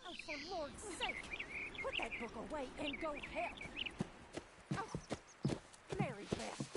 Oh, for Lord's sake! Put that book away and go help! Oh, Mary Beth!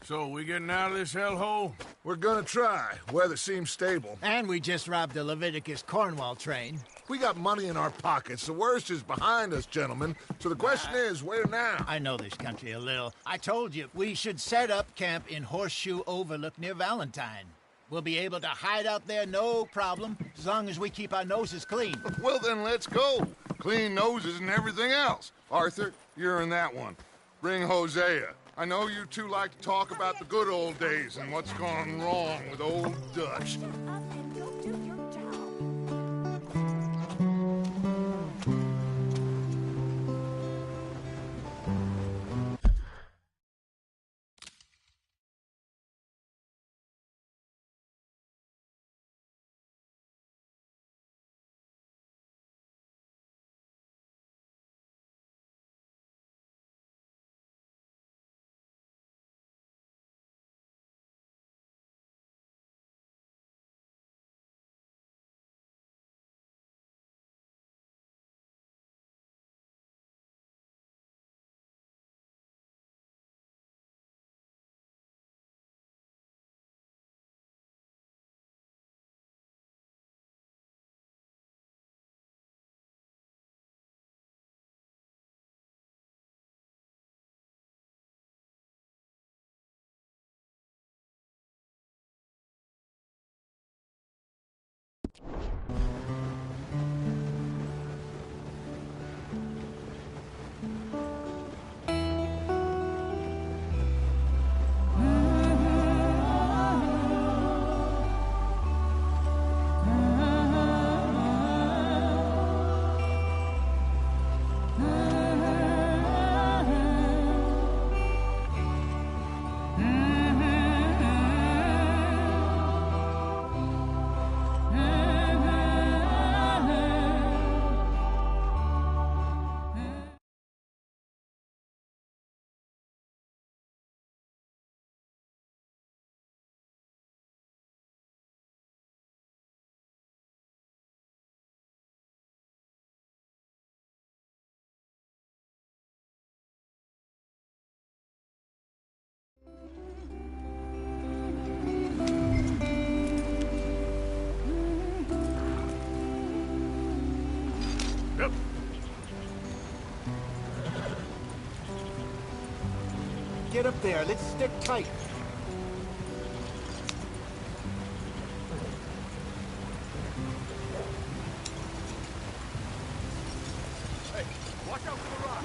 So, we getting out of this hellhole? We're gonna try. Weather seems stable. And we just robbed the Leviticus Cornwall train. We got money in our pockets. The worst is behind us, gentlemen. So the question is, where now? I know this country a little. I told you, we should set up camp in Horseshoe Overlook near Valentine. We'll be able to hide out there no problem, as long as we keep our noses clean. Well, then let's go. Clean noses and everything else. Arthur, you're in that one. Bring Hosea. I know you two like to talk about the good old days and what's gone wrong with old Dutch. Shut up and go do your job! Yep. Get up there, let's stick tight. Hey, watch out for the rock.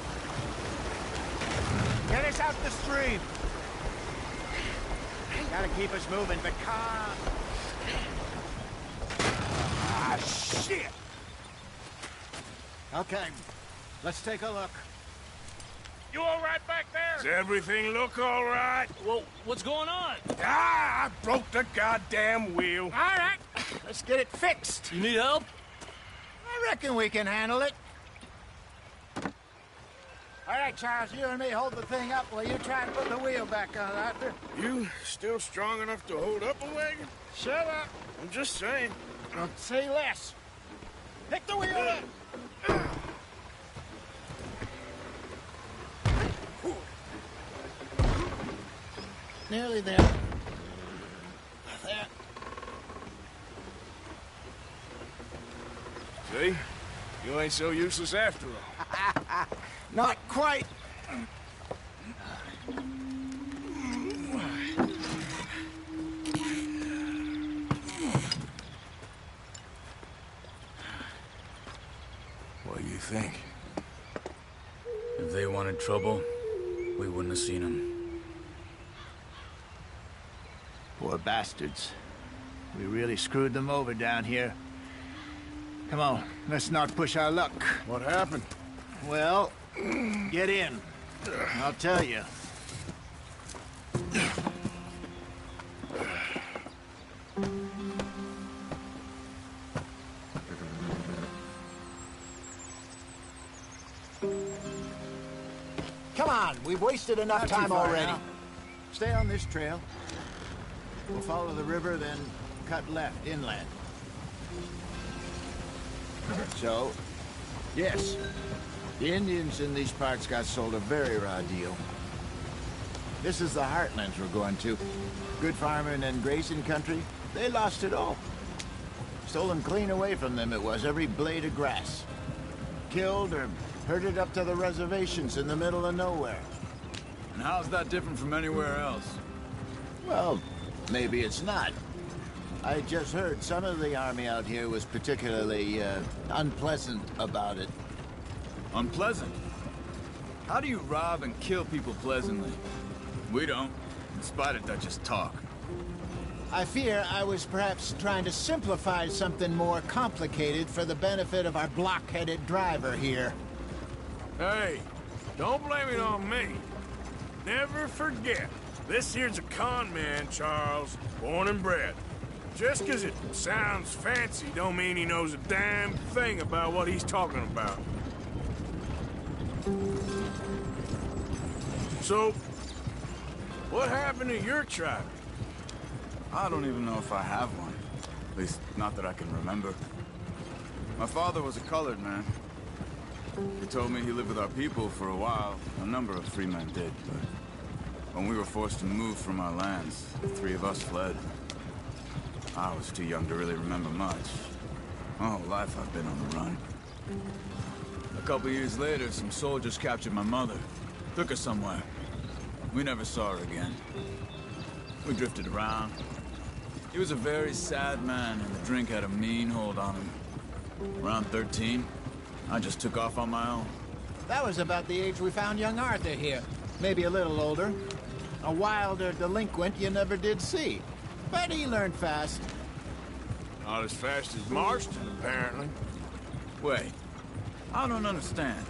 Get us out the stream. Gotta keep us moving, but calm. Ah, shit! Okay, let's take a look. You all right back there? Does everything look all right? Well, what's going on? Ah, I broke the goddamn wheel. All right, let's get it fixed. You need help? I reckon we can handle it. All right, Charles, you and me hold the thing up while you try and put the wheel back on, Arthur. You still strong enough to hold up a wagon? Shut up. I'm just saying. Don't say less. Pick the wheel up. Nearly there. There. See? You ain't so useless after all. Not quite. What do you think? If they wanted trouble, we wouldn't have seen them. Poor bastards. We really screwed them over down here. Come on, let's not push our luck. What happened? Well, get in. I'll tell you. Come on, we've wasted enough time already. Stay on this trail. We'll follow the river, then cut left inland. So, yes, the Indians in these parts got sold a very raw deal. This is the heartlands we're going to. Good farming and grazing country, they lost it all. Stolen clean away from them it was, every blade of grass. Killed or herded up to the reservations in the middle of nowhere. And how's that different from anywhere else? Well, maybe it's not. I just heard some of the army out here was particularly, unpleasant about it. Unpleasant? How do you rob and kill people pleasantly? We don't, in spite of Dutch's talk. I fear I was perhaps trying to simplify something more complicated for the benefit of our block-headed driver here. Hey, don't blame it on me. Never forget, this here's a con man, Charles, born and bred. Just 'cause it sounds fancy don't mean he knows a damn thing about what he's talking about. So, what happened to your tribe? I don't even know if I have one. At least, not that I can remember. My father was a colored man. He told me he lived with our people for a while. A number of free men did, but when we were forced to move from our lands, the three of us fled. I was too young to really remember much. My whole life I've been on the run. A couple years later, some soldiers captured my mother. Took her somewhere. We never saw her again. We drifted around. He was a very sad man, and the drink had a mean hold on him. Around 13, I just took off on my own. That was about the age we found young Arthur here. Maybe a little older. A wilder delinquent you never did see. But he learned fast. Not as fast as Marston, apparently. Wait, I don't understand.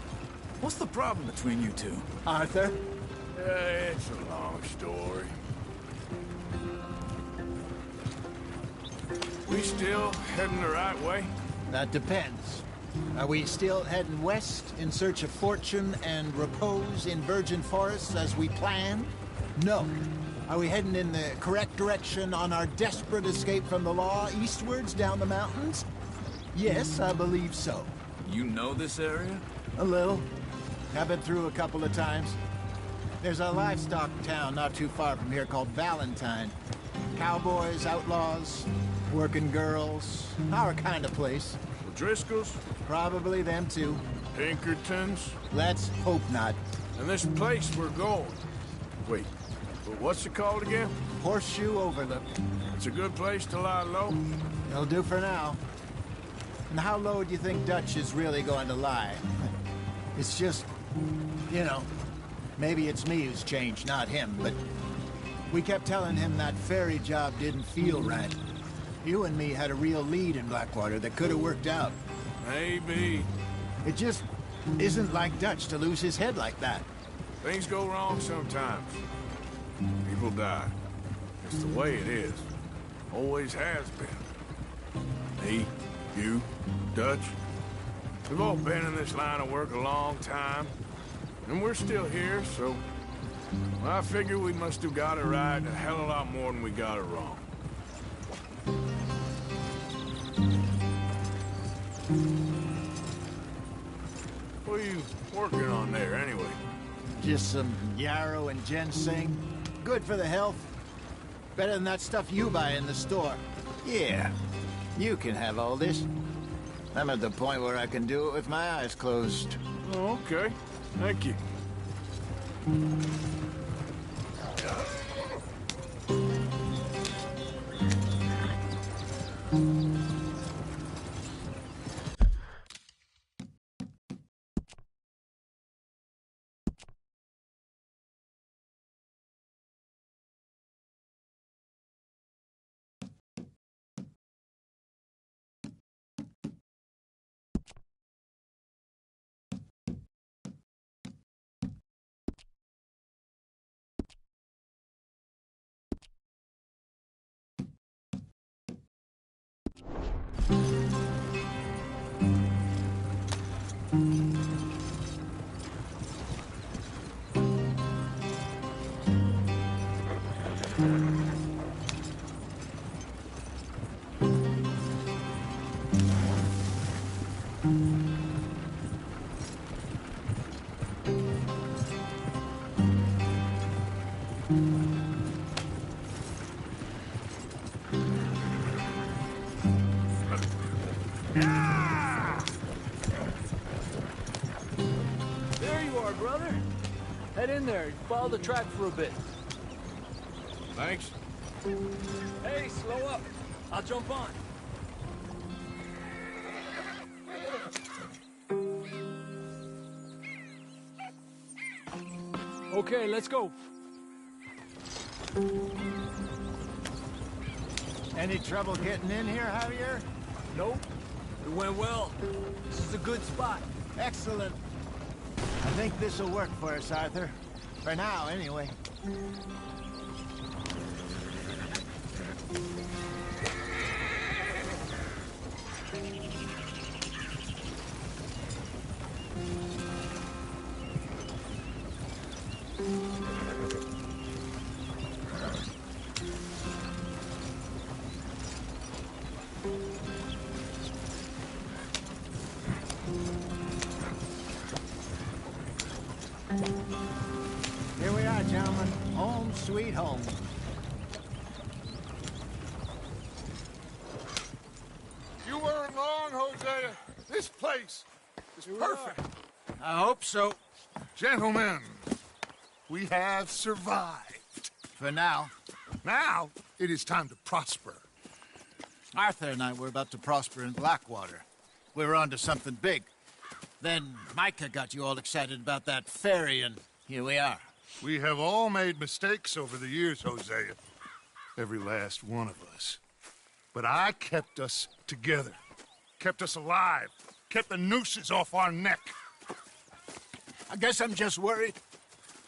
What's the problem between you two? Arthur? It's a long story. We still heading the right way? That depends. Are we still heading west in search of fortune and repose in virgin forests as we planned? No. Are we heading in the correct direction on our desperate escape from the law eastwards down the mountains? Yes, I believe so. You know this area? A little. I've been through a couple of times. There's a livestock town not too far from here called Valentine. Cowboys, outlaws, working girls, our kind of place. Driscoll's? Probably them too. Pinkertons? Let's hope not. And this place we're going. Wait, but what's it called again? Horseshoe Overlook. It's a good place to lie low? It'll do for now. And how low do you think Dutch is really going to lie? It's just, you know, Maybe it's me who's changed, not him, but we kept telling him that ferry job didn't feel right. You and me had a real lead in Blackwater that could have worked out. Maybe. It just isn't like Dutch to lose his head like that. Things go wrong sometimes. People die. It's the way it is. Always has been. Me, you, Dutch. We've all been in this line of work a long time. And we're still here, so... I figure we must have got it right a hell of a lot more than we got it wrong. What are you working on there, anyway? Just some yarrow and ginseng. Good for the health. Better than that stuff you buy in the store. Yeah, you can have all this. I'm at the point where I can do it with my eyes closed. Oh, okay. Thank you. There you are, brother. Head in there. Follow the track for a bit. Thanks. Hey, slow up. I'll jump on. Okay, let's go. Any trouble getting in here, Javier? Nope. It went well. This is a good spot. Excellent. I think this'll work for us, Arthur. For now, anyway. Here we are, gentlemen. Home sweet home. You weren't wrong, Hosea. This place is perfect. I hope so. Gentlemen, we have survived. For now. Now, it is time to prosper. Arthur and I were about to prosper in Blackwater. We were onto something big. Then Micah got you all excited about that ferry, and here we are. We have all made mistakes over the years, Hosea. Every last one of us. But I kept us together. Kept us alive. Kept the nooses off our neck. I guess I'm just worried.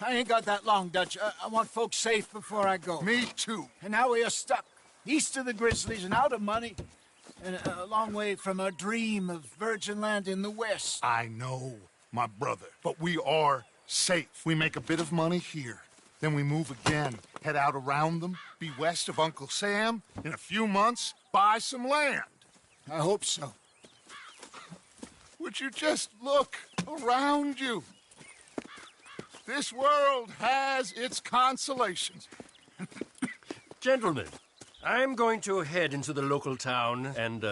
I ain't got that long, Dutch. I want folks safe before I go. Me too. And now we are stuck, east of the Grizzlies and out of money, and a long way from our dream of virgin land in the west. I know, my brother, but we are safe. We make a bit of money here. Then we move again, head out around them, be west of Uncle Sam. In a few months, buy some land. I hope so. Would you just look around you? This world has its consolations. Gentlemen, I'm going to head into the local town and,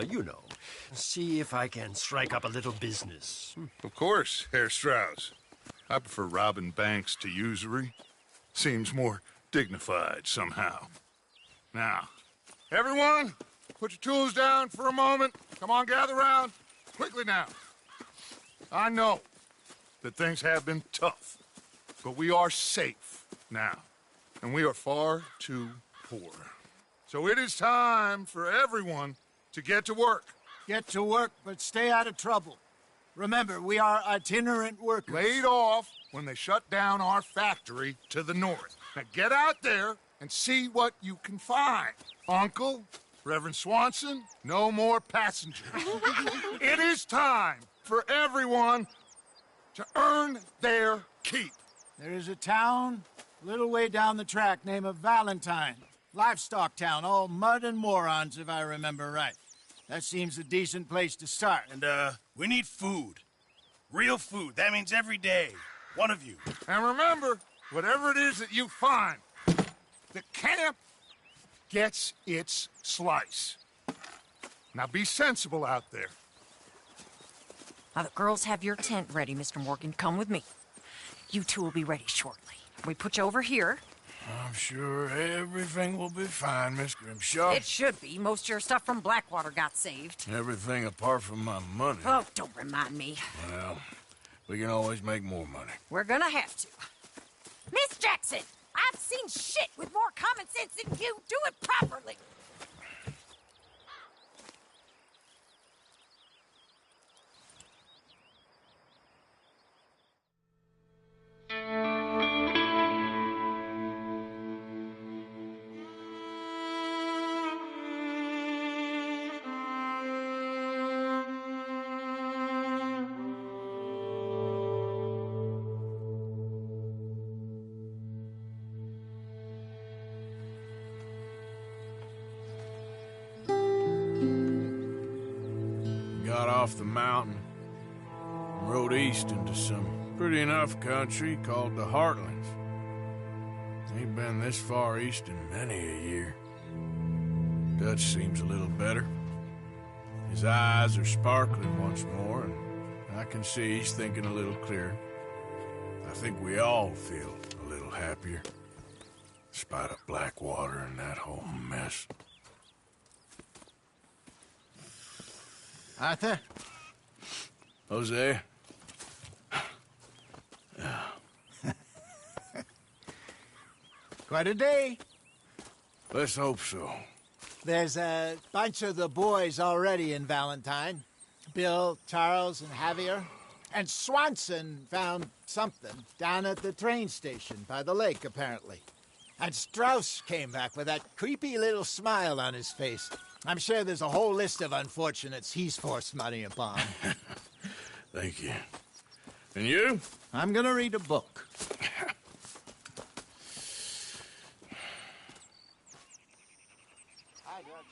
see if I can strike up a little business. Of course, Herr Strauss. I prefer robbing banks to usury. Seems more dignified somehow. Now, everyone, put your tools down for a moment. Come on, gather round. Quickly now. I know that things have been tough. but we are safe now, and we are far too poor. So it is time for everyone to get to work. Get to work, but stay out of trouble. Remember, we are itinerant workers. Laid off when they shut down our factory to the north. Now get out there and see what you can find. Uncle, Reverend Swanson, no more passengers. It is time for everyone to earn their keep. There is a town a little way down the track named Valentine. Livestock town, all mud and morons, if I remember right. That seems a decent place to start. And, we need food. Real food. That means every day. One of you. And remember, whatever it is that you find, the camp gets its slice. Now be sensible out there. Now, the girls have your tent ready, Mr. Morgan. Come with me. You two will be ready shortly. We put you over here. I'm sure everything will be fine, Miss Grimshaw. It should be. Most of your stuff from Blackwater got saved. Everything apart from my money. Oh, don't remind me. Well, we can always make more money. We're gonna have to. Miss Jackson, I've seen shit with more common sense than you. Do it properly. Got off the mountain and rode east into some pretty enough country called the Heartlands. Ain't been this far east in many a year. Dutch seems a little better. His eyes are sparkling once more, and I can see he's thinking a little clearer. I think we all feel a little happier, in spite of Blackwater and that whole mess. Arthur? Hosea? Quite a day. Let's hope so. There's a bunch of the boys already in Valentine. Bill, Charles, and Javier. And Swanson found something down at the train station by the lake, apparently. And Strauss came back with that creepy little smile on his face. I'm sure there's a whole list of unfortunates he's forced money upon. Thank you. And you? I'm gonna read a book. Hi, Dutch.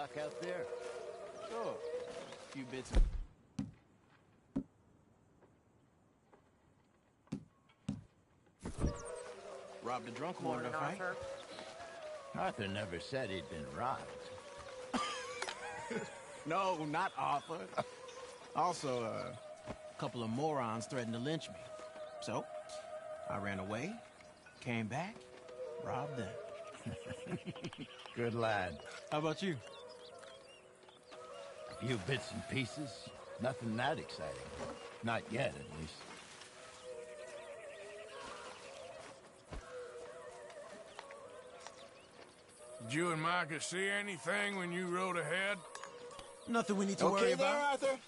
luck out there? Sure. A few bits of... Robbed a drunk one enough, right? Arthur never said he'd been robbed. No, not Arthur. Also, a couple of morons threatened to lynch me. So, I ran away, came back, robbed them. Good lad. How about you? A few bits and pieces. Nothing that exciting. Not yet, at least. Did you and Micah see anything when you rode ahead? Nothing we need to worry about. Arthur?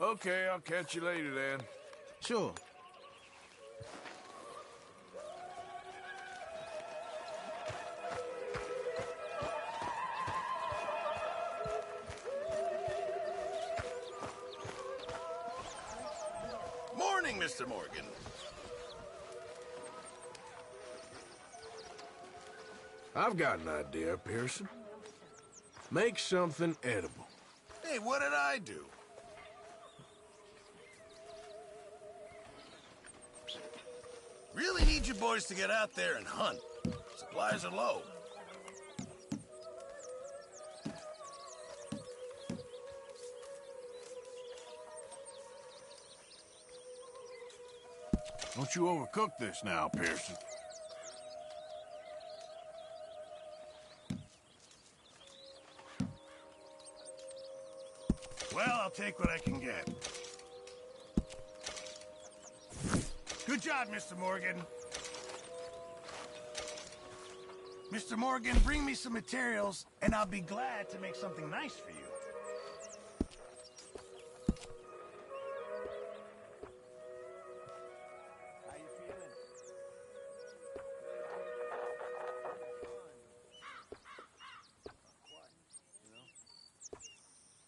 Okay, I'll catch you later then. Sure. Morning, Mr. Morgan. I've got an idea, Pearson. Make something edible. Hey, what did I do? Really need you boys to get out there and hunt. Supplies are low. Don't you overcook this now, Pearson. Well, I'll take what I can get. Good job, Mr. Morgan. Mr. Morgan, bring me some materials, and I'll be glad to make something nice for you. How you feeling?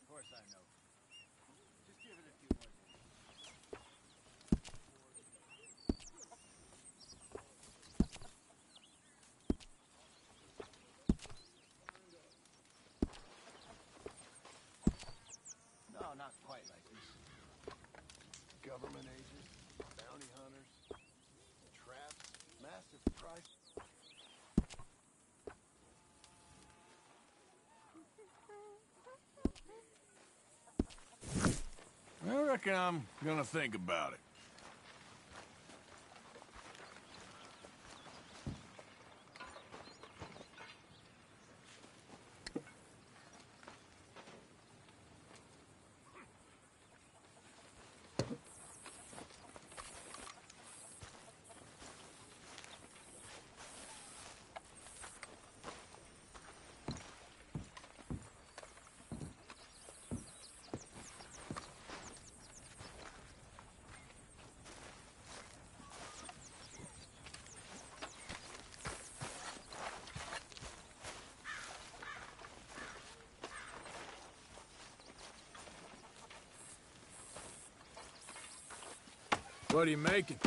Of course I know. Just give it a few more days. No, not quite like this. Government agents, bounty hunters, traps, massive price. I reckon I'm gonna think about it. What are you making?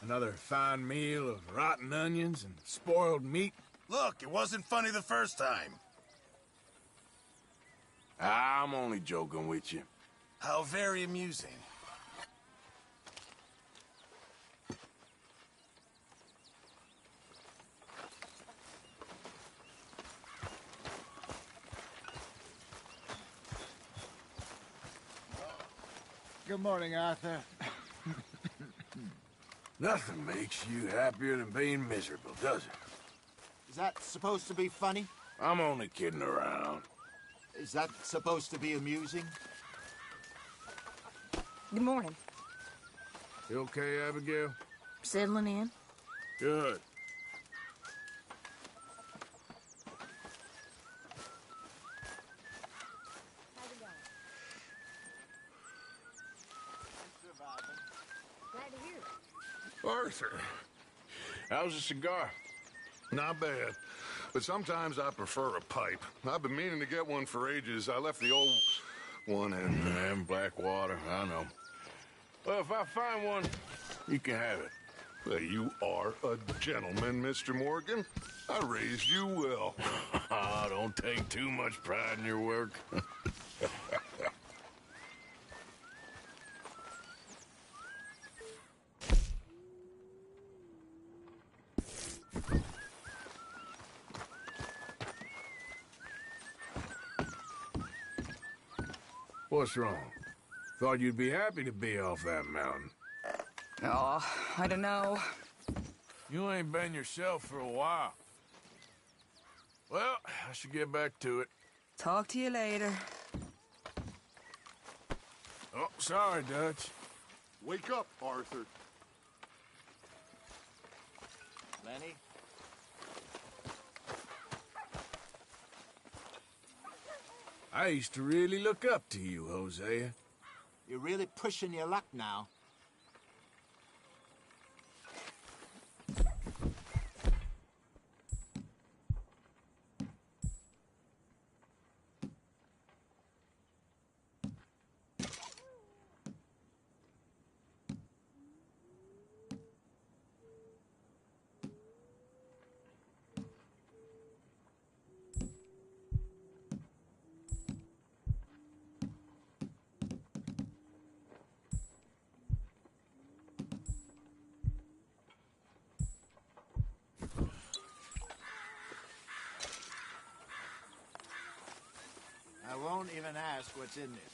Another fine meal of rotten onions and spoiled meat? Look, it wasn't funny the first time. I'm only joking with you. How very amusing. Good morning, Arthur. Nothing makes you happier than being miserable, does it? Is that supposed to be funny? I'm only kidding around. Is that supposed to be amusing? Good morning. You okay, Abigail? Settling in? Good. How's it going? Glad to hear it. Arthur, How's the cigar? not bad. But sometimes I prefer a pipe. I've been meaning to get one for ages. I left the old one in... Blackwater, I know. Well, if I find one, you can have it. Well, you are a gentleman, Mr. Morgan. I raised you well. Don't take too much pride in your work. What's wrong? Thought you'd be happy to be off that mountain. Oh, I don't know. You ain't been yourself for a while. Well, I should get back to it. Talk to you later. Oh, sorry, Dutch. Wake up, Arthur. Lenny? I used to really look up to you, Hosea. You're really pushing your luck now. I won't even ask what's in this.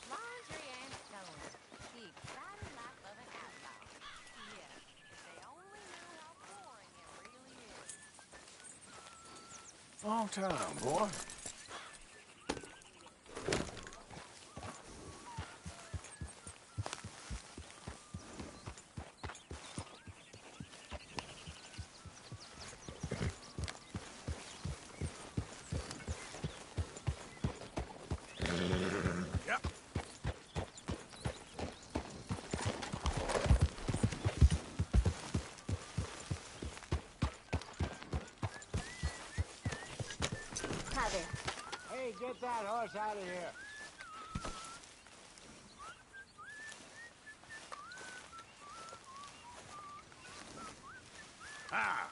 Laundry and sewing. The exciting life of an outlaw. Yeah, if they only knew how boring it really is. Long time, boy. Yep. Hi there. Hey, get that horse out of here. Ah!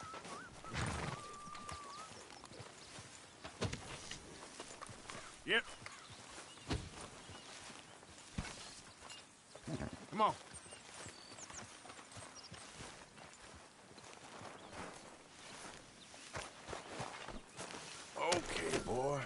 Yep. Come on. Okay, boy.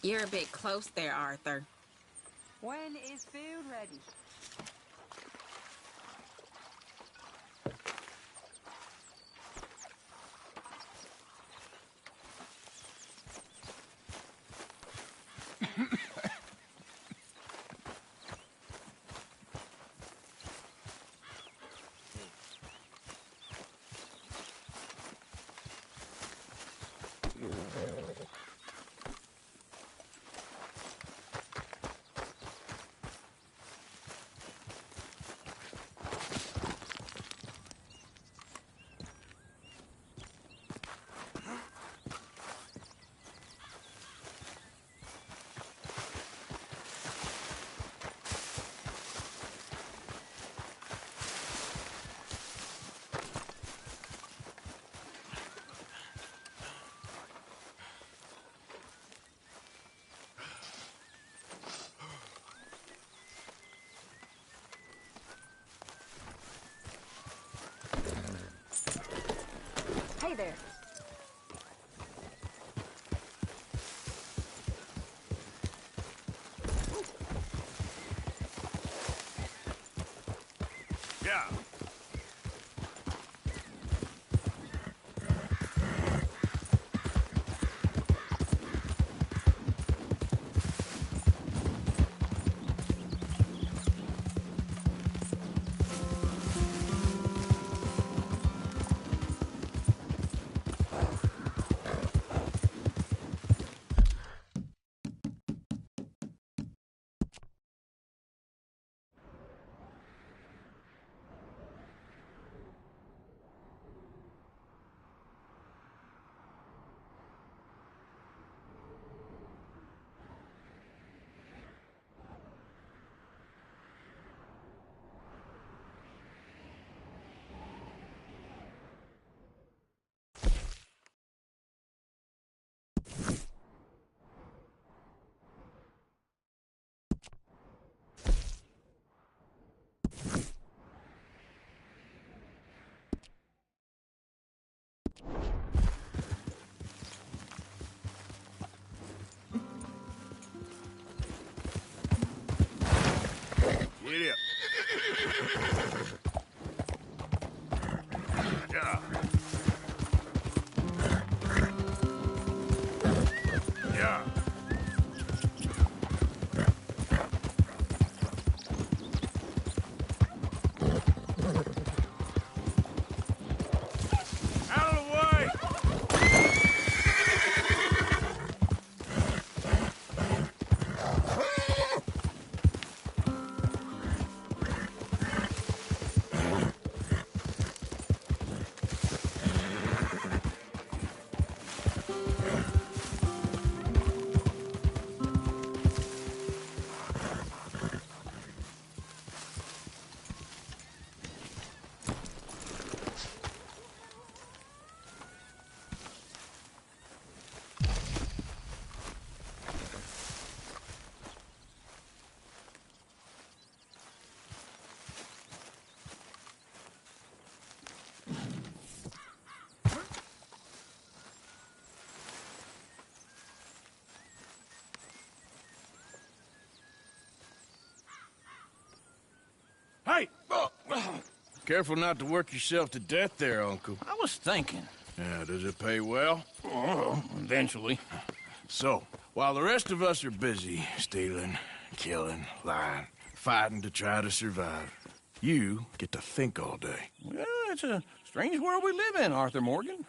You're a bit close there, Arthur. When is food ready? Hey there. Yeah. Get up. Yeah. Yeah. Out of the way! Hey! Careful not to work yourself to death there, Uncle. I was thinking. Yeah, does it pay well? Oh, eventually. So, while the rest of us are busy stealing, killing, lying, fighting to try to survive, you get to think all day. Well, it's a strange world we live in, Arthur Morgan.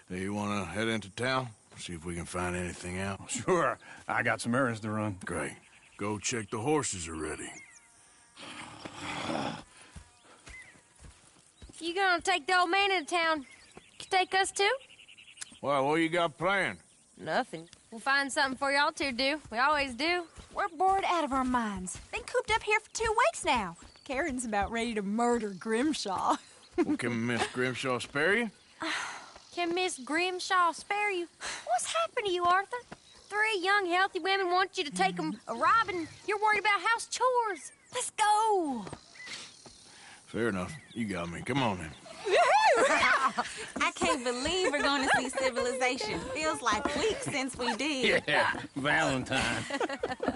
Hey, you want to head into town? See if we can find anything out? Sure. I got some errands to run. Great. Go check the horses are ready. You gonna take the old man into town? You take us too? Well, what you got planned? Nothing. We'll find something for y'all to do. We always do. We're bored out of our minds. Been cooped up here for 2 weeks now. Karen's about ready to murder Grimshaw. Well, can Miss Grimshaw spare you? Can Miss Grimshaw spare you? What's happened to you, Arthur? 3 young, healthy women want you to take them a robbing. You're worried about house chores. Let's go. Fair enough. You got me. Come on then. I can't believe we're going to see Civilization. Feels like weeks since we did. Yeah, Valentine.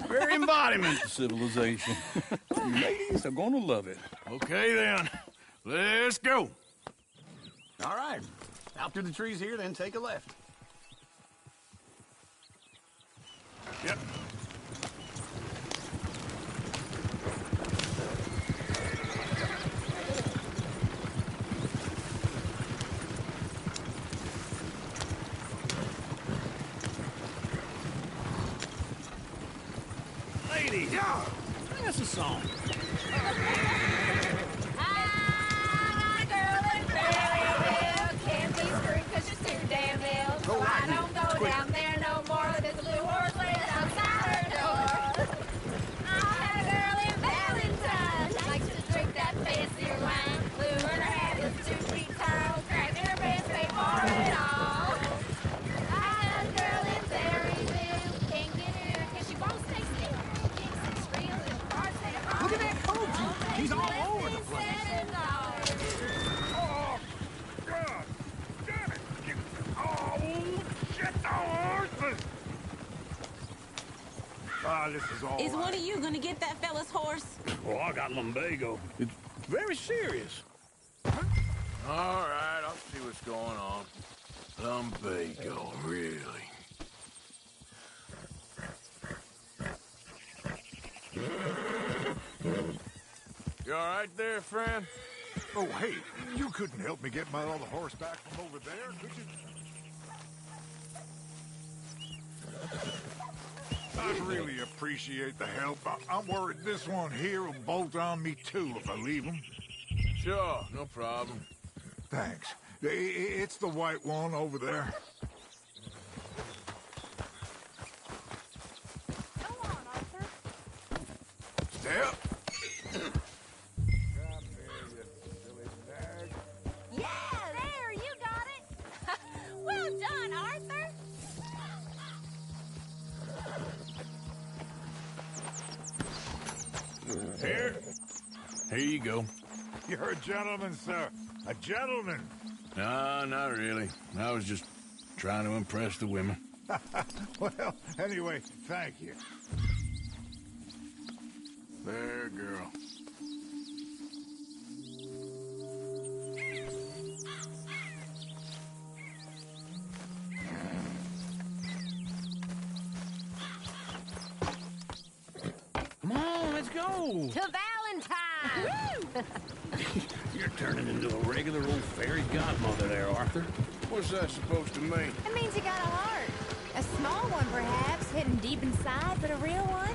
Very embodiment of civilization. Ladies are gonna love it. Okay then. Let's go. All right. Out through the trees here, then take a left. Yep. Ladies, sing us a song. So I don't go down there no more. There's a blue horse laying outside her door. I had a girl in Valentine. Likes to drink that fancy wine. Blue in her hat is 2 feet tall. Cracked in her pants, paid for it all. I had a girl in Berryville. Can't get her 'cause she won't stay still. Kicks and squeals and parts they all. Look at that coach. He's all over the place. Oh, God. Damn it. Oh, shit. Oh, this is all Is one of you going to get that fella's horse? Well, I got lumbago. It's very serious. all right. I'll see what's going on. Lumbago, really. You all right there, friend? Oh, hey, you couldn't help me get my other horse back from over there, could you? I'd really appreciate the help. I'm worried this one here will bolt on me, too, if I leave him. Sure, no problem. Thanks. It's the white one over there. Go on, Arthur. Step. Yeah, there, you got it. Well done, Arthur. Here you go. You're a gentleman, sir. A gentleman. No, not really. I was just trying to impress the women. Well, anyway, thank you. There, girl. Come on, let's go. To Valentine. You're turning into a regular old fairy godmother there, Arthur. What's that supposed to mean? It means you got a heart. A small one, perhaps, hidden deep inside, but a real one.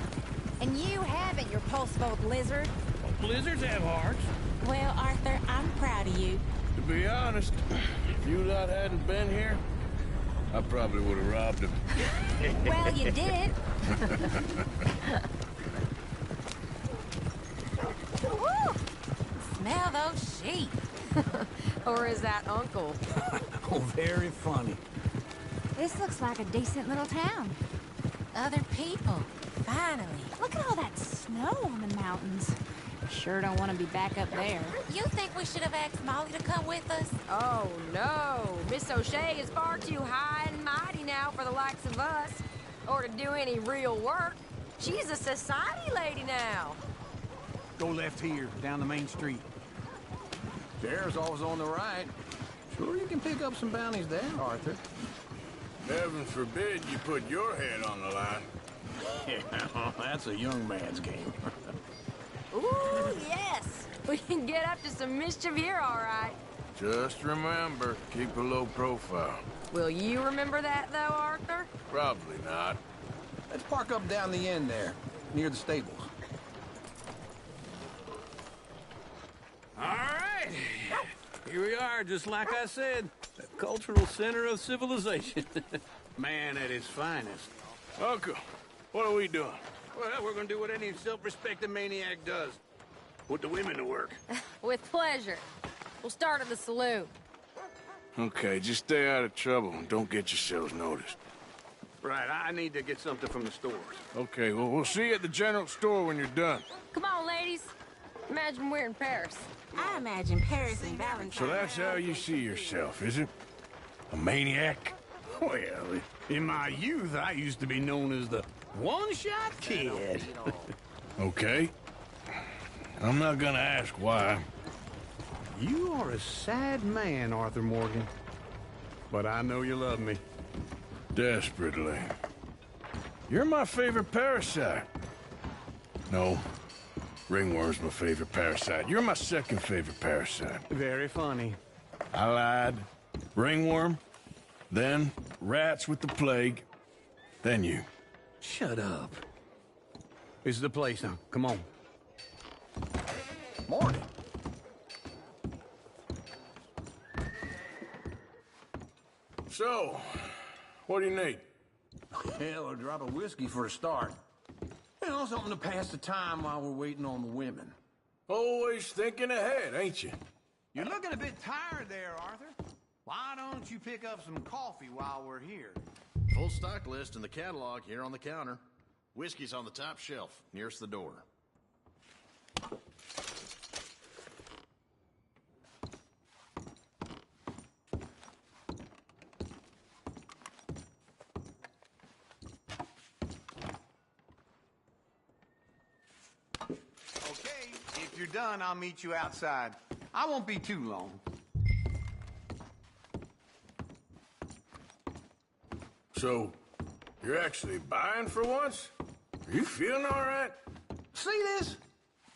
And you haven't, your pulse-bolt lizard. Well, blizzards have hearts. Well, Arthur, I'm proud of you. To be honest, if you lot hadn't been here, I probably would have robbed him. Well, you did. Woo! Smell those sheep. Or is that Uncle? Oh, very funny. This looks like a decent little town. Other people, finally. Look at all that snow on the mountains. Sure don't want to be back up there. You think we should have asked Molly to come with us? Oh, no. Miss O'Shea is far too high and mighty now for the likes of us. Or to do any real work. She's a society lady now. Go left here, down the main street. There's always on the right. Sure you can pick up some bounties there, Arthur. Heaven forbid you put your head on the line. Yeah, that's a young man's game. Ooh, yes. We can get up to some mischief here, all right. Just remember, keep a low profile. Will you remember that, though, Arthur? Probably not. Let's park up down the end there, near the stables. All right. Here we are, just like I said. The cultural center of civilization. Man at his finest. Uncle, what are we doing? Well, we're gonna do what any self-respecting maniac does. Put the women to work. With pleasure. We'll start at the saloon. Okay, just stay out of trouble and don't get yourselves noticed. Right, I need to get something from the stores. Okay, well, we'll see you at the general store when you're done. Come on, ladies. Imagine we're in Paris. I imagine Paris and Valentine. So that's how you see yourself, is it? A maniac? Well, in my youth, I used to be known as the one-shot kid. Okay. I'm not gonna ask why. You are a sad man, Arthur Morgan. But I know you love me. Desperately. You're my favorite parasite. No. Ringworm's my favorite parasite. You're my second favorite parasite. Very funny. I lied. Ringworm. Then rats with the plague. Then you. Shut up. This is the place now. Come on. Morning. So, what do you need? Hell, a drop of whiskey for a start. You know, something to pass the time while we're waiting on the women. Always thinking ahead, ain't you? You're looking a bit tired there, Arthur. Why don't you pick up some coffee while we're here? Full stock list in the catalog here on the counter. Whiskey's on the top shelf, nearest the door. Okay, if you're done, I'll meet you outside. I won't be too long. So, you're actually buying for once? Are you feeling all right? See this?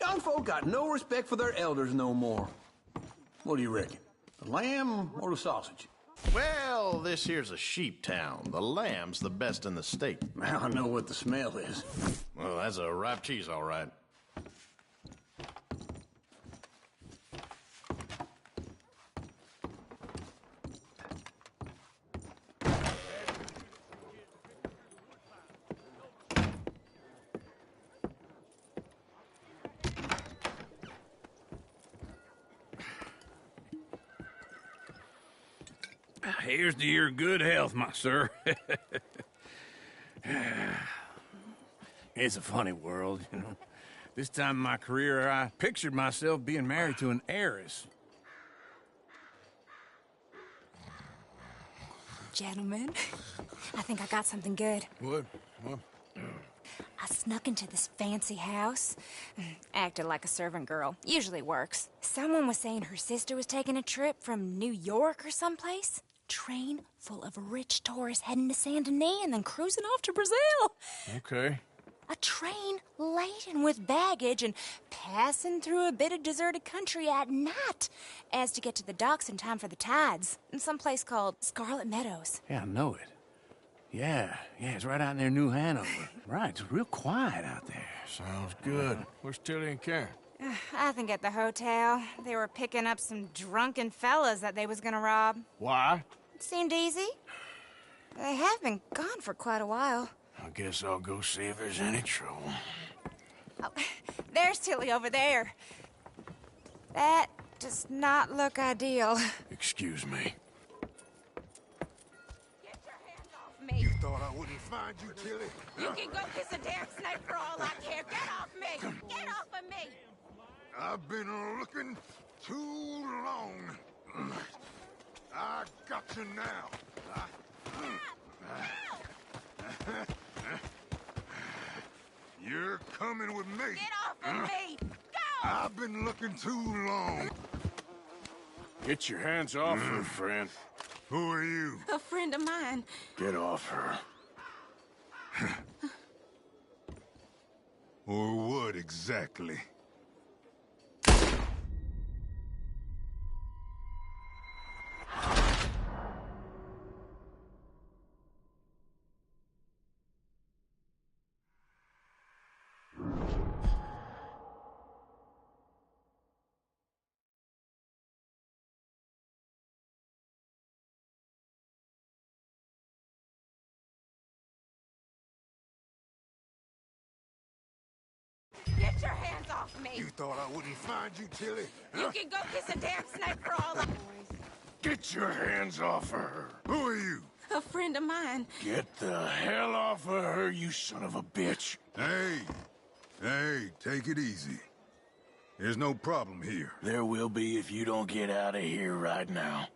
Young folk got no respect for their elders no more. What do you reckon? The lamb or the sausage? Well, this here's a sheep town. The lamb's the best in the state. Now I know what the smell is. Well, that's a ripe cheese, all right. Here's to your good health, my sir. It's a funny world, you know. This time in my career, I pictured myself being married to an heiress. Gentlemen, I think I got something good. What? I snuck into this fancy house. Acted like a servant girl. Usually works. Someone was saying her sister was taking a trip from New York or someplace. Train full of rich tourists heading to Saint Denis and then cruising off to Brazil. Okay. A train laden with baggage and passing through a bit of deserted country at night as to get to the docks in time for the tides in some place called Scarlet Meadows. Yeah, I know it. Yeah, it's right out near New Hanover. Right, it's real quiet out there. Sounds good. Where's Tilly and Karen? I think at the hotel. They were picking up some drunken fellas that they was gonna rob. Why? It seemed easy. They have been gone for quite a while. I guess I'll go see if there's any trouble. Oh, there's Tilly over there. That does not look ideal. Excuse me. Me. You thought I wouldn't find you, Tilly? You can go kiss a damn snake for all I care. Get off me! Get off of me! I've been looking too long. I got you now. You're coming with me. Get off of me! Go! I've been looking too long. Get your hands off her, friend. Who are you? A friend of mine. Get off her. Or what exactly? Get your hands off me! You thought I wouldn't find you, Tilly? You can go kiss a damn snake for all I... Get your hands off of her. Who are you? A friend of mine. Get the hell off of her, you son of a bitch. Hey, take it easy. There's no problem here. There will be if you don't get out of here right now.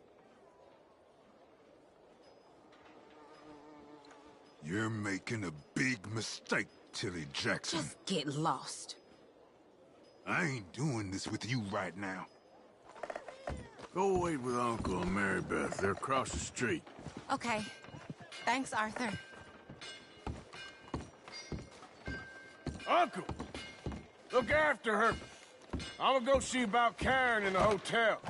You're making a big mistake, Tilly Jackson. Just get lost. I ain't doing this with you right now. Go wait with Uncle and Mary Beth. They're across the street. Okay. Thanks, Arthur. Uncle! Look after her. I'm gonna go see about Karen in the hotel.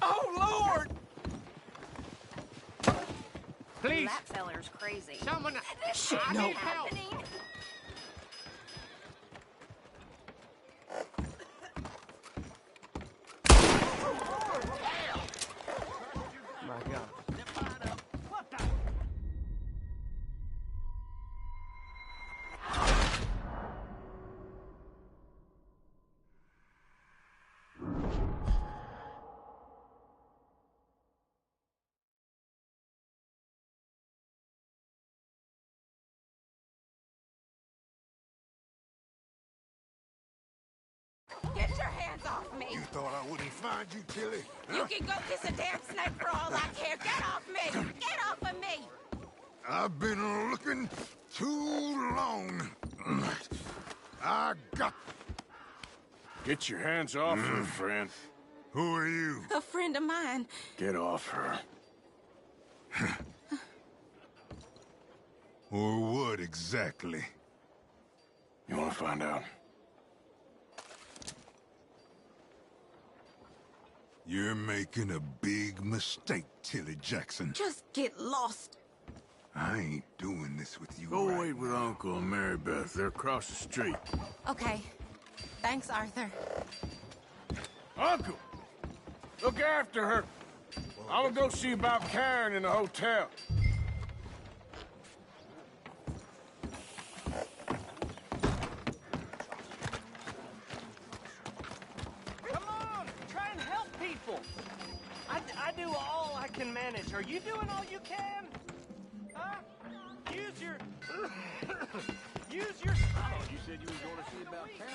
Oh, Lord! Please. That feller's crazy. Someone... This shit I no. need help. Happening. My God. Get your hands off me! You thought I wouldn't find you, Tilly? You can go kiss a damn snake for all I care. Get off me! Get off of me! I've been looking too long. I got... Get your hands off her, friend. Who are you? A friend of mine. Get off her. Or what exactly? You want to find out? You're making a big mistake, Tilly Jackson. Just get lost. I ain't doing this with you. Go wait with Uncle and Mary Beth. They're across the street. Okay. Thanks, Arthur. Uncle! Look after her. I'm gonna go see about Karen in the hotel. Come on! Try and help people! I do all I can manage. Are you doing all you can? Huh? Use your... Use your... Oh, you said you was going to see about Karen.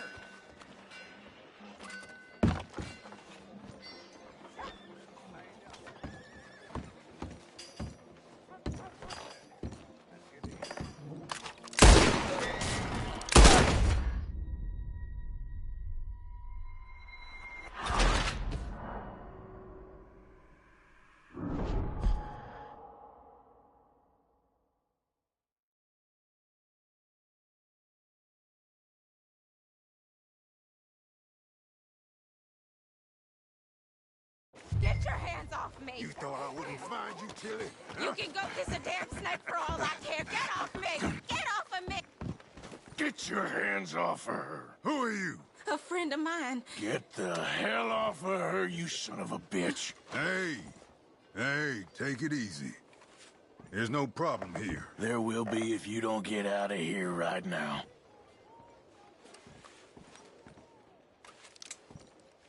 Get your hands off me! You thought I wouldn't find you, Tilly? You can go kiss a damn snake for all I care. Get off me! Get off of me! Get your hands off of her. Who are you? A friend of mine. Get the hell off of her, you son of a bitch. Hey, take it easy. There's no problem here. There will be if you don't get out of here right now.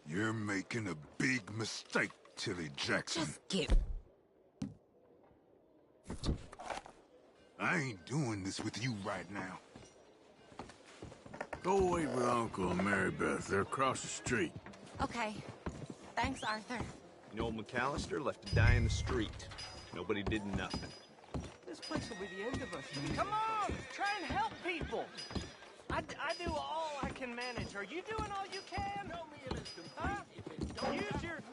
You're making a big mistake, Tilly Jackson. Just get... I ain't doing this with you right now. Go wait with Uncle and Mary Beth. They're across the street. Okay. Thanks, Arthur. You know, McAllister left to die in the street. Nobody did nothing. This place will be the end of us. Come on! Try and help people! I do all I can manage. Are you doing all you can? Show me an huh? Use your...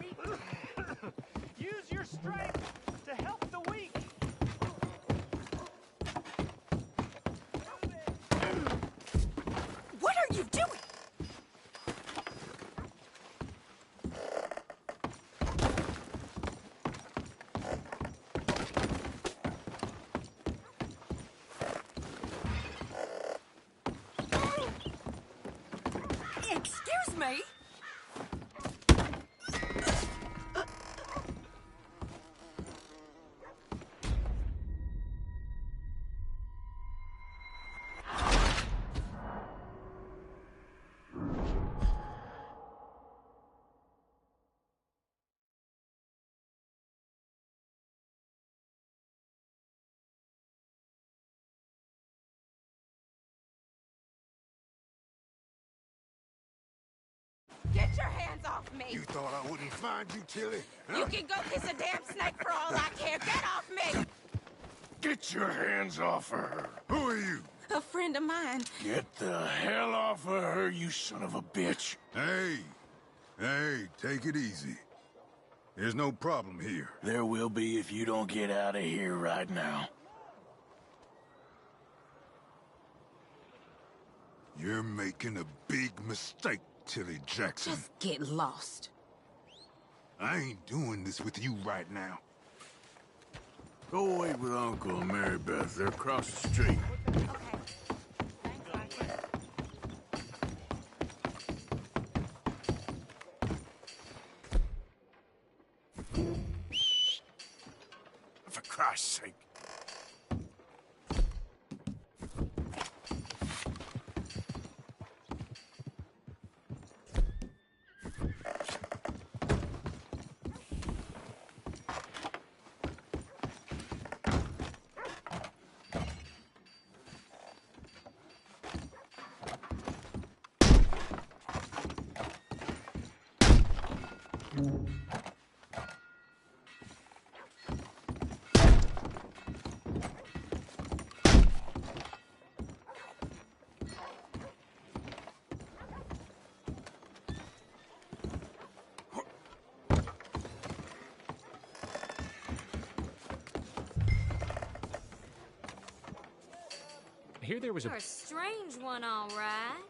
Use your strength to help the weak. What are you doing? Excuse me? hands off me! You thought I wouldn't find you, Tilly? You can go kiss a damn snake for all I care. Get off me! Get your hands off of her. Who are you? A friend of mine. Get the hell off of her, you son of a bitch. Hey, take it easy. There's no problem here. There will be if you don't get out of here right now. You're making a big mistake, Tilly Jackson. Just get lost. I ain't doing this with you right now. Go wait with Uncle and Mary Beth. They're across the street. For Christ's sake. I hear there was You're a strange one, all right.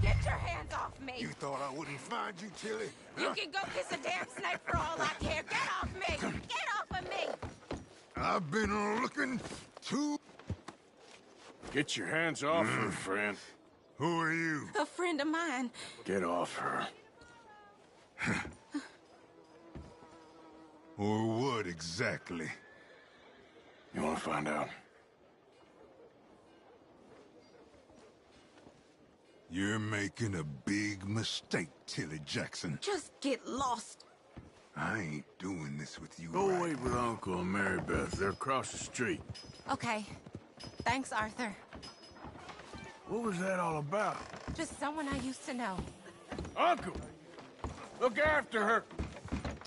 Get your hands off me! You thought I wouldn't find you, Tilly? You can go kiss a damn snake for all I care. Get off me! Get off of me! I've been looking to... Get your hands off her, friend. Who are you? A friend of mine. Get off her. Or what exactly? You want to find out? You're making a big mistake, Tilly Jackson. Just get lost. I ain't doing this with you Go right wait with Uncle and Mary Beth. They're across the street. Okay. Thanks, Arthur. What was that all about? Just someone I used to know. Uncle! Look after her.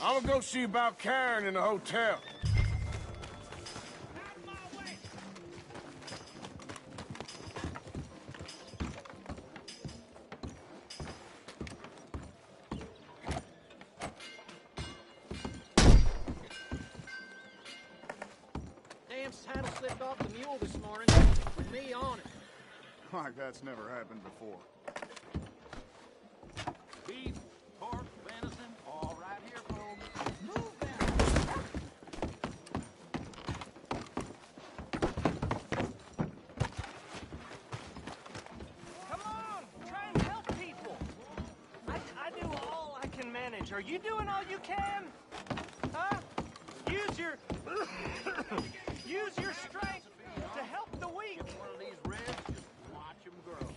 I'm gonna go see about Karen in the hotel. Damn saddle slipped off the mule this morning with me on it. Like that's never happened before. Beef, pork, venison, all right here, folks. Move that. Come on, try and help people. I do all I can manage. Are you doing all you can? Huh? Use your use your strength to help the weak. One of these ribs, just watch them grow.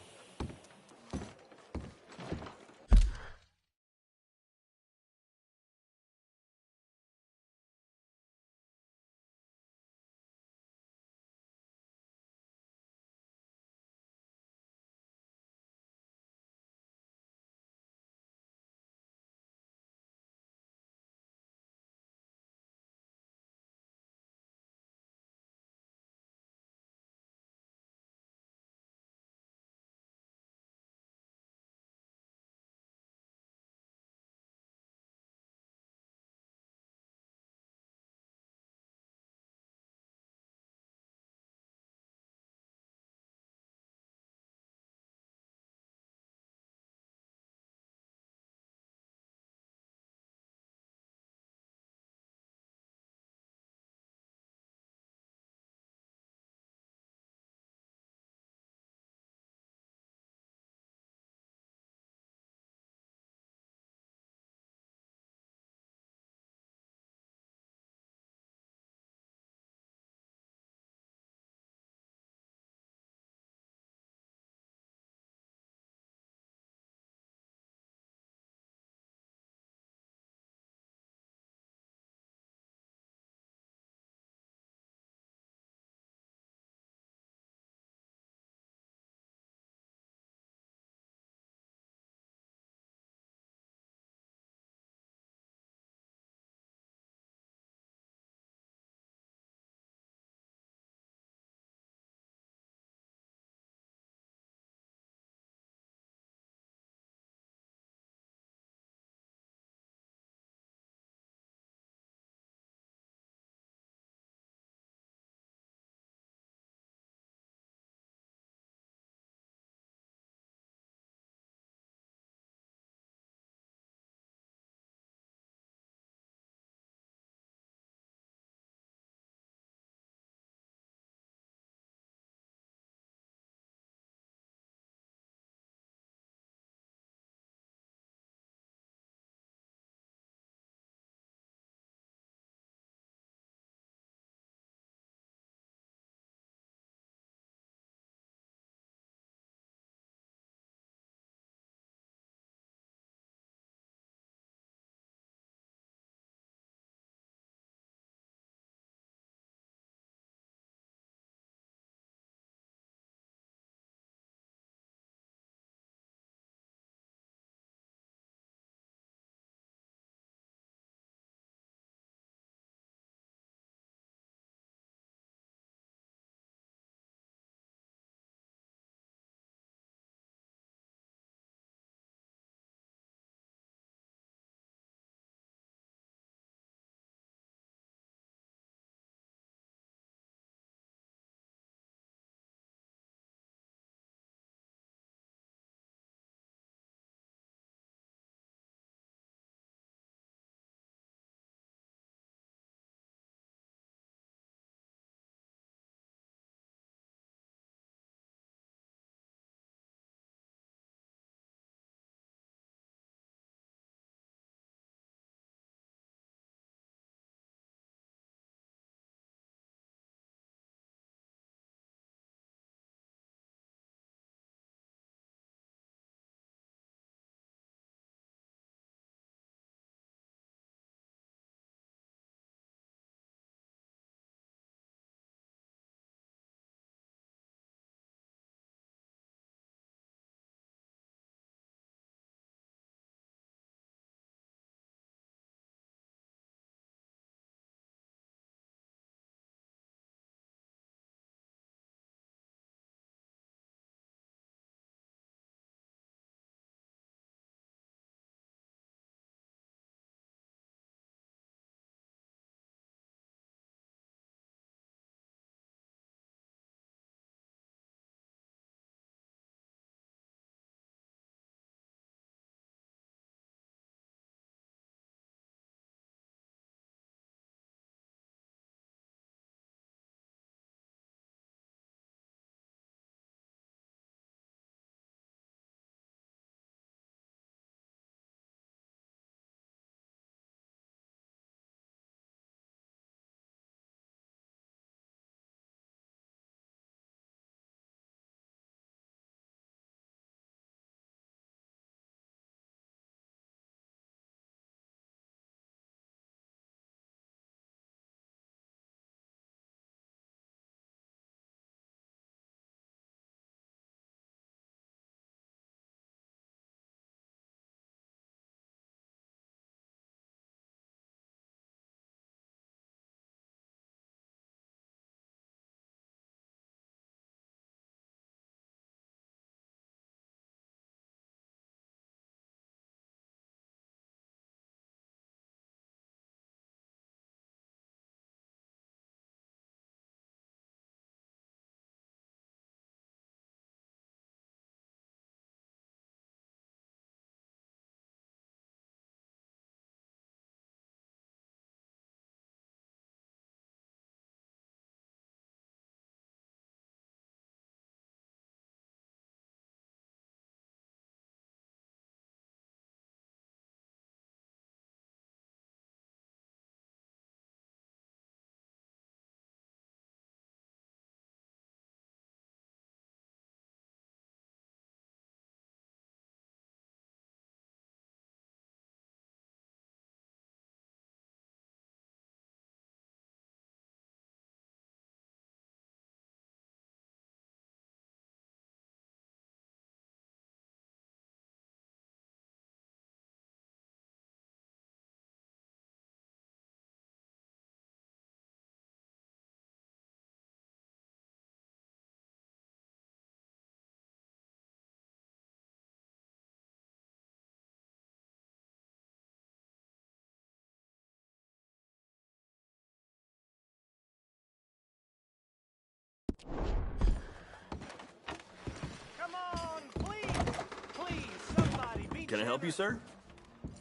Can I help you, sir?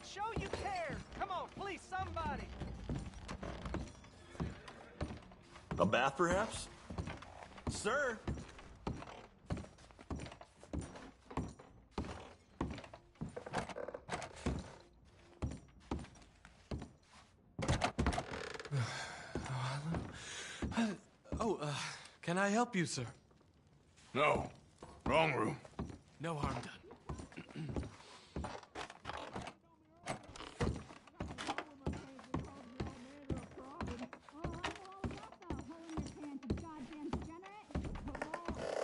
Show you care. Come on, please, somebody. A bath, perhaps? Sir? Can I help you, sir? No. Wrong room. No harm done.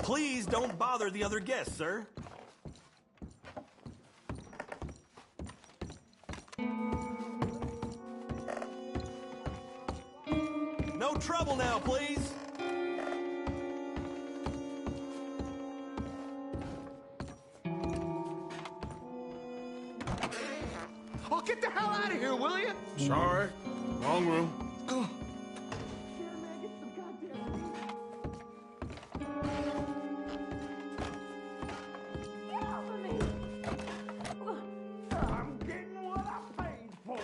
Please don't bother the other guests, sir. No trouble now, please. Oh, get the hell out of here, will you? Sorry. Wrong room. I'm getting what I paid for.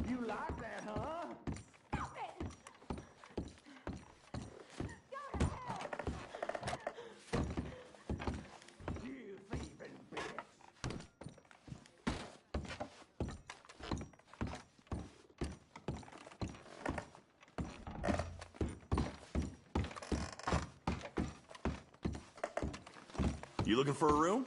You like that, huh? You thieving bitch. You looking for a room?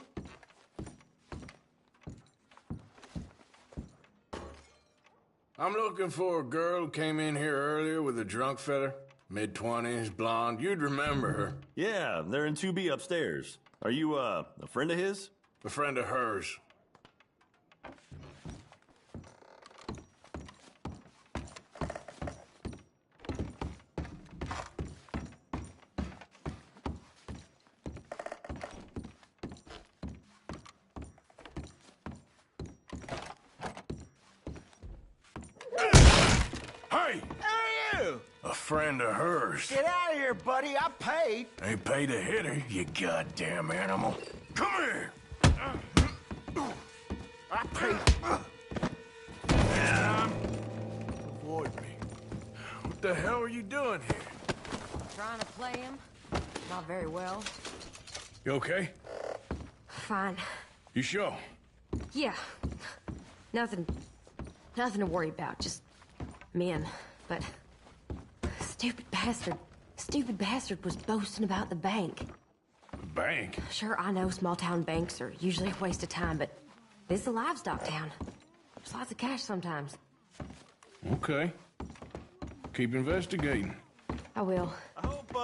I'm looking for a girl who came in here earlier with a drunk fella. Mid-20s, blonde. You'd remember her. Yeah, they're in 2B upstairs. Are you, a friend of his? A friend of hers. Hey! Who are you? A friend of hers. Get out of here, buddy. I paid. Ain't paid to hit her, you goddamn animal. Come here! I paid. Avoid me. What the hell are you doing here? Trying to play him? Not very well. You okay? Fine. You sure? Yeah. Nothing to worry about. Just men. But stupid bastard was boasting about the bank. Bank? Sure, I know small town banks are usually a waste of time, but this is a livestock town. There's lots of cash sometimes. Okay. Keep investigating. I will. I hope,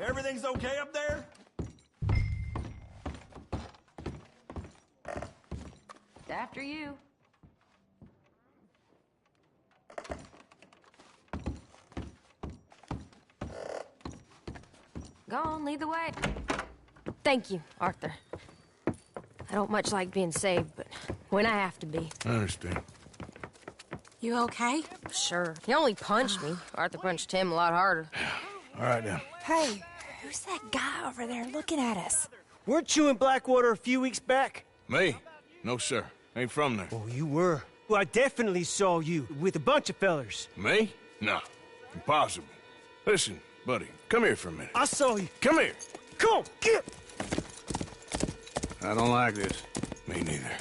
everything's okay up there? After you. Go on, lead the way. Thank you, Arthur. I don't much like being saved, but when I have to be. I understand. You okay? Sure. He only punched me. Arthur punched him a lot harder. All right, then. Hey, who's that guy over there looking at us? Weren't you in Blackwater a few weeks back? Me? No, sir. Ain't from there. Oh, you were. Well, I definitely saw you with a bunch of fellers. Me? No. Impossible. Listen, buddy, come here for a minute. I saw you. Come here. Come on, get! I don't like this. Me neither.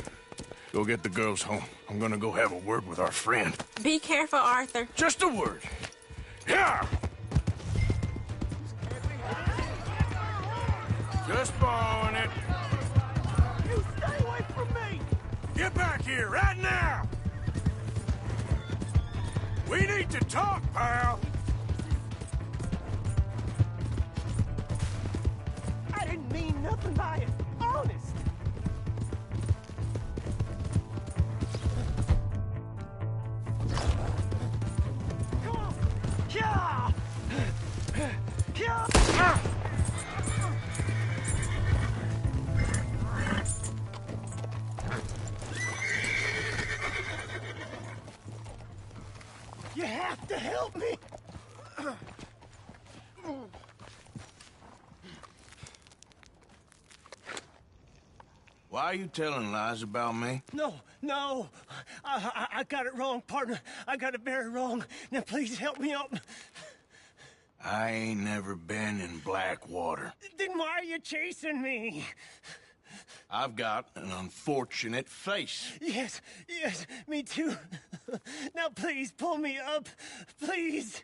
Go get the girls home. I'm gonna go have a word with our friend. Be careful, Arthur. Just a word. Yeah! Just borrowing it. You stay away from me! Get back here, right now! We need to talk, pal! I didn't mean nothing by it. Honest. Come on. Yeah! Yeah! You have to help me! Why are you telling lies about me? No. I got it wrong, partner. I got it very wrong. Now, please help me out. I ain't never been in Blackwater. Then why are you chasing me? I've got an unfortunate face. Yes, me too. Now, please, pull me up. Please.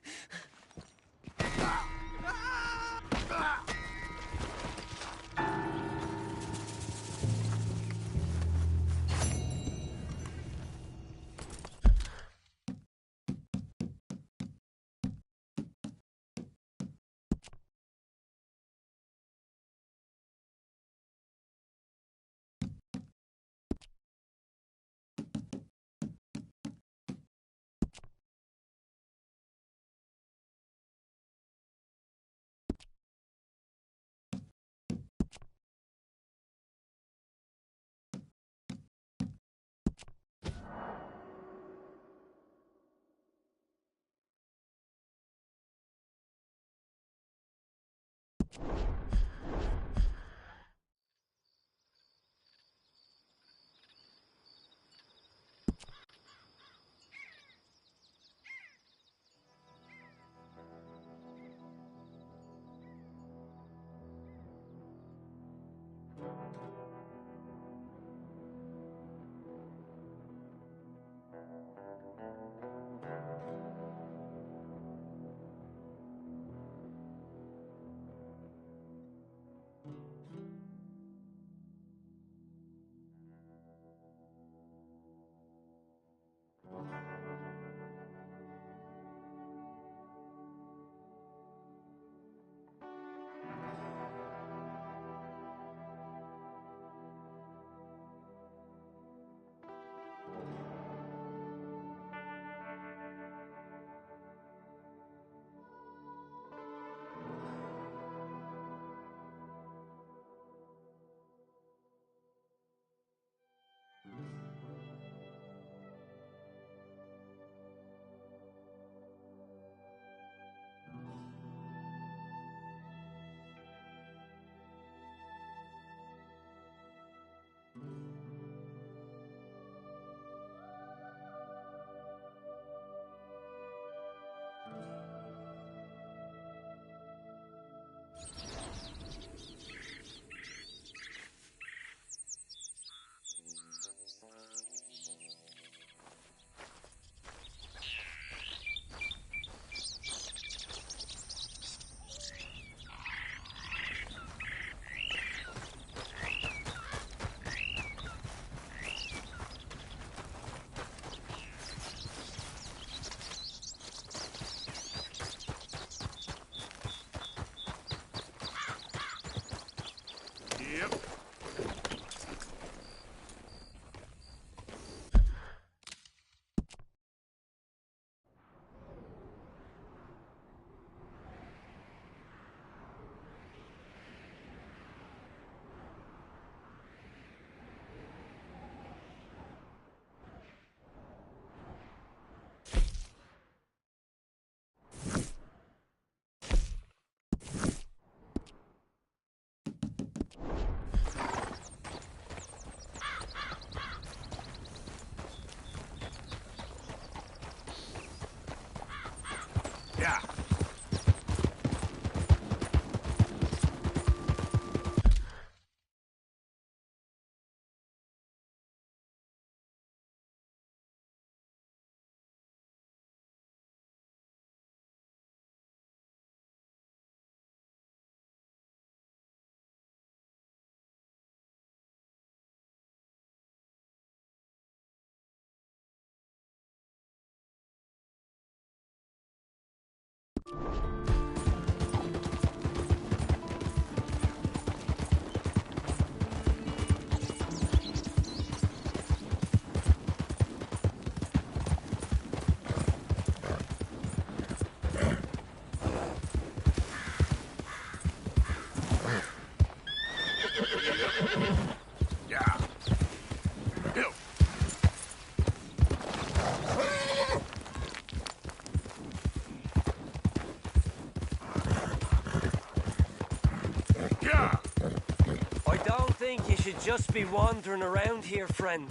think you should just be wandering around here, friend.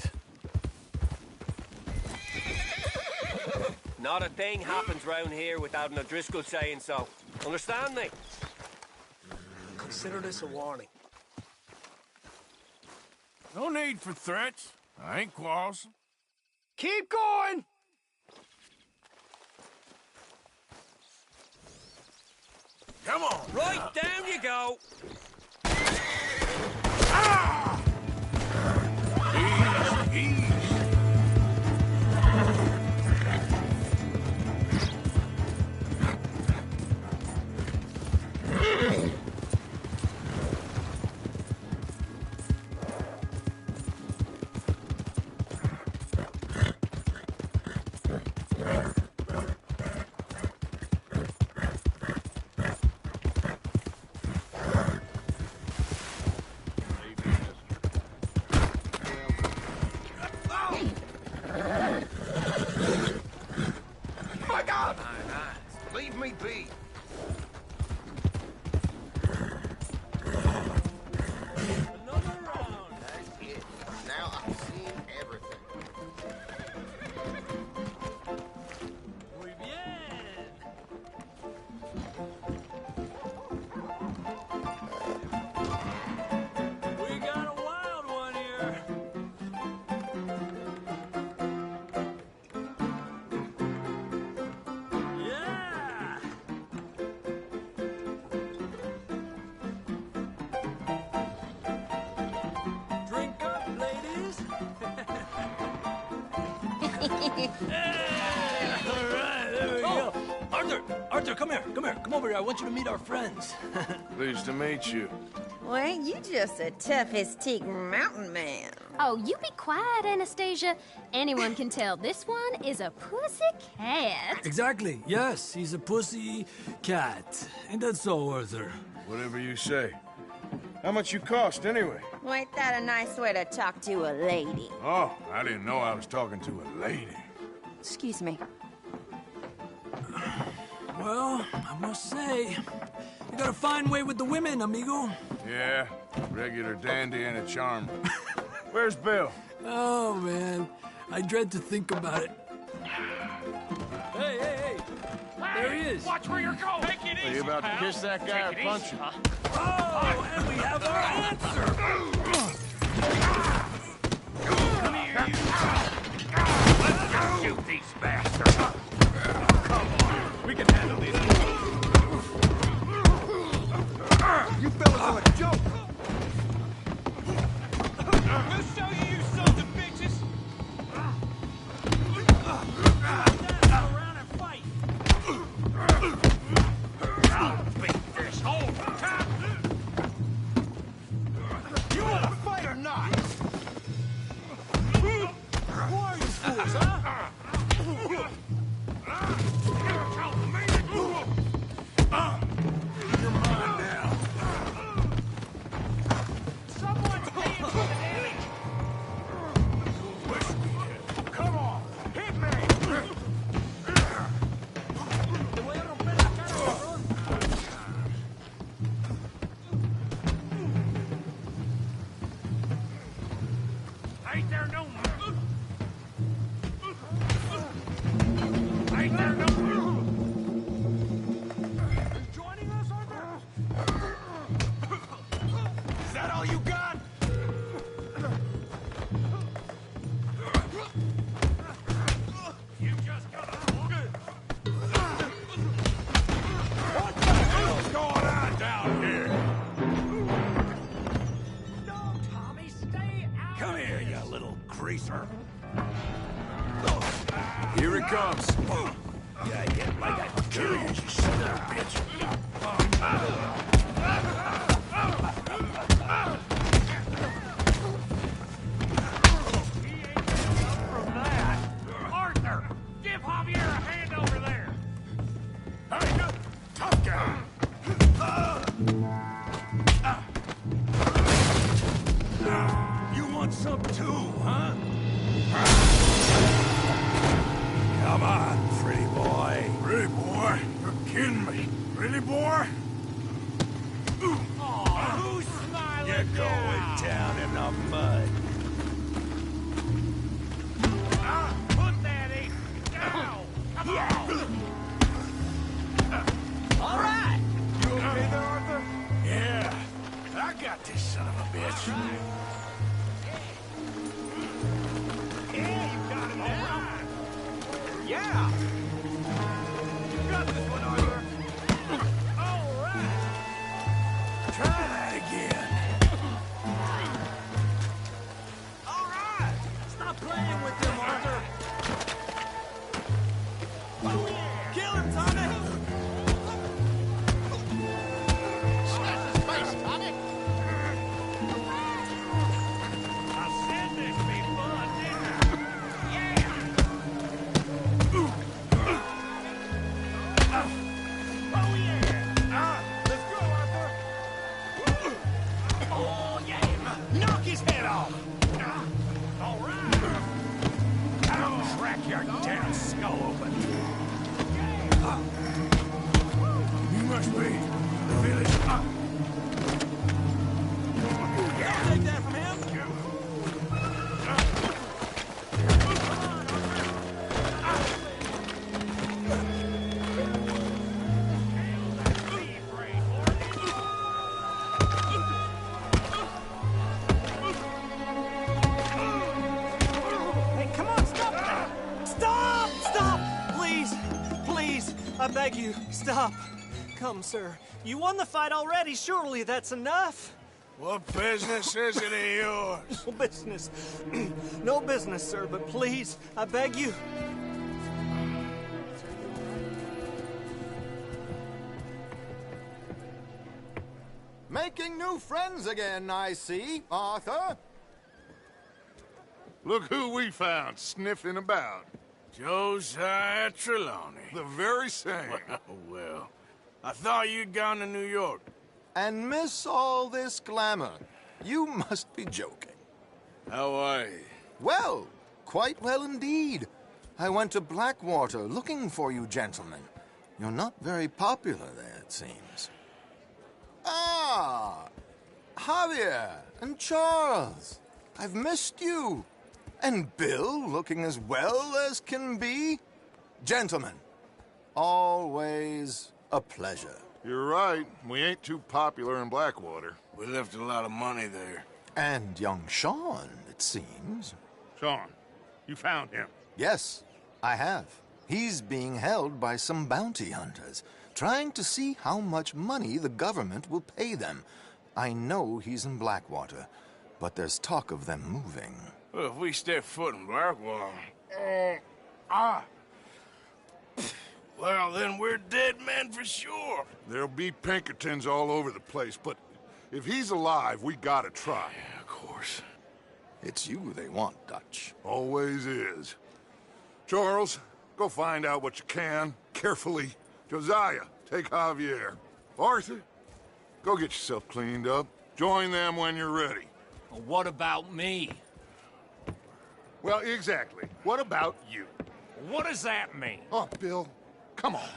Not a thing happens round here without an O'Driscoll saying so. Understand me? Consider this a warning. No need for threats. I ain't quarrelsome. Keep going! Come on! Right, down you go! Easy. My God! Leave me be. That's it. Now I've seen everything. Muy bien! We got a wild one here. Yeah! Drink up, ladies. All right, there we go. Arthur, come here. Come over here. I want you to meet our friends. Pleased to meet you. Well, ain't you just a tough-as-teak mountain man? Oh, you be quiet, Anastasia. Anyone can tell this one is a pussy cat. Exactly. Yes, he's a pussy cat. Ain't that so, Arthur? Whatever you say. How much you cost, anyway? Well, ain't that a nice way to talk to a lady? Oh, I didn't know I was talking to a lady. Excuse me. Well, I must say, you got a fine way with the women, amigo. Yeah, regular dandy and a charmer. Where's Bill? Oh, man. I dread to think about it. Hey! There he is. Watch where you're going. Take it Are you about to kiss that guy or punch him? Oh, and we have our answer. Come here, you. Let's shoot these bastards. Come on. We can handle these. You fellas are a joke. We'll show you, you sons of bitches. Around and fight. I'll beat this whole time. You want to fight or not? Who are you fools, huh? You're mine now. Someone's paying for the damage. Come on, hit me. Te voy a romper la cara, cabrón. Ain't there no more? Ain't there no more? Joining us, Arthur? Is that all you got? You just got a What the hell's going on down here? No, Tommy, stay out. Come here, you little greaser. Here it comes. Yeah, get like I kill you, you son of a bitch. From that, Arthur, give Javier a hand over there. Hey, you tough guy. You want some too, huh? Come on, pretty boy. Pretty boy? You're kidding me. Really, boy? Aw, who's smiling? They're going down in the mud. Put that ape down! Come on! All right! You okay there, Arthur? Yeah. I got this son of a bitch. Yeah, you got it down! Yeah! You got this one, Arthur! All right! Try that again. All right! Stop playing with them, Arthur! Oh, yeah! Kill him, Tommy! Smash his face, Tommy! I said this would be fun, didn't I? Yeah! Oh, yeah! Let's go, Arthur! Oh, yeah! Knock his head off! All right! I'll crack your damn skull open. You must be the village. Take that from him! Hey, come on, stop that! Stop! Stop! Please! Please! I beg you, stop. Come, sir. You won the fight already. Surely that's enough. What business is it of yours? No business. No business, sir, but please, I beg you. Making new friends again, I see, Arthur. Look who we found sniffing about. Josiah Trelawney. The very same. Well, I thought you'd gone to New York. And miss all this glamour. You must be joking. How are you? Well, quite well indeed. I went to Blackwater looking for you gentlemen. You're not very popular there, it seems. Ah! Javier and Charles. I've missed you. And Bill looking as well as can be. Gentlemen, always a pleasure. You're right. We ain't too popular in Blackwater. We left a lot of money there. And young Sean, it seems. Sean, you found him? Yes, I have. He's being held by some bounty hunters, trying to see how much money the government will pay them. I know he's in Blackwater, but there's talk of them moving. Well, if we step foot in Blackwater... Well, then we're dead men for sure. There'll be Pinkertons all over the place, but if he's alive, we gotta try. Yeah, of course. It's you they want, Dutch. Always is. Charles, go find out what you can, carefully. Josiah, take Javier. Arthur, go get yourself cleaned up. Join them when you're ready. Well, what about me? Well, exactly. What about you? What does that mean? Oh, Bill, come on.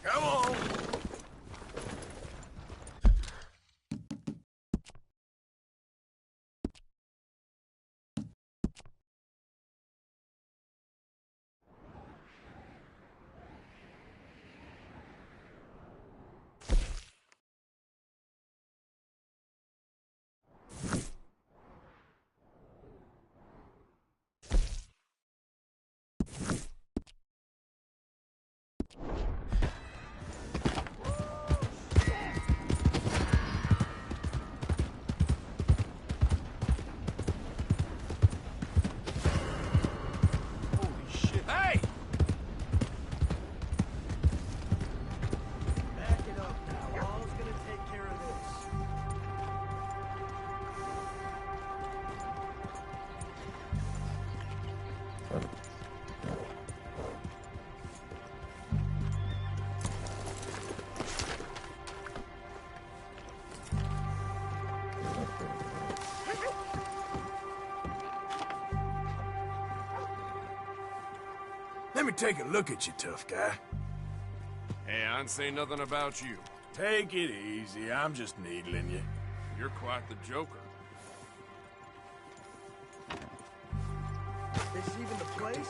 Come on. me take a look at you, tough guy. Hey, I didn't say nothing about you. Take it easy. I'm just needling you. You're quite the joker. This even the place?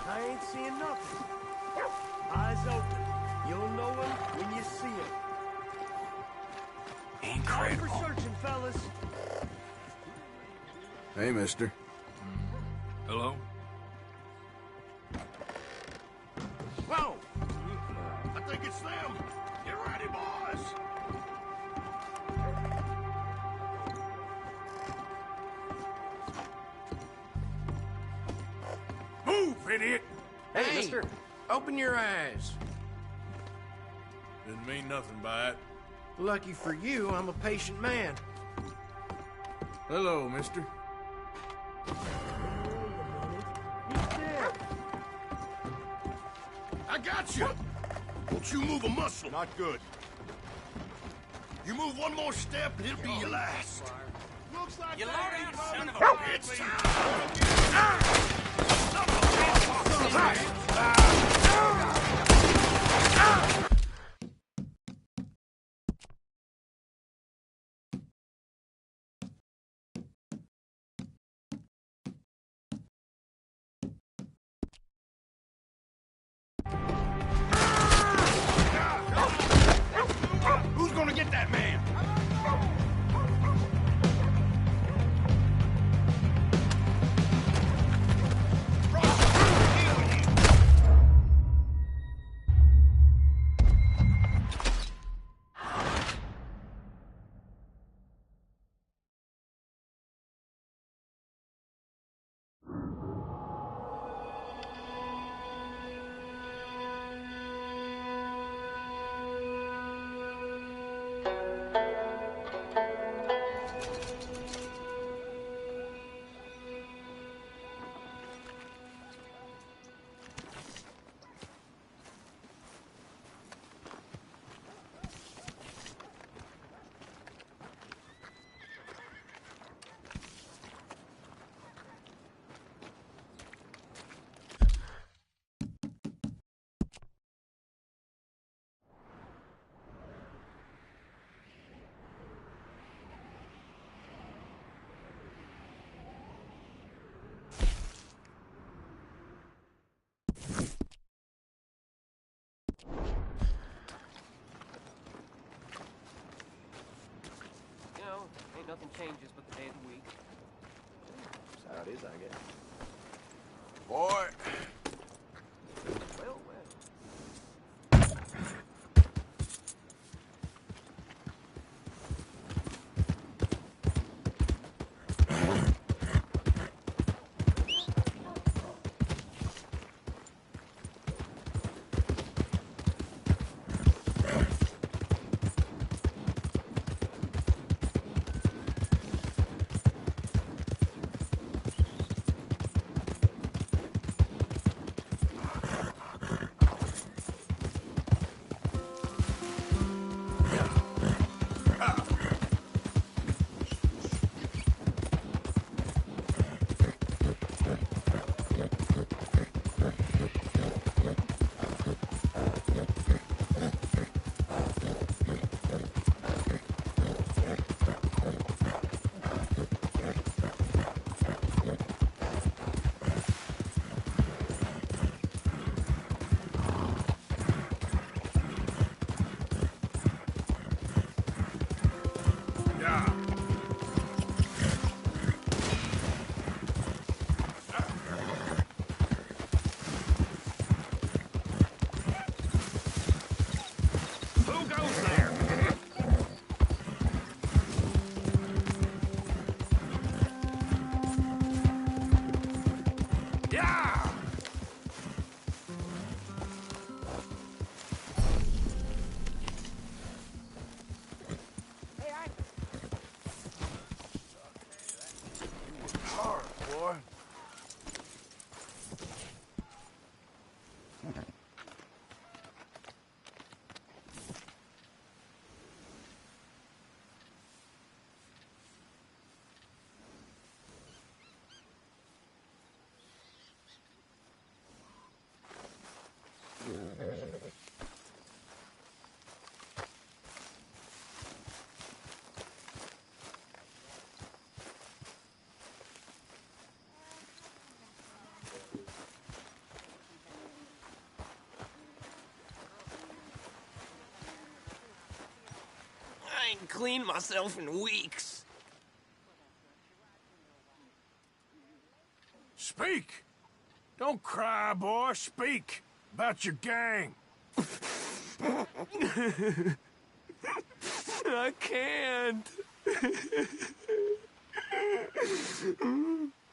I ain't seeing nothing. Eyes open. You'll know him when you see him. Incredible. Thanks for searching, fellas. Hey, mister. Hello? Whoa! I think it's them. Get ready, boys. Move, idiot! Hey, mister, open your eyes. Didn't mean nothing by it. Lucky for you, I'm a patient man. Hello, mister. I got you. Don't you move a muscle. Not good. You move one more step and it'll be your last. Looks like You that learning, ain't son of a Robin bitch. Who's gonna get that man? You know, ain't nothing changes but the day of the week. That's how it is, I guess. Boy. Well, well. I ain't cleaned myself in weeks. Speak! Don't cry, boy. Speak about your gang. I can't.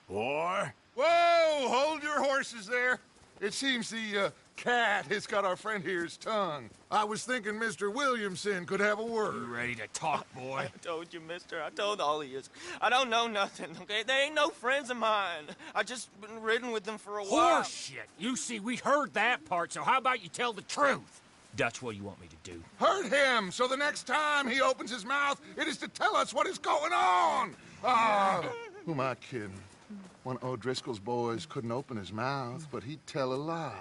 Boy. Whoa! Hold your horses there. It seems the cat has got our friend here's tongue. I was thinking Mr. Williamson could have a word. You ready to talk, boy? I told you, mister. I told all of you. I don't know nothing, okay? They ain't no friends of mine. I just been ridden with them for a while. Horseshit! You see, we heard that part, so how about you tell the truth? Dutch, what do you want me to do? Hurt him, so the next time he opens his mouth, it is to tell us what is going on. Who am I kidding? One of O'Driscoll's boys couldn't open his mouth, but he'd tell a lie.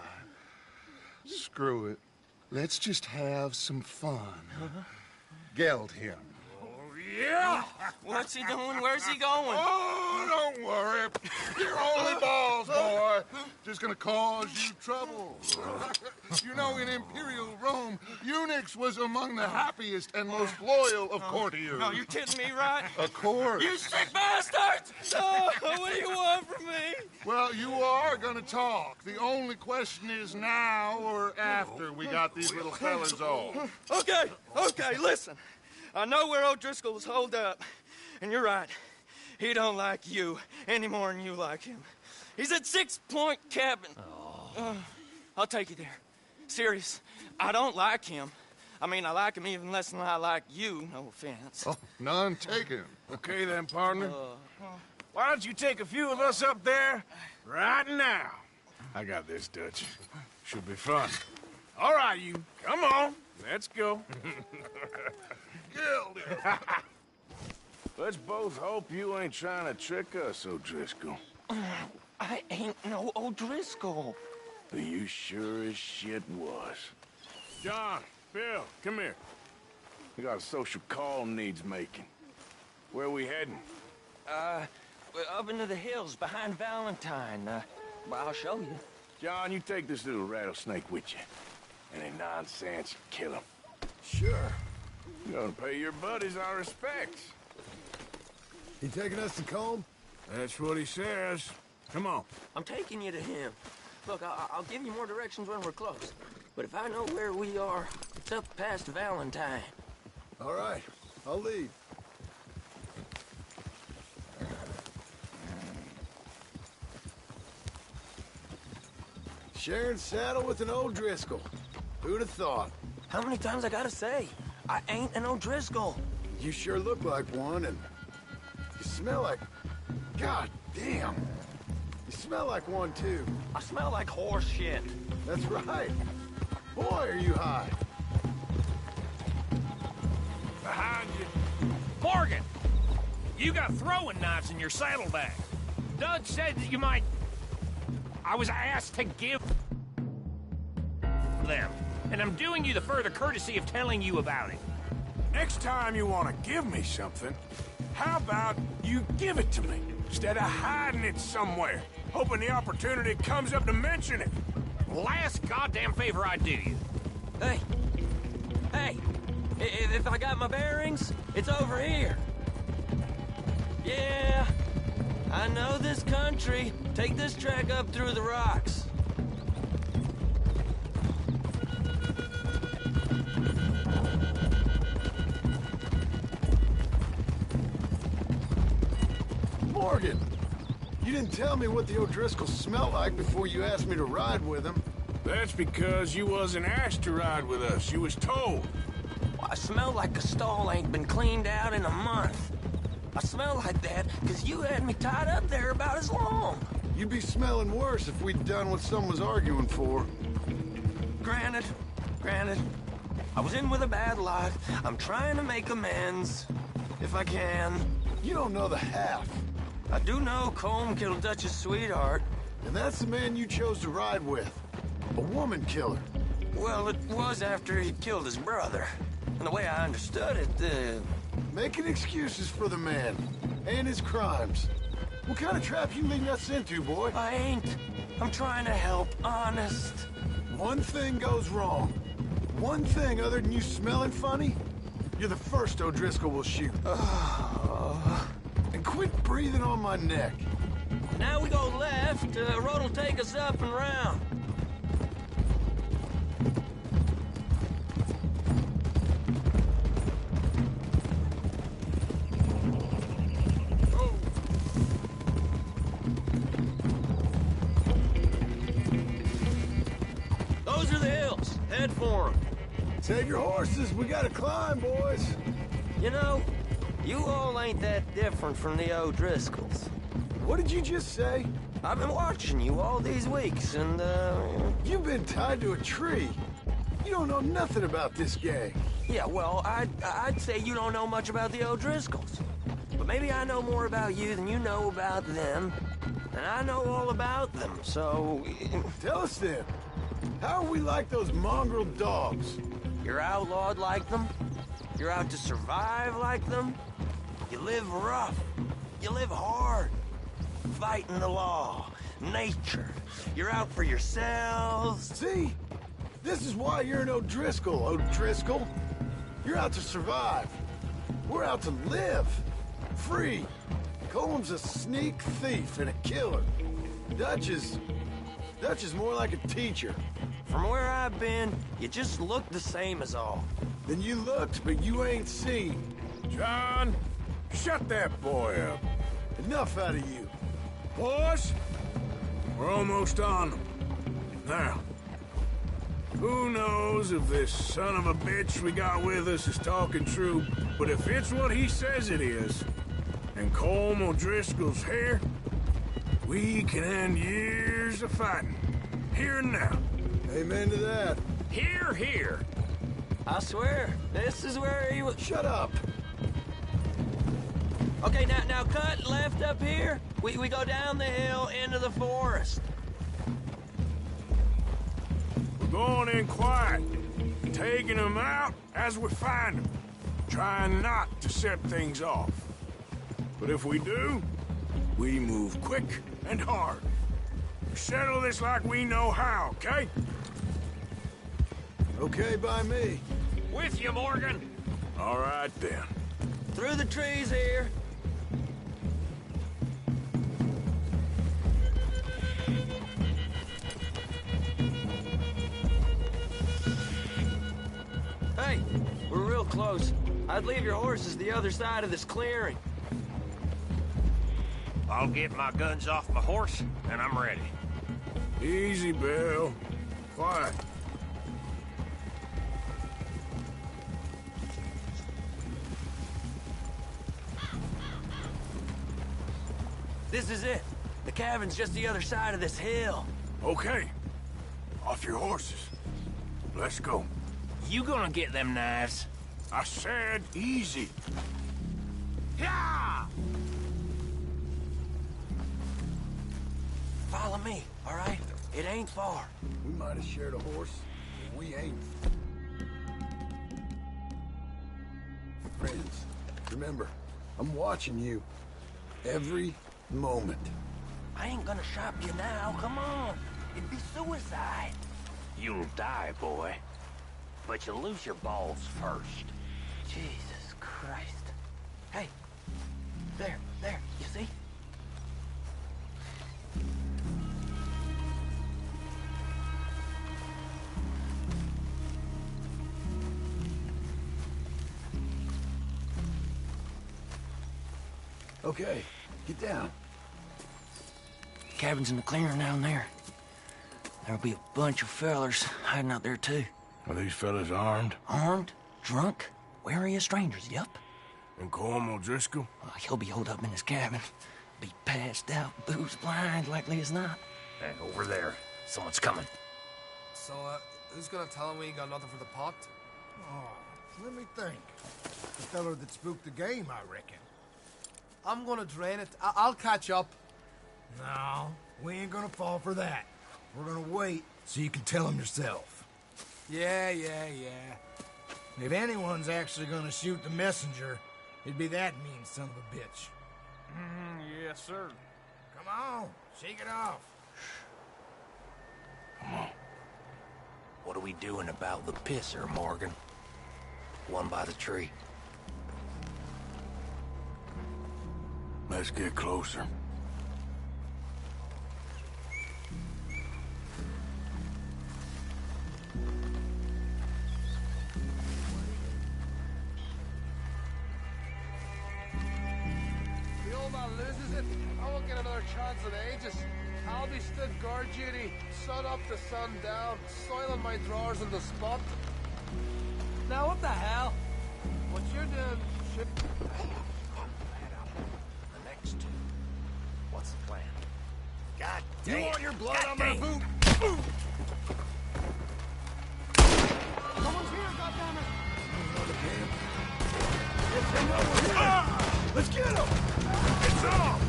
Screw it. Let's just have some fun. Geld him. Yeah! What's he doing? Where's he going? Oh, don't worry. You're only balls, boy. Just gonna cause you trouble. You know, in Imperial Rome, eunuchs was among the happiest and most loyal of courtiers. No, you're kidding me, right? Of course. You sick bastards! Oh, what do you want from me? Well, you are gonna talk. The only question is now or after we got these little fellas off. Okay, listen. I know where O'Driscoll was holed up, and you're right. He don't like you any more than you like him. He's at 6 Point Cabin. I'll take you there. Serious, I don't like him. I mean, I like him even less than I like you, no offense. Oh, none taken. Okay then, partner. Why don't you take a few of us up there right now? I got this, Dutch. Should be fun. All right, you. Come on. Let's go. Let's both hope you ain't trying to trick us, O'Driscoll. I ain't no O'Driscoll. But you sure as shit was. John, Bill, come here. We got a social call needs making. Where are we heading? We're up into the hills behind Valentine. Well, I'll show you. John, you take this little rattlesnake with you. Any nonsense, kill him. Sure. You're gonna pay your buddies our respects. He taking us to Combe? That's what he says. Come on. I'm taking you to him. Look, I'll give you more directions when we're close. But if I know where we are, it's up past Valentine. All right, I'll lead. Sharing saddle with an O'Driscoll. Who'd have thought? How many times I gotta say? I ain't an O'Driscoll. You sure look like one, and you smell like... God damn. You smell like one, too. I smell like horse shit. That's right. Boy, are you high. Behind you. Morgan! You got throwing knives in your saddlebag. Dud said that you might... I was asked to give them, and I'm doing you the further courtesy of telling you about it. Next time you want to give me something, how about you give it to me, instead of hiding it somewhere, hoping the opportunity comes up to mention it? Last goddamn favor I do you. Hey! If I got my bearings, it's over here. Yeah, I know this country. Take this track up through the rocks. Morgan, you didn't tell me what the O'Driscolls smell like before you asked me to ride with them. That's because you wasn't asked to ride with us. You was told. I smell like a stall ain't been cleaned out in a month. I smell like that because you had me tied up there about as long. You'd be smelling worse if we'd done what someone was arguing for. Granted. I was in with a bad lot. I'm trying to make amends, if I can. You don't know the half. I do know Colm killed Dutch's sweetheart. And that's the man you chose to ride with. A woman killer. Well, it was after he killed his brother. And the way I understood it, Making excuses for the man and his crimes. What kind of trap you leading us into, boy? I ain't. I'm trying to help, honest. One thing goes wrong. One thing other than you smelling funny, you're the first O'Driscoll will shoot. And quit breathing on my neck. Now we go left. Road will take us up and round. Those are the hills. Head for them. Save your horses. We gotta climb, boys. You know, you all ain't that different from the O'Driscolls. What did you just say? I've been watching you all these weeks, and, You've been tied to a tree. You don't know nothing about this gang. Yeah, well, I'd say you don't know much about the O'Driscolls. But maybe I know more about you than you know about them. And I know all about them, so... Tell us then. How are we like those mongrel dogs? You're outlawed like them. You're out to survive like them. You live rough. You live hard. Fighting the law. Nature. You're out for yourselves. See? This is why you're an O'Driscoll, O'Driscoll. You're out to survive. We're out to live. Free. Colm's a sneak thief and a killer. Dutch is more like a teacher. From where I've been, you just look the same as all. Then you looked, but you ain't seen. John, shut that boy up. Enough out of you. Boys, we're almost on them. Now, who knows if this son of a bitch we got with us is talking true, but if it's what he says it is, and Colm O'Driscoll's here, we can end years of fighting. Here and now. Amen to that. Here, here. I swear, this is where he was... Shut up. Okay, now cut left up here. We go down the hill into the forest. We're going in quiet, taking them out as we find them, trying not to set things off. But if we do, we move quick and hard. We settle this like we know how, okay? Okay by me. With you, Morgan. All right, then. Through the trees here. Hey, we're real close. I'd leave your horses the other side of this clearing. I'll get my guns off my horse, and I'm ready. Easy, Bill. Quiet. This is it. The cabin's just the other side of this hill. Okay. Off your horses. Let's go. You gonna get them knives? I said easy. Yeah! Follow me, all right? It ain't far. We might have shared a horse, but we ain't. Friends, remember, I'm watching you. Every moment. I ain't gonna shop you now, come on. It'd be suicide. You'll die, boy. But you'll lose your balls first. Jesus Christ. Hey, there, you see? Okay, get down. Cabin's in the clearing down there. There'll be a bunch of fellers hiding out there, too. Are these fellas armed? Armed? Drunk? Wary of strangers, yup. And Colm O'Driscoll? He'll be holed up in his cabin. Be passed out, booze blind, likely as not. Hey, over there. Someone's coming. So, who's gonna tell him we ain't got nothing for the pot? Oh, let me think. The fella that spooked the game, I reckon. I'm gonna drain it. I'll catch up. No, we ain't gonna fall for that. We're gonna wait so you can tell him yourself. Yeah. If anyone's actually gonna shoot the messenger, it'd be that mean son of a bitch. Yes, sir. Come on, shake it off. Come on. What are we doing about the pisser, Morgan? One by the tree. Let's get closer. The old man loses it. I won't get another chance in ages. I'll be stood guard duty, sun up to sun down, soiling my drawers on the spot. Now what the hell? What you're doing should... The next two. What's the plan? God damn. You want your blood on my boot? Someone's here, goddammit! Let's get him! It's on!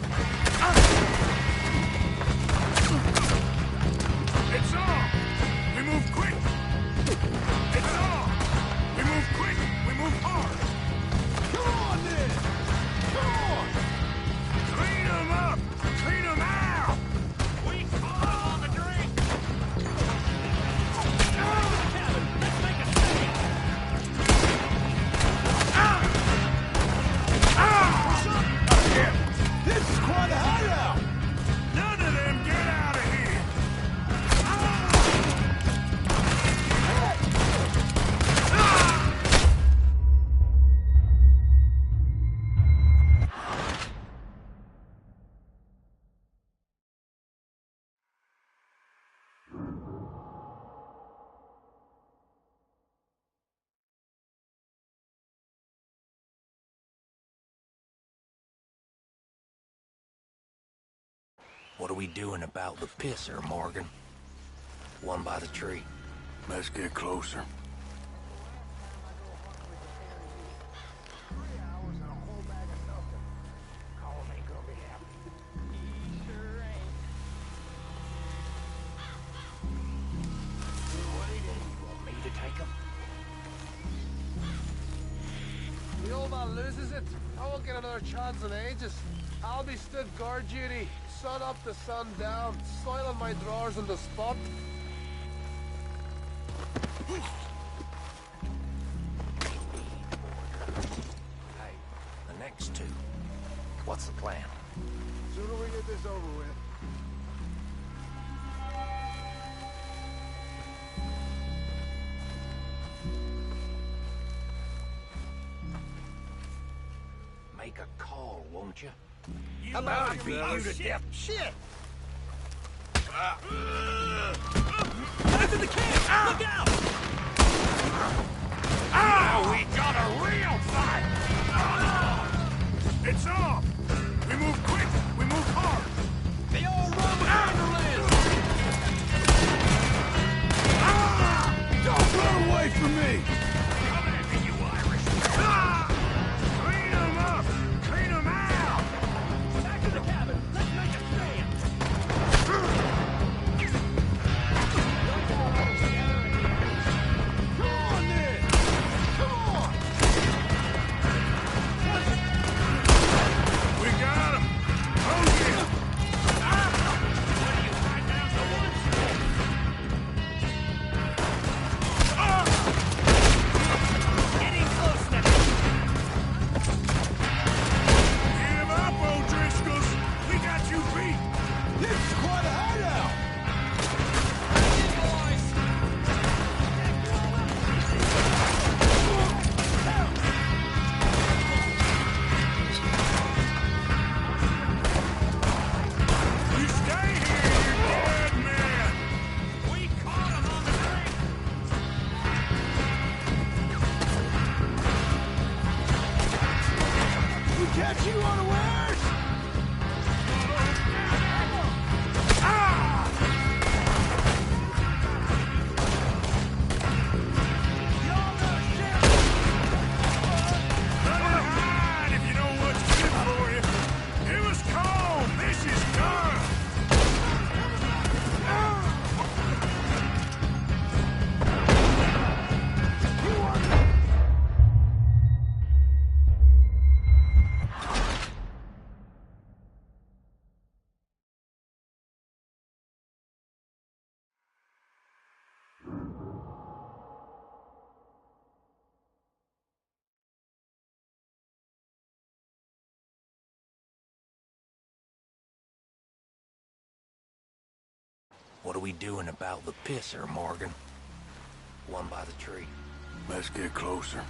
It's on! We move quick! It's on! We move quick! We move hard! Come on, then! Come on! Clean them up! Clean them out! We caught him on the drink! Cabin, let's make a stand! This is quite a hideout! None of them get out of here! What are we doing about the pisser, Morgan? One by the tree. Let's get closer. Me to take him? The old man loses it. I won't get another chance in ages. I'll be stood guard duty, sun up to sun down, soiling my drawers on the spot. Hey, the next two. What's the plan? Sooner we get this over with. Make a call, won't you? How about I beat you to death? Shit! Back to the camp! Look out! Ah! We got a real fight! It's on! We move quick! We move hard! They all run with Don't run away from me! Come at me, you Irish! Ah! Clean them up! Clean them out! Back to the cabin! Let's make a stand! Come on, then! Come on! We got him! Oh, yeah! What are you, tied down to one? Getting close now! Give up, O'Driscolls! We got you beat! This is quite a hideout! You stay here, you dead man! We caught him on the drink! We catch you unawares! Better hide if you know what's good for you. It was cold. This is done. What are we doing about the pisser, Morgan? One by the tree. Let's get closer.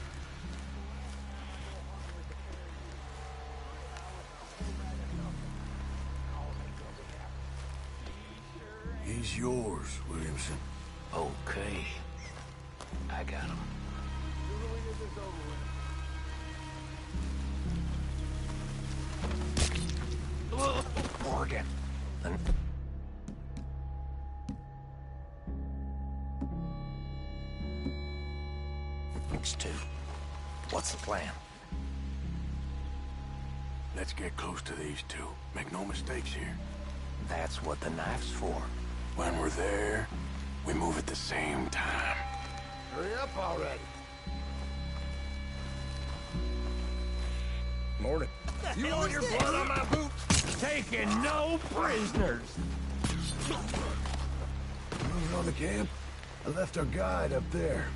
He's yours, Williamson. Okay. I got him. Morgan. Next two. What's the plan? Let's get close to these two. Make no mistakes here. That's what the knife's for. When we're there, we move at the same time. Hurry up already. Morning. You want your blood on my boots? Taking no prisoners. Moving on the camp? I left our guide up there.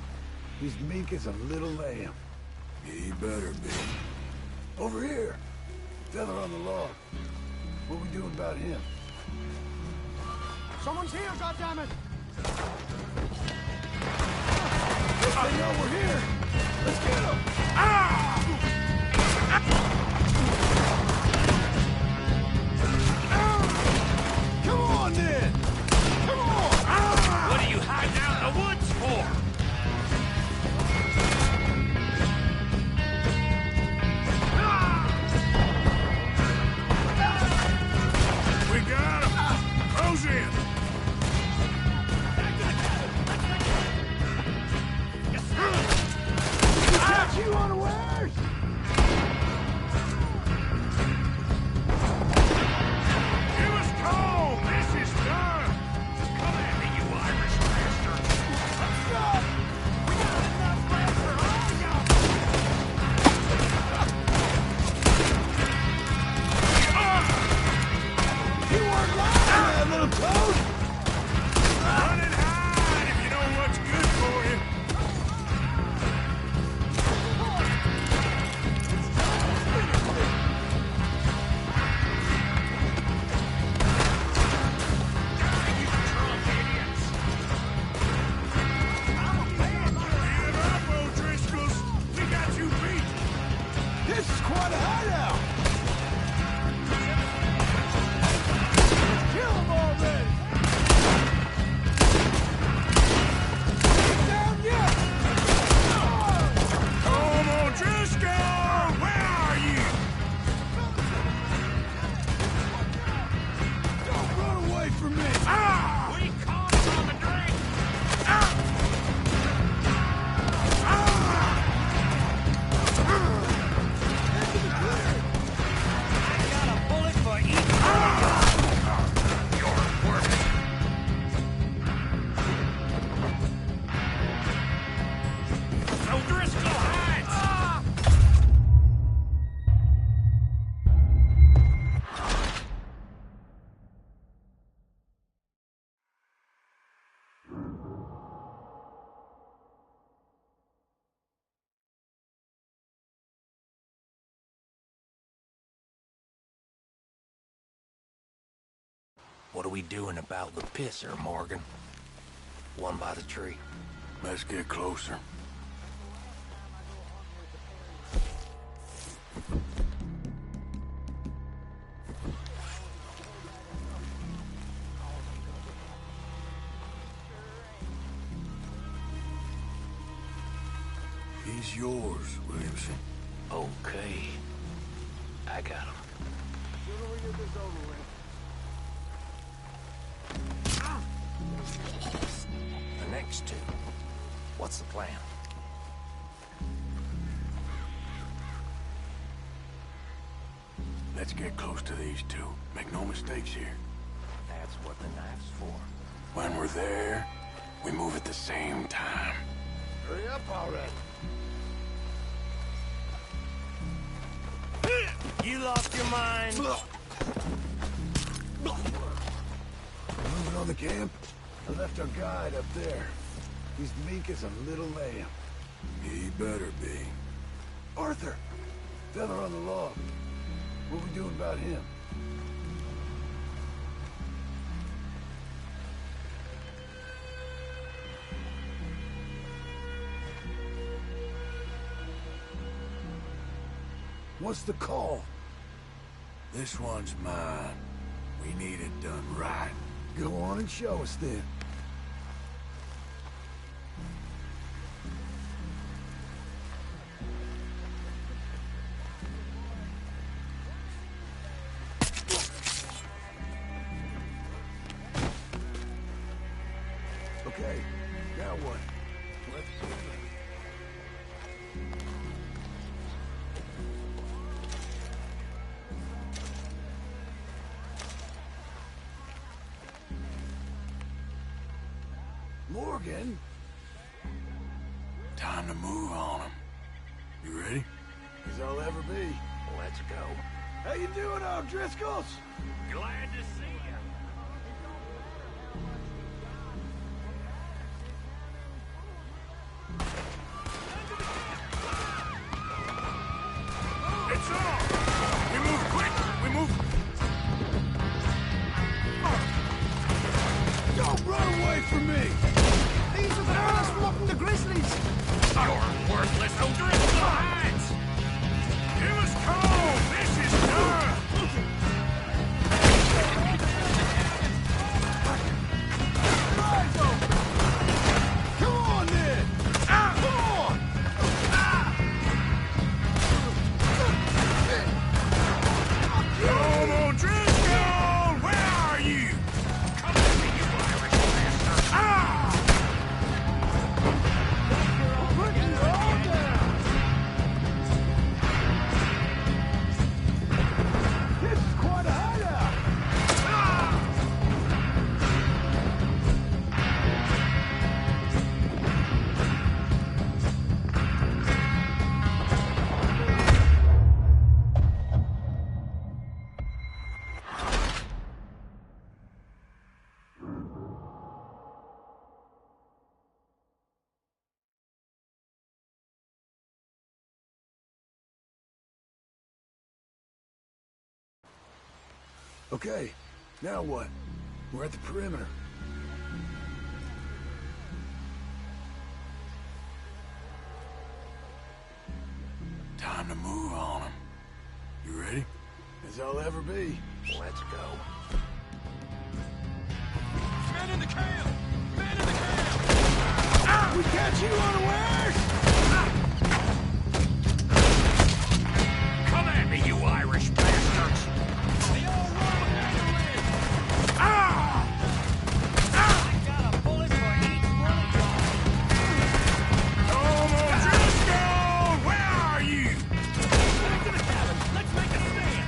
He's meek as a little lamb. He better be. Over here. Feather on the log. What we doing about him? Someone's here, goddammit! They know we're here! Let's get him! Come on, then! Come on! What are you hiding out in the woods for? We got him! Close in! Catch you unawares! Give us call! This is done! Come at me, you Irish bastard! Let's go! We got enough land for all y'all! You weren't lying, little toad! Run and hide if you know what's good for you! Give up, O'Driscolls! We got you beat! This is quite a hideout! Kill them already! Get down yet! Home O'Driscoll! Where are you? Don't run away from me! Ah! We caught him on the drink! I got a bullet for each You're worth it. O'Driscoll hides! What are we doing about the pisser, Morgan? One by the tree. Let's get closer. He's yours, Williamson. Okay. I got him. The next two. What's the plan? Let's get close to these two. Make no mistakes here. That's what the knife's for. When we're there, we move at the same time. Hurry up already! You lost your mind? Moving on the camp? I left our guide up there. He's meek as a little lamb. He better be. Arthur! Feather on the log. What we doing about him? What's the call? This one's mine. We need it done right. Go on and show us then. Okay, now what? Let's see. Morgan? Time to move on him. You ready? As I'll ever be. Let's go. How you doing, O'Driscolls? Glad to see you. It's on! We move quick! We move... Don't run away from me! These are the girls from up in the Grizzlies! You're worthless O'Driscoll hides! Give us cold! This is done! Come on, then! Come on! Come on, Driscoll! Where are you? Come at me, you Irish bastard! Ah! This is quite a hideout! Okay, now what? We're at the perimeter. Time to move on him. You ready? As I'll ever be. Let's go. Man in the camp! Man in the camp! We catch you unawares! Come at me, you Irish bastards! They all roll handling! Ah! I got a bullet for each one of y'all! Come on, Driscoll! Where are you? Back to the cabin! Let's make a stand!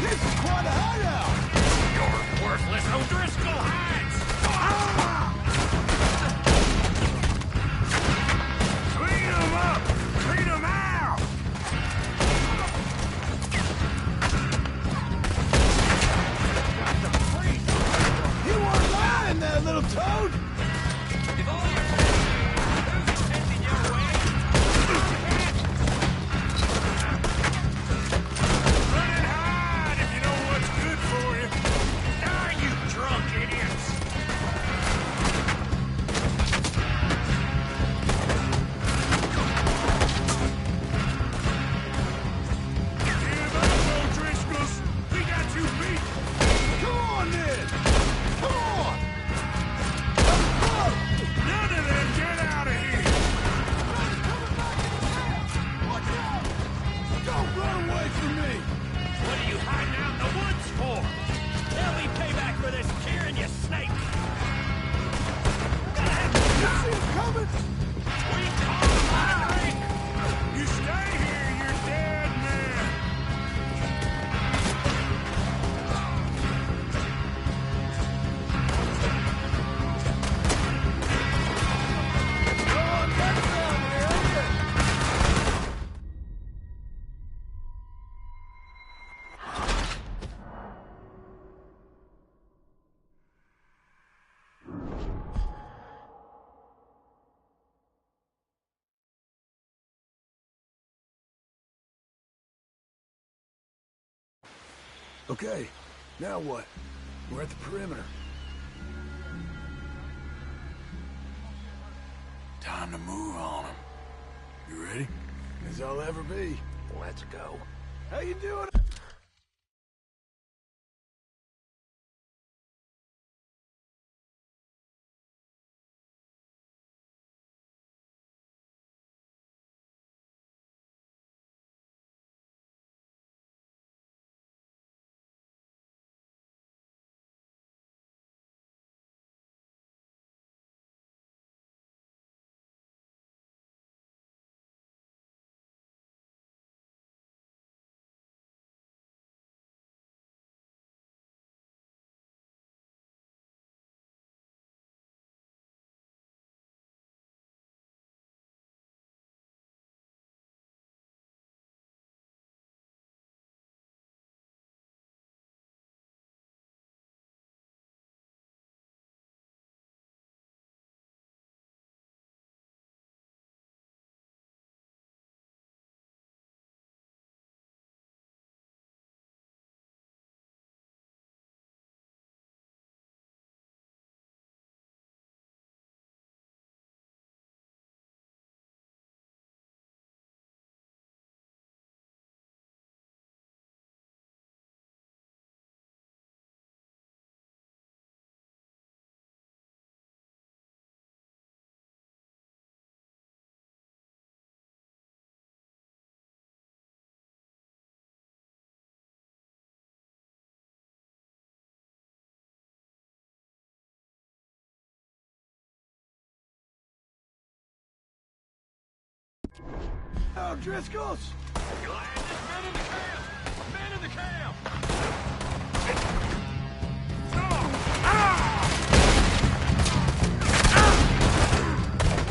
This is quite a hideout! You're worthless O'Driscoll hides! Clean them up! Clean them out! You weren't lying there, little toad! If all your who's heading your way? Run and hide if you know what's good for you. Die, you drunk idiots! Give up, O'Driscolls! We got you beat! Come on, then! Come on! None of them get out of here! Don't run away from me! What are you hiding out in the woods for? There'll be payback for this, Kieran, you snake! You see it coming? We call Larry! You stay here, you're dead man! Okay, now what? We're at the perimeter. Time to move on him. You ready? As I'll ever be. Let's go. How you doing? Oh, Driscoll's! Men in the camp! Men in the camp!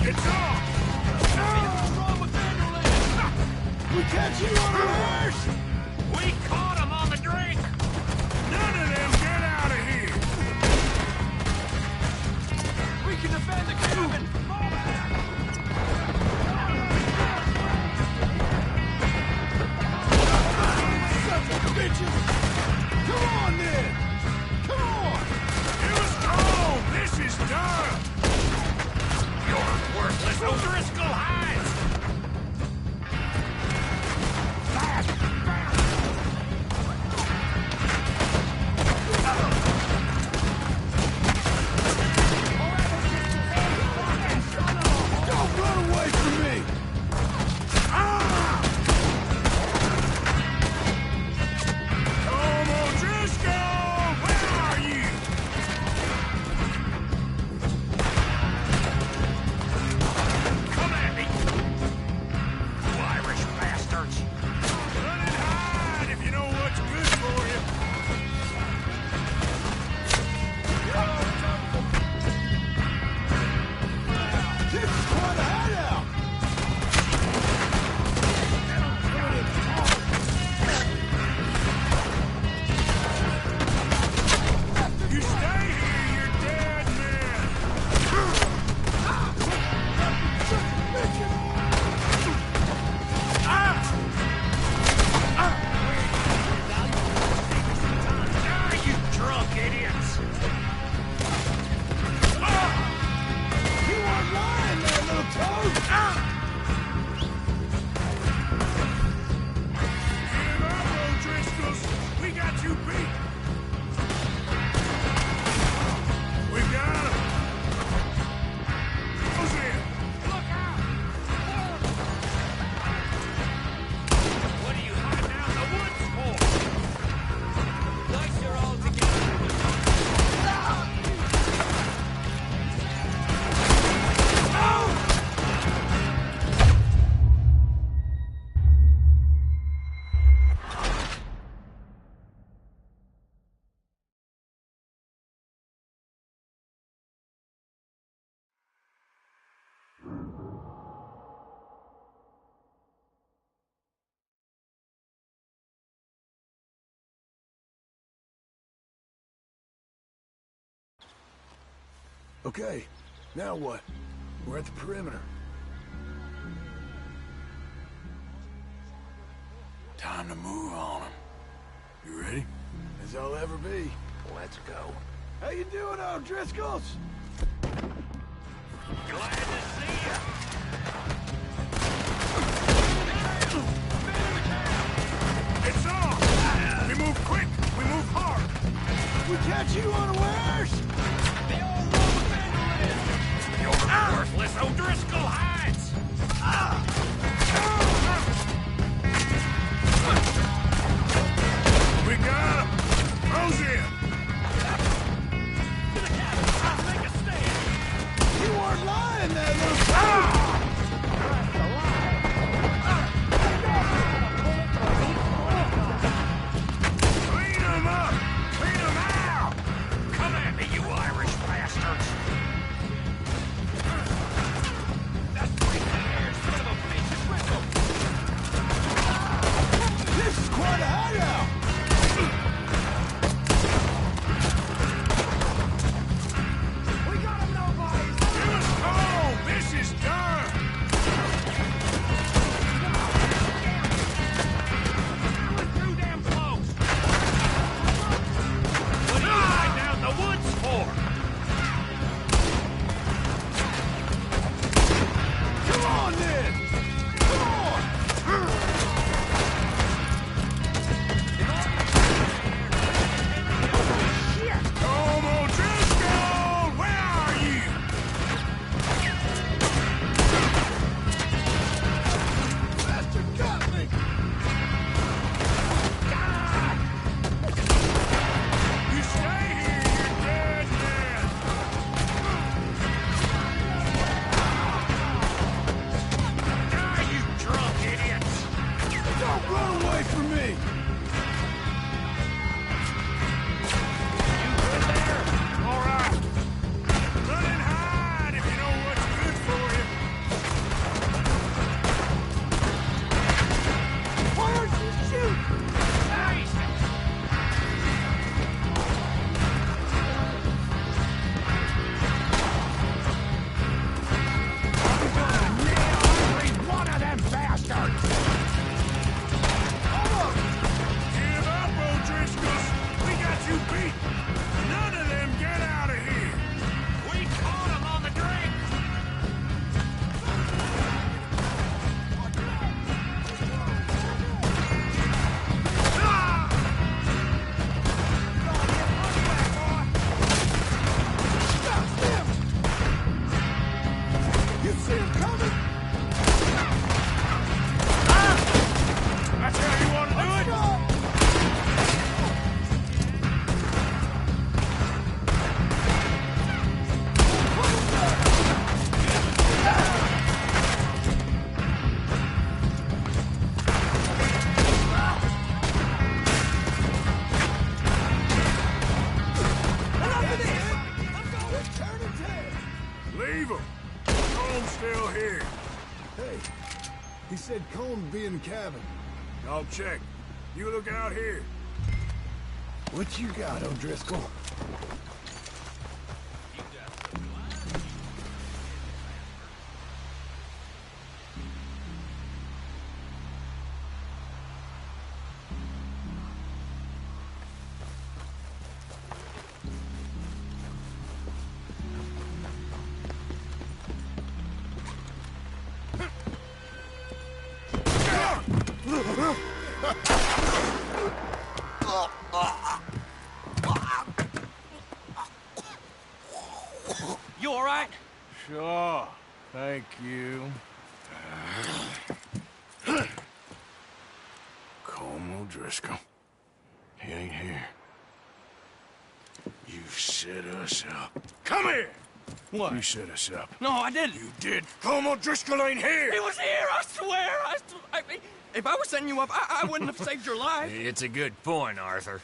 It's off! What's wrong with Vanderlyn? We catch you on a horse! We caught him on the drink! None of them get out of here! We can defend the cabin! Fall back! Bitches! Come on, then! Come on! It was cold! This is done! You're worthless O'Driscoll hides! Don't run away from me! Tom O'Driscoll! Where are you? Come at me! You Irish bastards! Run and hide if you know what's good for you. This is quite a hideout! You stay here, you're dead men! Ah, you drunk idiots! You weren't lying there, little toad! Give up, O'Driscolls! We got you beat! We got him! Who's in? Look out! What are you hiding out in the woods for? Nice you're all together. Okay, now what? We're at the perimeter. Time to move on him. You ready? As I'll ever be. Let's go. How you doing, O'Driscolls? Glad to see ya! Leave him. Cole's still here. Hey, he said Cole'd be in the cabin. I'll check. You look out here. What you got, O'Driscoll? You all right? Sure. Thank you. Colm O'Driscoll. He ain't here. You set us up. Come here! What? You set us up. No, I didn't. You did. Colm O'Driscoll ain't here! He was here, I swear! If I was setting you up, I wouldn't have saved your life. It's a good point, Arthur.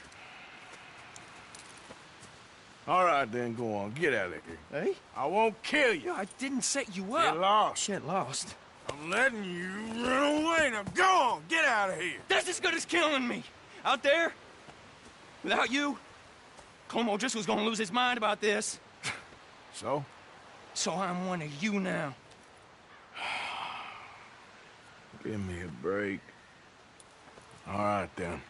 All right, then, go on. Get out of here. Hey? I won't kill you. I didn't set you up. Get lost. Get lost. I'm letting you run away. Now go on. Get out of here. That's as good as killing me. Out there, without you, Colm O'Driscoll's gonna lose his mind about this. So? So I'm one of you now. Give me a break. All right, then.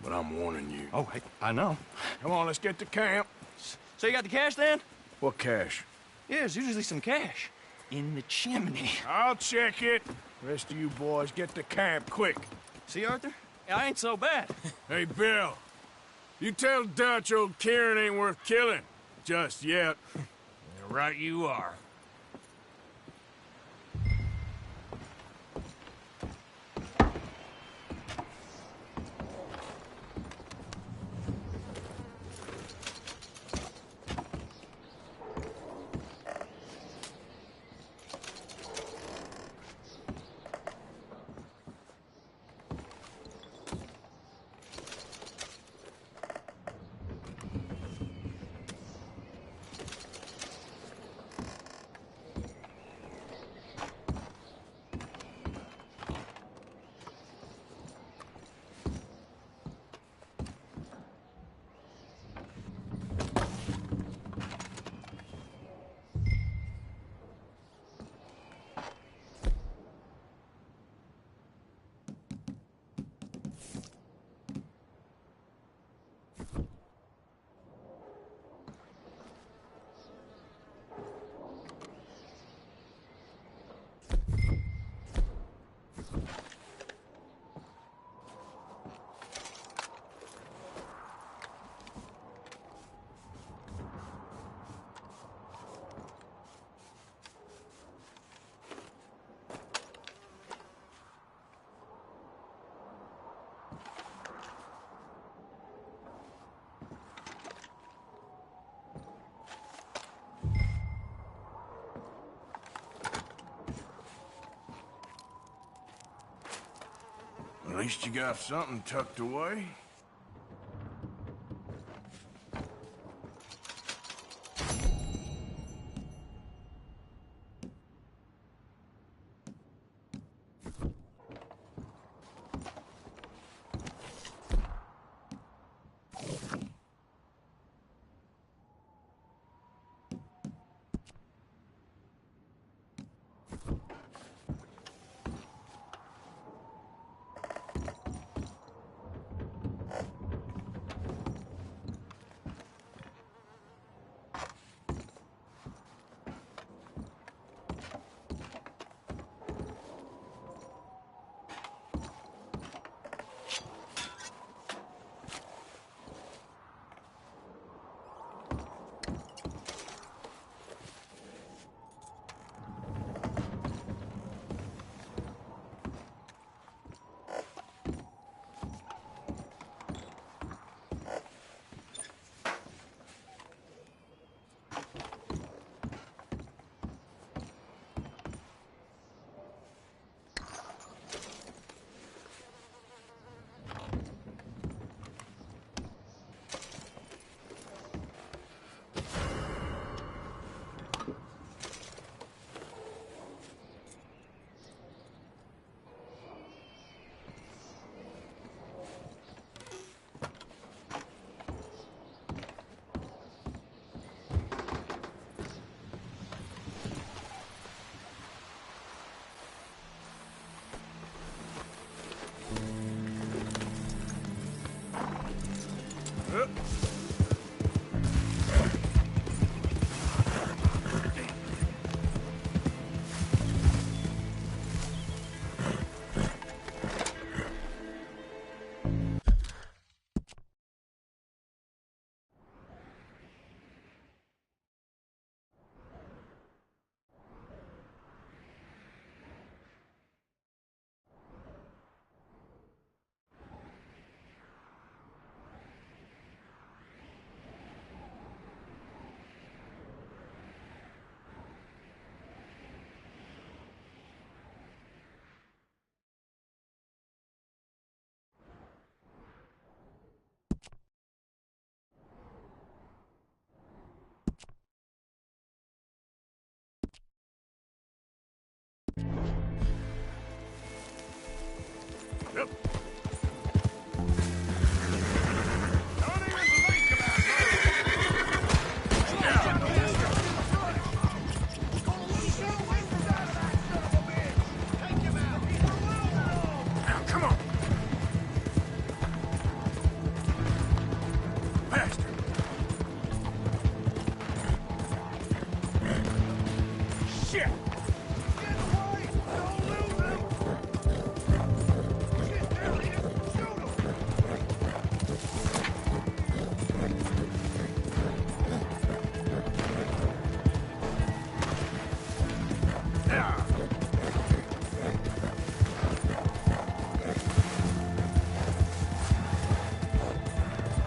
But I'm warning you. Oh, hey, I know. Come on, let's get to camp. So you got the cash, then? What cash? Yeah, there's usually some cash. In the chimney. I'll check it. Rest of you boys, get to camp, quick. See, Arthur? I ain't so bad. Hey, Bill. You tell Dutch old Kieran ain't worth killing. Just yet. Right you are. At least you got something tucked away. Yep. Now, come on. Faster. Shit!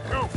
Go!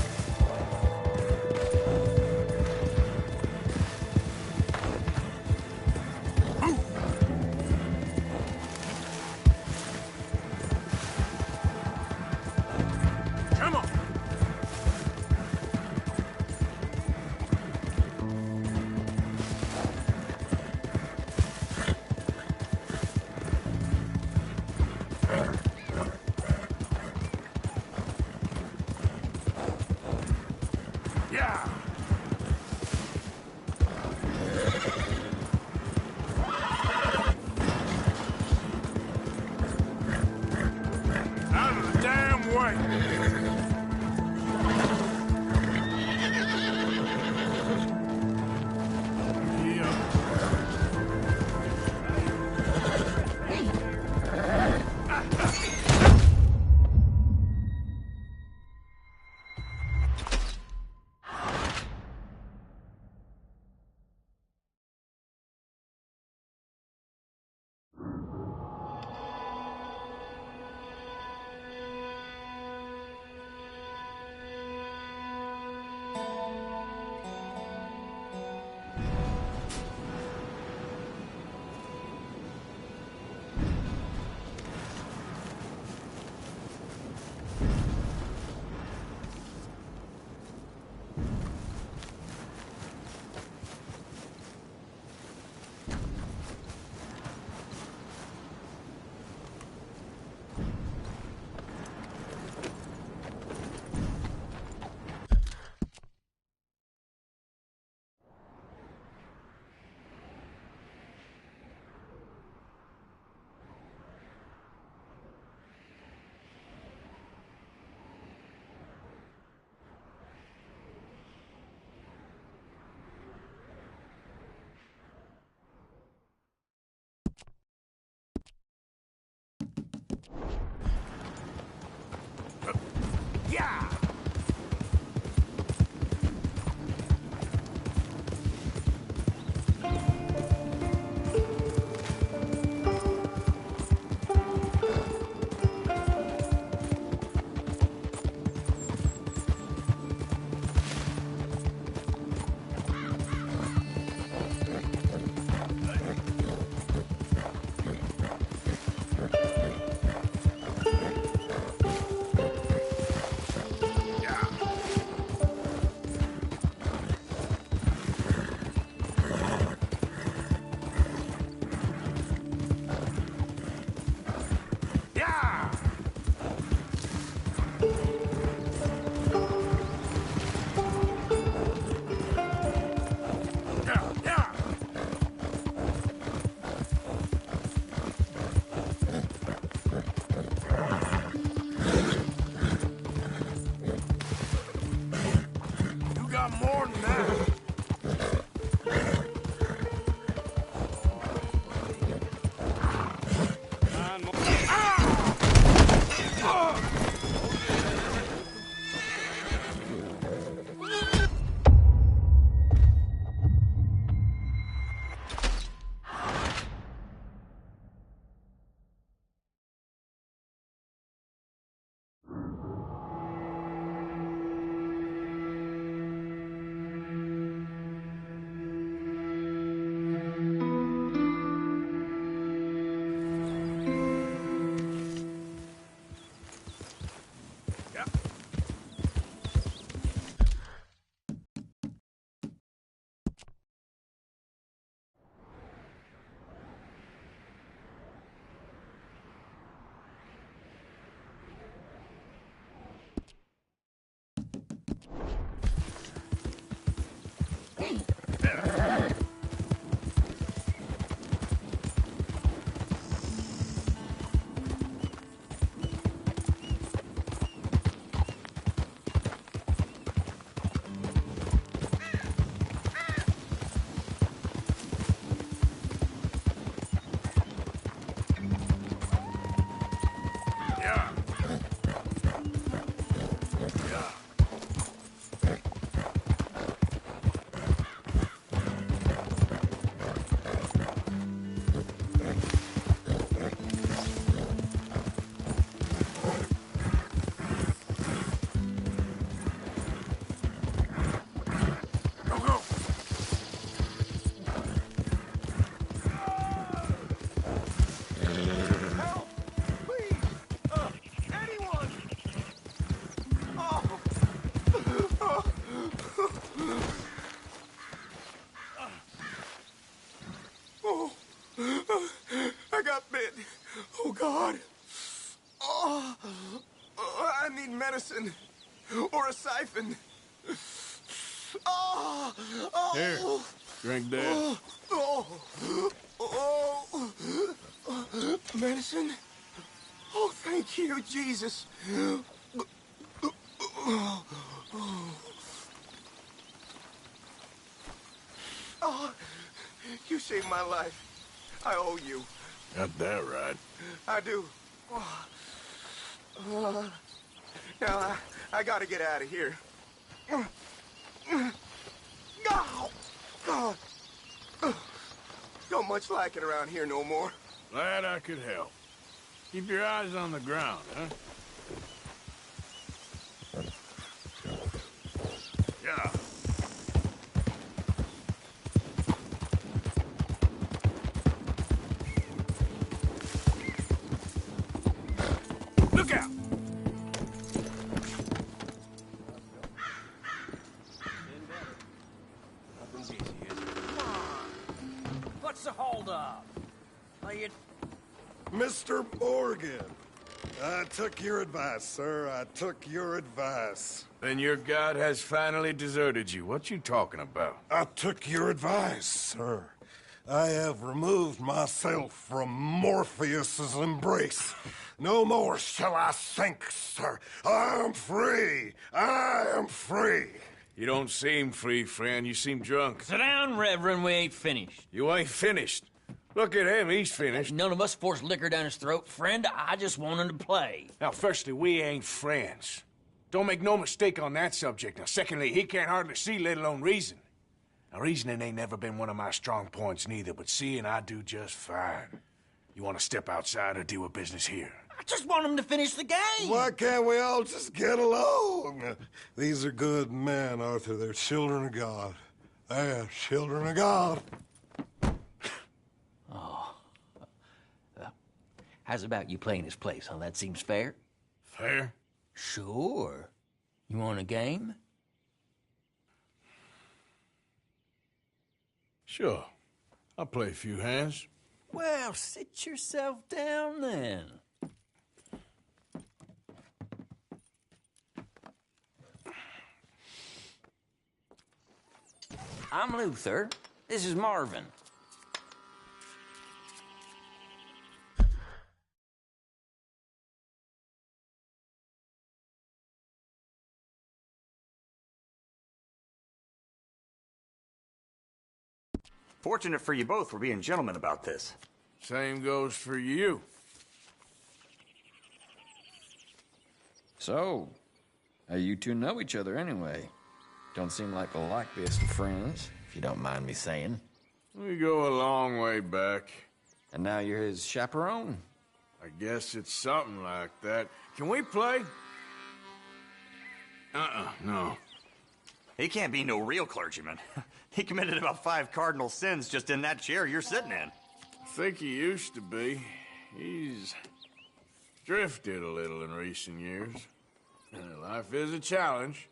medicine. Or a siphon. Oh! Oh! Here, drink that. Oh! Oh! Oh! Medicine? Oh, thank you, Jesus. Oh, you saved my life. I owe you. Got that right. I do. Now, I gotta get out of here. Oh, don't much like it around here no more. Glad I could help. Keep your eyes on the ground, huh? Yeah. Look out! What's the holdup? Are you... Mr. Morgan, I took your advice, sir. I took your advice. Then your god has finally deserted you. What you talking about? I took your advice, sir. I have removed myself from Morpheus's embrace. No more shall I sink, sir. I am free. I am free. You don't seem free, friend. You seem drunk. Sit down, Reverend. We ain't finished. You ain't finished. Look at him. He's finished. None of us forced liquor down his throat, friend. I just wanted to play. Now, firstly, we ain't friends. Don't make no mistake on that subject. Now, secondly, he can't hardly see, let alone reason. Now, reasoning ain't never been one of my strong points neither, but seeing I do just fine. You want to step outside or deal with business here? I just want him to finish the game. Why can't we all just get along? These are good men, Arthur. They're children of God. They're children of God. Oh. How's about you playing his place, huh? That seems fair? Fair? Sure. You want a game? Sure. I'll play a few hands. Well, sit yourself down then. I'm Luther. This is Marvin. Fortunate for you both for being gentlemen about this. Same goes for you. So, how you two know each other anyway? Don't seem like the likeliest of friends, if you don't mind me saying. We go a long way back. And now you're his chaperone? I guess it's something like that. Can we play? No. He can't be no real clergyman. He committed about 5 cardinal sins just in that chair you're sitting in. I think he used to be. He's drifted a little in recent years. Life is a challenge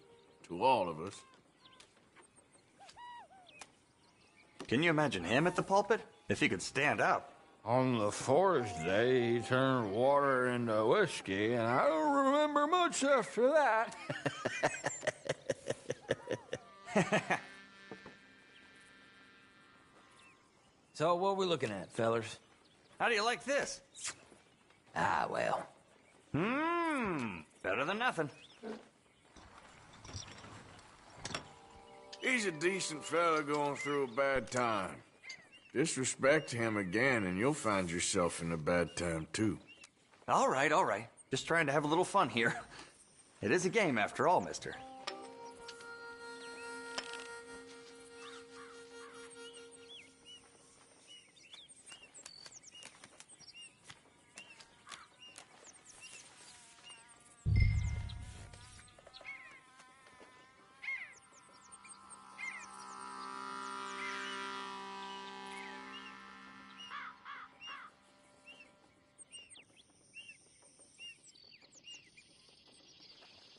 to all of us. Can you imagine him at the pulpit? If he could stand up. On the 4th day, he turned water into whiskey, and I don't remember much after that. So, what are we looking at, fellers? How do you like this? Ah, well. Better than nothing. He's a decent fella going through a bad time. Disrespect him again, and you'll find yourself in a bad time, too. All right. Just trying to have a little fun here. It is a game, after all, mister.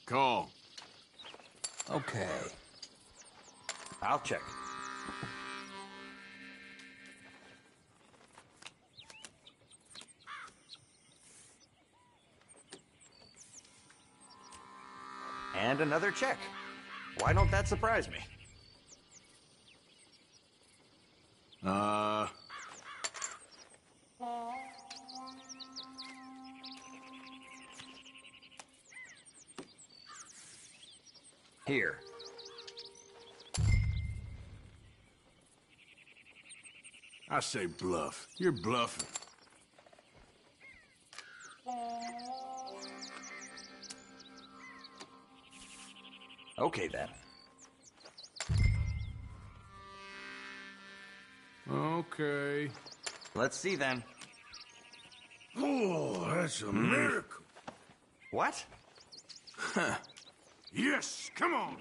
Call. Okay. I'll check. And another check. Why don't that surprise me? Here. I say bluff. You're bluffing. Okay, then. Okay. Let's see, then. Oh, that's a miracle. What? Huh. Yes, come on.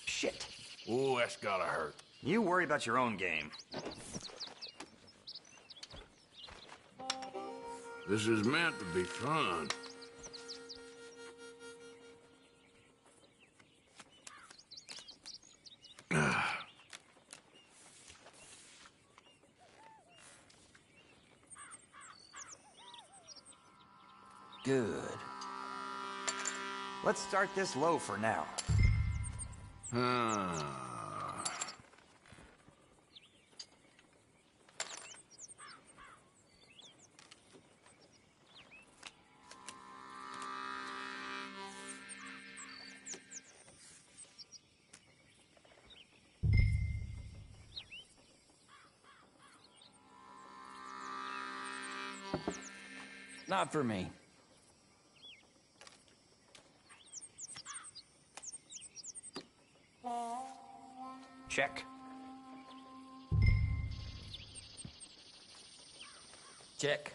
Shit. Oh, that's gotta hurt. You worry about your own game. This is meant to be fun. Good. Let's start this low for now. Not for me. Check. Check.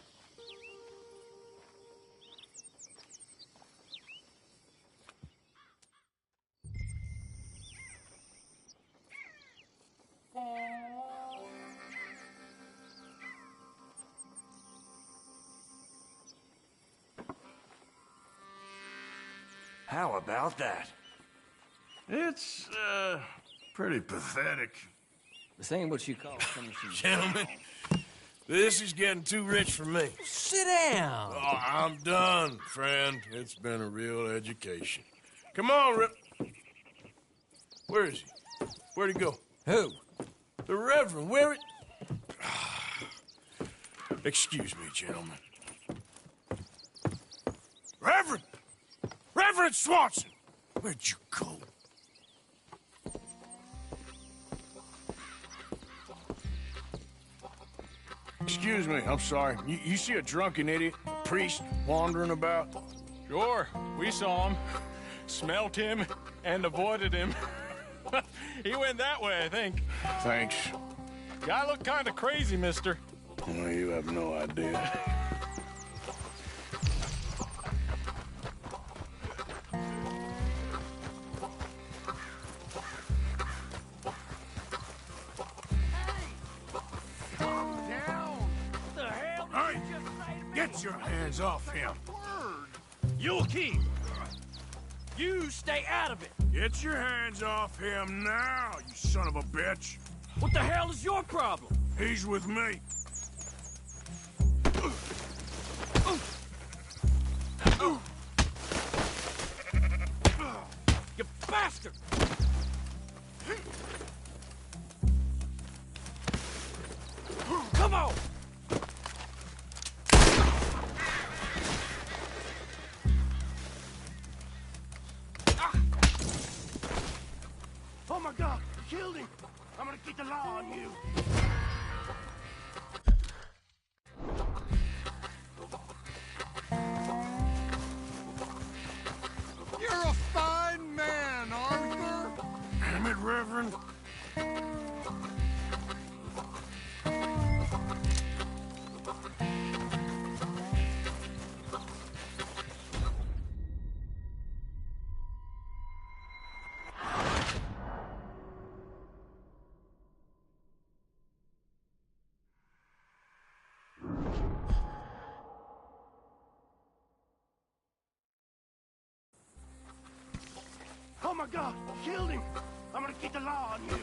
How about that? It's, pretty pathetic. This ain't what you call finishing. Gentlemen, this is getting too rich for me. Sit down. Oh, I'm done, friend. It's been a real education. Come on, Rip. Where is he? Where'd he go? Who? The Reverend. Where it... Excuse me, gentlemen. Reverend! Reverend Swanson! Where'd you go? Excuse me, I'm sorry. You see a drunken idiot, a priest, wandering about? Sure, we saw him, smelt him, and avoided him. He went that way, I think. Thanks. Guy looked kind of crazy, mister. Well, you have no idea. Get your hands off him. You'll keep. You stay out of it. Get your hands off him now, you son of a bitch. What the hell is your problem? He's with me. You bastard! Come on! Oh my God! You killed him! I'm gonna keep the law on you! You're a fine man, Arthur! Damn it, Reverend. Oh my God! You killed him! I'm gonna keep the law on you!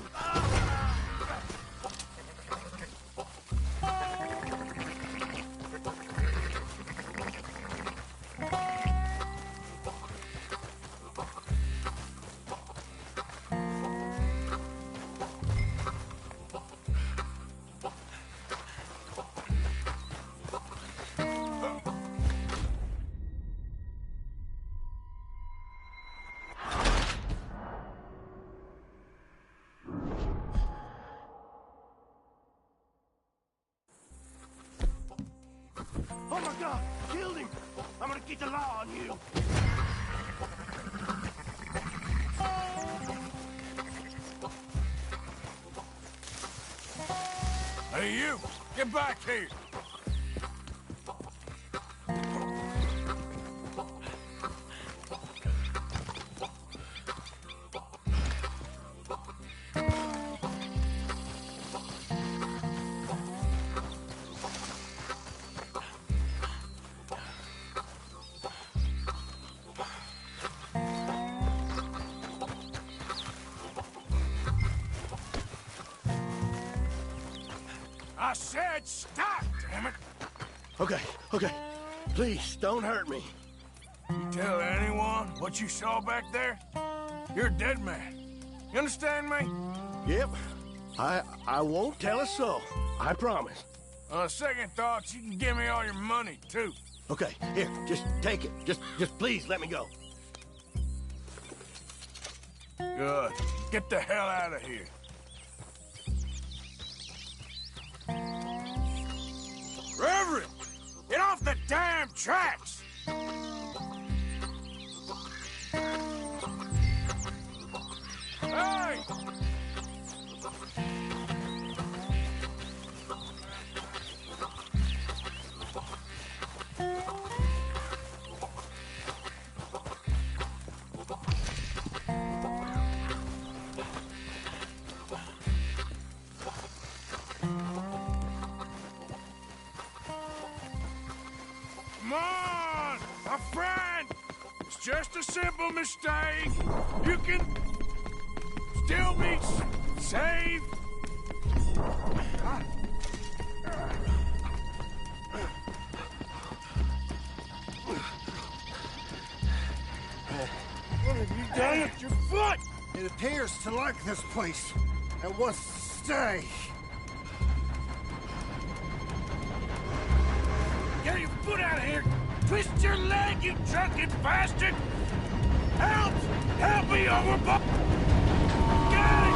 Oh my God! Killed him! I'm gonna get the law on you! Hey, you! Get back here! I said stop, damn it! Okay, okay. Please, don't hurt me. You tell anyone what you saw back there? You're a dead man. You understand me? Yep. I won't tell a soul. I promise. On second thoughts, you can give me all your money, too. Okay, here, just take it. Just please let me go. Good. Get the hell out of here. Reverend! Get off the damn tracks! Hey! Come on, my friend! It's just a simple mistake. You can still be saved. What have you done with your foot? It appears to like this place and wants to stay. Get your foot out of here! Twist your leg, you drunken bastard! Help! Help me overboard! Get it!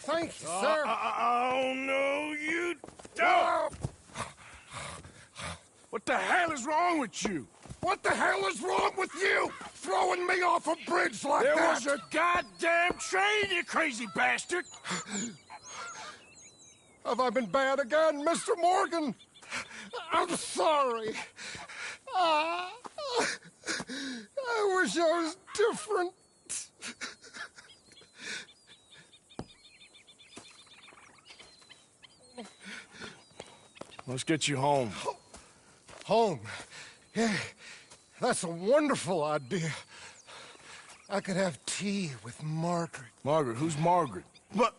Thank you, sir. Oh, no, you don't! What the hell is wrong with you? What the hell is wrong with you? Throwing me off a bridge like There that? was a goddamn train, you crazy bastard! Have I been bad again, Mr. Morgan? I'm sorry. I wish I was different. Let's get you home. Home? Yeah, that's a wonderful idea. I could have tea with Margaret. Margaret? Who's Margaret? What?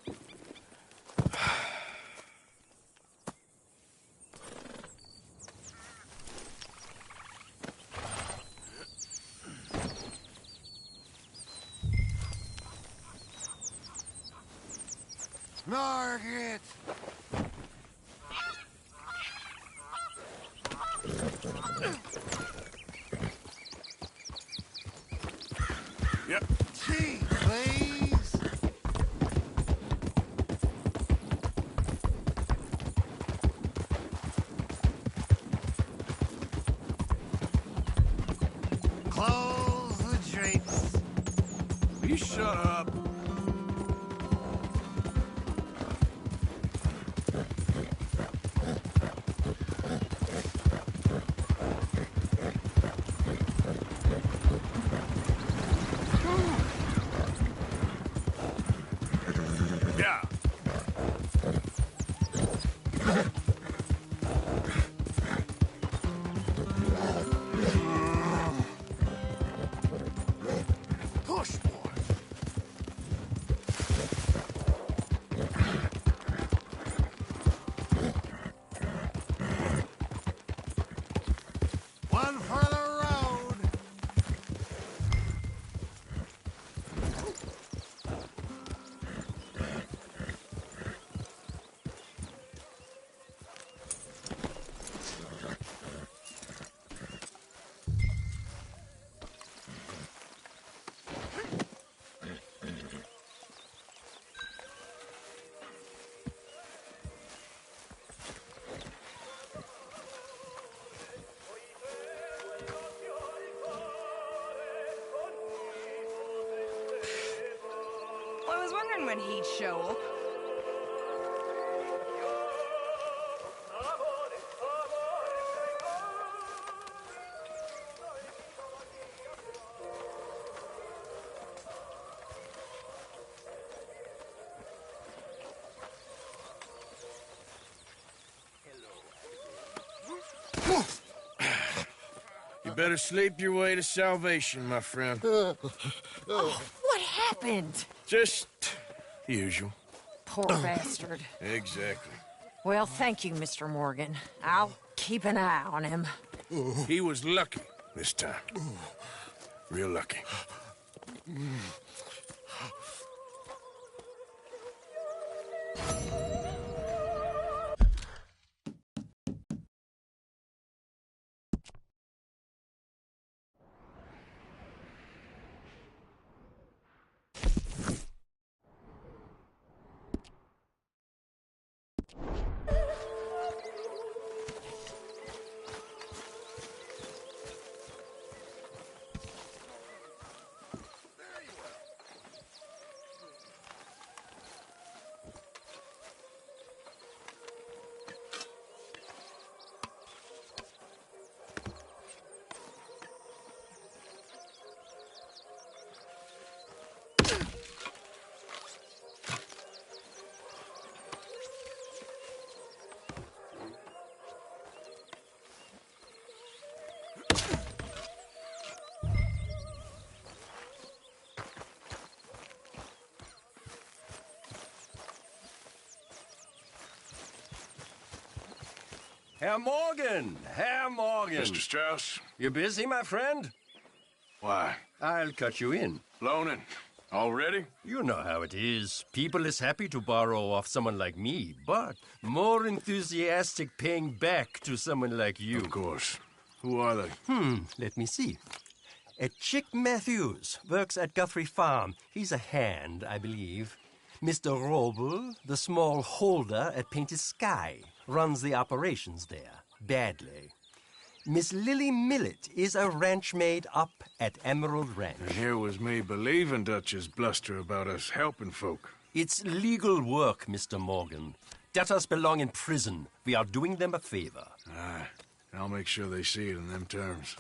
Margaret! Yep. Tea, please. Close the drapes. Will you shut up? Yeah. Push, boy. was wondering when he'd show up. You better sleep your way to salvation, my friend. Oh, what happened? Just the usual. Poor bastard. Exactly. Well, thank you, Mr. Morgan. I'll keep an eye on him. He was lucky this time. Real lucky. Herr Morgan! Herr Morgan! Mr. Strauss? You busy, my friend? Why? I'll cut you in. Loaning? Already? You know how it is. People is happy to borrow off someone like me, but more enthusiastic paying back to someone like you. Of course. Who are they? Let me see. Chick Matthews works at Guthrie Farm. He's a hand, I believe. Mr. Roble, the small holder at Painted Sky, runs the operations there, badly. Miss Lily Millet is a ranch maid up at Emerald Ranch. And here was me believing Dutch's bluster about us helping folk. It's legal work, Mr. Morgan. Debtors belong in prison. We are doing them a favor. Aye. I'll make sure they see it in them terms.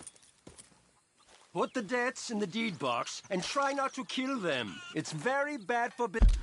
Put the debts in the deed box and try not to kill them. It's very bad for business.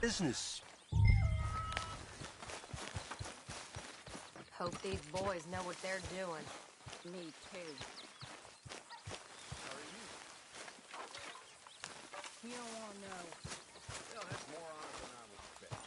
Business. Hope these boys know what they're doing. Me too. You don't want to know. Yeah, that's more honest than I would expect.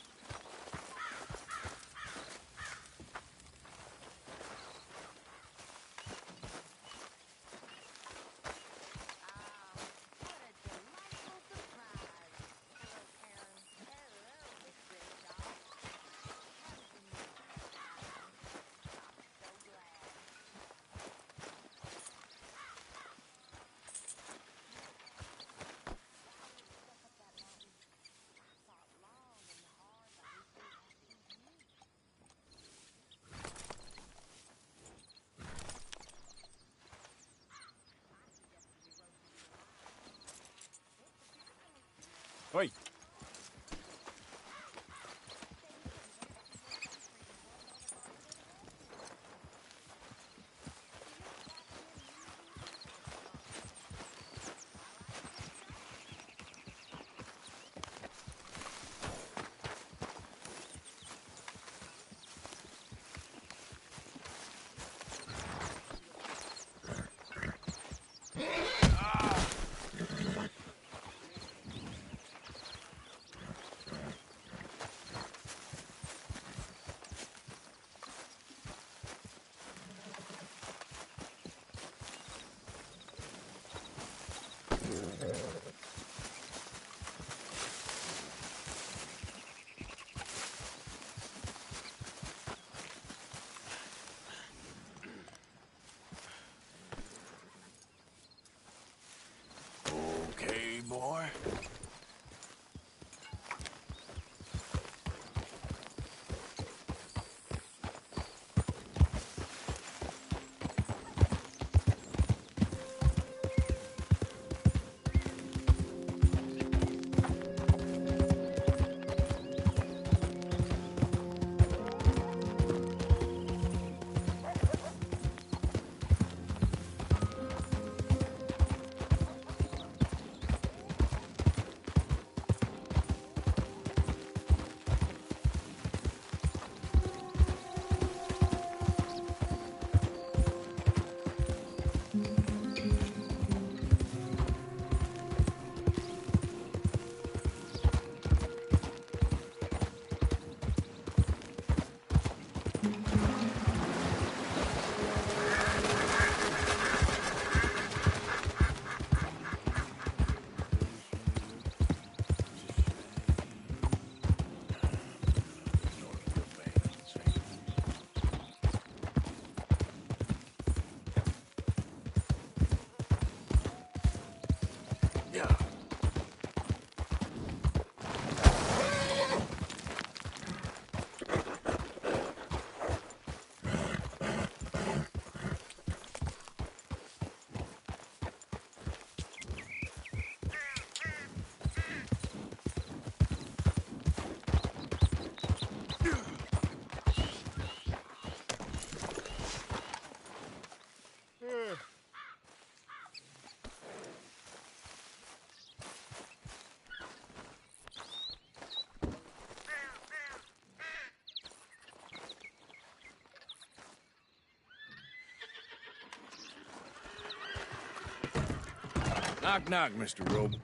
Knock, knock, Mr. Roble.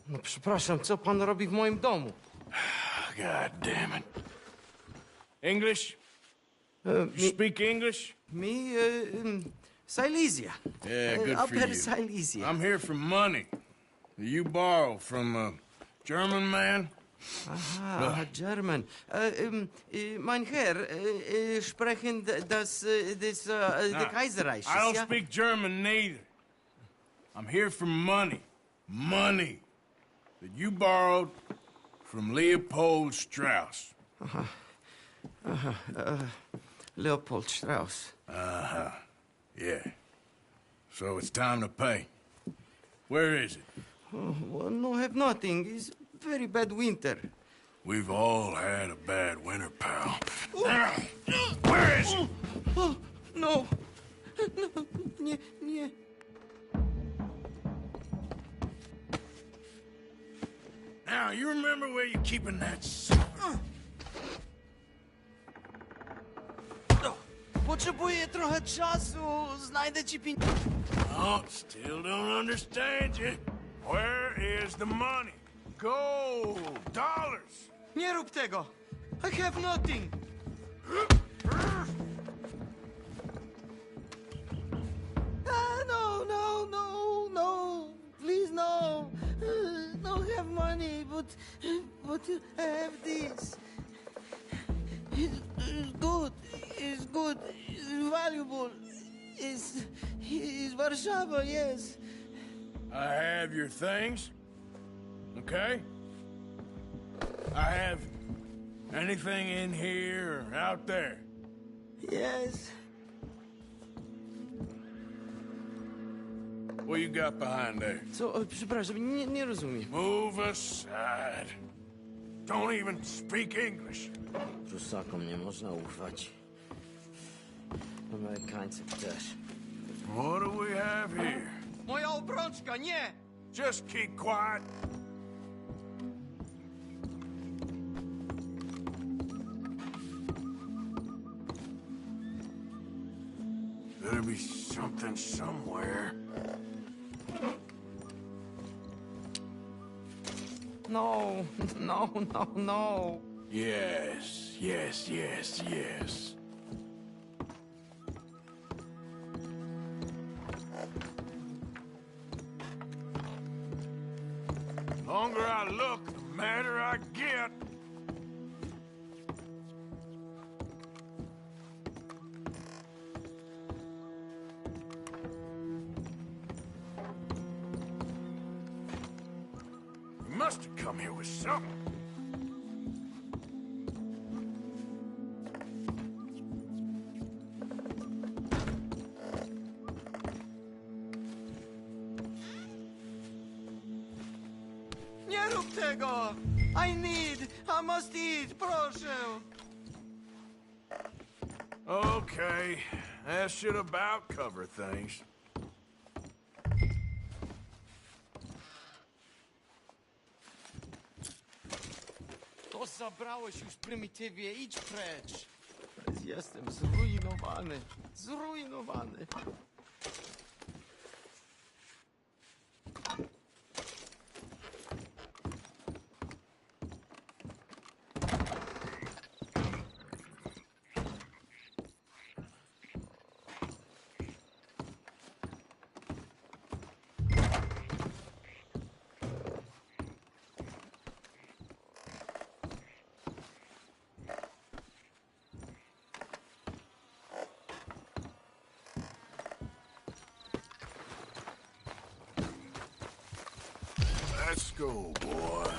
No przepraszam, co pan robi w moim domu? God damn it. English? You speak English? Me, Silesia. Yeah, good for Upper you. Silesia. I'm here for money that you borrow from a German man. Aha, German. Mein Herr, sprechen das the Kaiserreich. I don't speak German neither. I'm here for money. Money that you borrowed from Leopold Strauss. Leopold Strauss. Yeah. So it's time to pay. Where is it? Oh, well, no, have nothing. It's very bad winter. We've all had a bad winter, pal. Where is it? Oh, no. No, nie. Now, you remember where you're keeping that silver? Potrzebuję trochę czasu. Znajdę ci Oh, still don't understand you. Where is the money? Gold, dollars. Nie rób tego. I have nothing. No. Please, no. Don't have money, but you have this. It's good. It's good. It's valuable. It's Warszawa, yes. I have your things, okay? I have anything in here or out there. Yes. What you got behind there? Co? Przepraszam, nie rozumiem. Move aside. Don't even speak English. Prusakom nie można ufać. Amerykańcy też. What do we have here? Moja obrączka, nie! Just keep quiet. Better be something somewhere. No. Yes. The longer I look, the madder I get. You must have come here with something. Nie rób tego! I must eat, proszę! Okay, that should about cover things. To zabrałeś już prymitywie, idź precz! Jestem zrujnowany. Let's go, boy.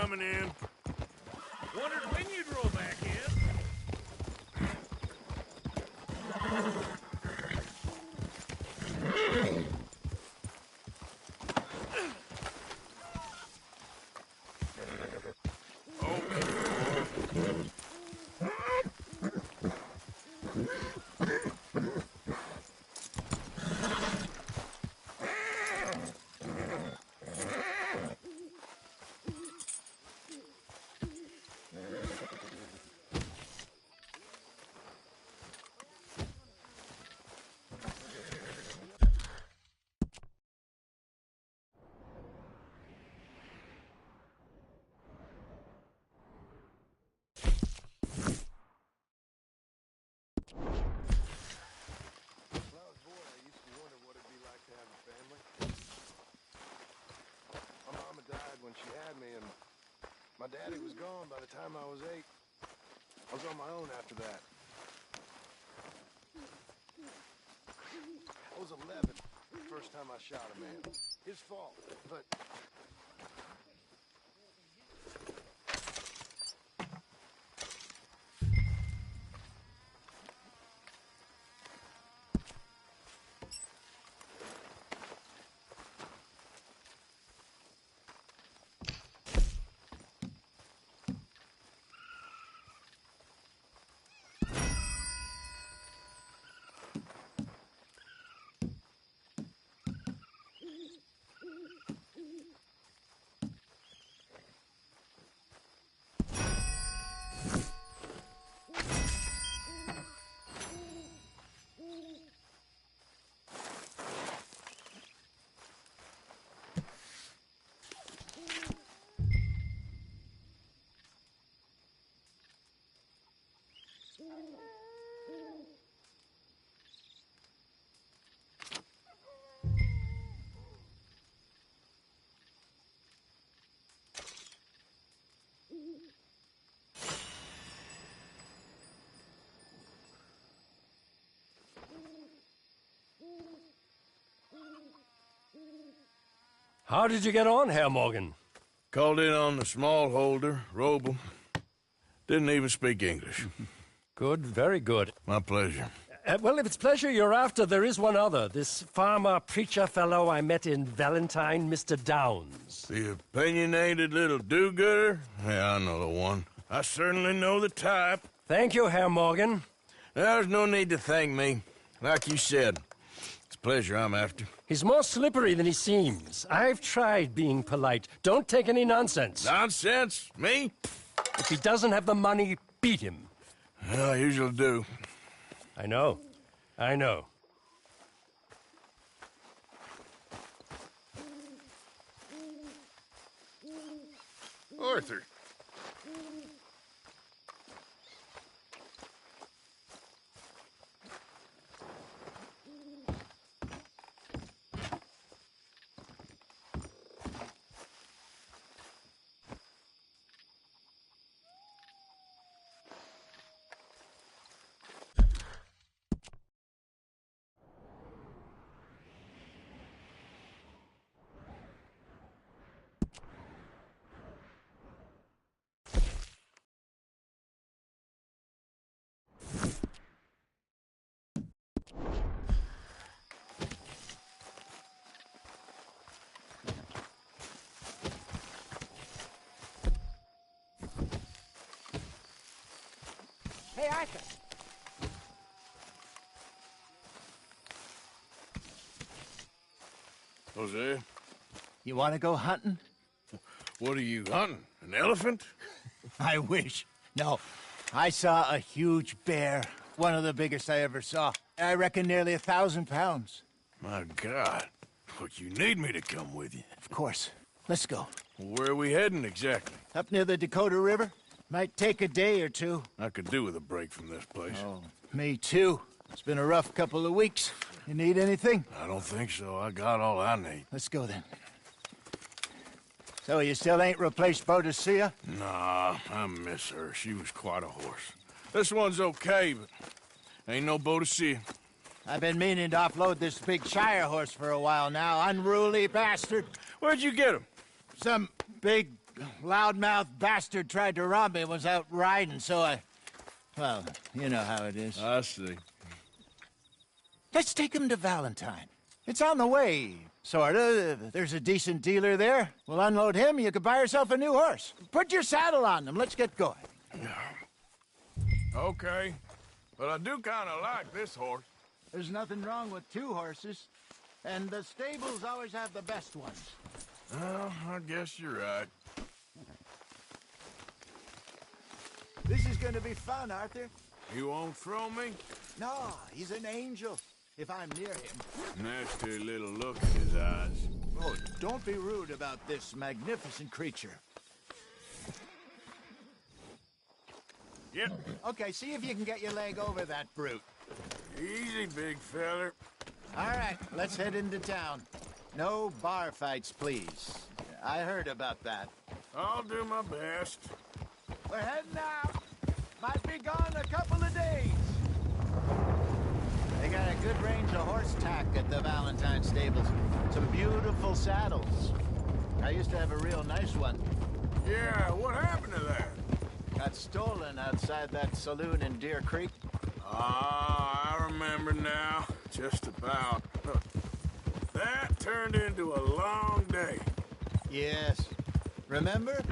coming in. Wondered when you'd roll back in. When she had me, and my daddy was gone by the time I was 8. I was on my own after that. I was 11 the first time I shot a man. His fault, but... How did you get on, Herr Morgan? Called in on the smallholder, Roble. Didn't even speak English. Good, very good. My pleasure. Well, if it's pleasure you're after, there is one other. This farmer preacher fellow I met in Valentine, Mr. Downs. The opinionated little do-gooder? Yeah, I know the one. I certainly know the type. Thank you, Herr Morgan. There's no need to thank me. Like you said, it's a pleasure I'm after. He's more slippery than he seems. I've tried being polite. Don't take any nonsense. Nonsense? Me? If he doesn't have the money, beat him. Well, I usually do. I know. I know. Arthur. Hey, Arthur. Hosea? You want to go hunting? What are you hunting? An elephant? I wish. No. I saw a huge bear. One of the biggest I ever saw. I reckon nearly 1,000 pounds. My God. But you need me to come with you. Of course. Let's go. Where are we heading exactly? Up near the Dakota River. Might take a day or two. I could do with a break from this place. Oh, me too. It's been a rough couple of weeks. You need anything? I don't think so. I got all I need. Let's go then. So you still ain't replaced Boadicea? Nah, I miss her. She was quite a horse. This one's okay, but ain't no Boadicea. I've been meaning to offload this big Shire horse for a while now. Unruly bastard. Where'd you get him? Some big loudmouth bastard tried to rob me was out riding, so I... Well, you know how it is. I see. Let's take him to Valentine. It's on the way, sorta. There's a decent dealer there. We'll unload him, you could buy yourself a new horse. Put your saddle on him, let's get going. Okay, but I do kind of like this horse. There's nothing wrong with two horses, and the stables always have the best ones. Well, I guess you're right. This is gonna be fun, Arthur. You won't throw me? No, he's an angel, if I'm near him. Nasty little look in his eyes. Oh, don't be rude about this magnificent creature. Yep. Okay, see if you can get your leg over that brute. Easy, big feller. All right, let's head into town. No bar fights, please. I heard about that. I'll do my best. We're heading out. Might be gone a couple of days. They got a good range of horse tack at the Valentine stables. Some beautiful saddles. I used to have a real nice one. Yeah, what happened to that? Got stolen outside that saloon in Deer Creek. Ah, I remember now. Just about. That turned into a long day. Yes. Remember?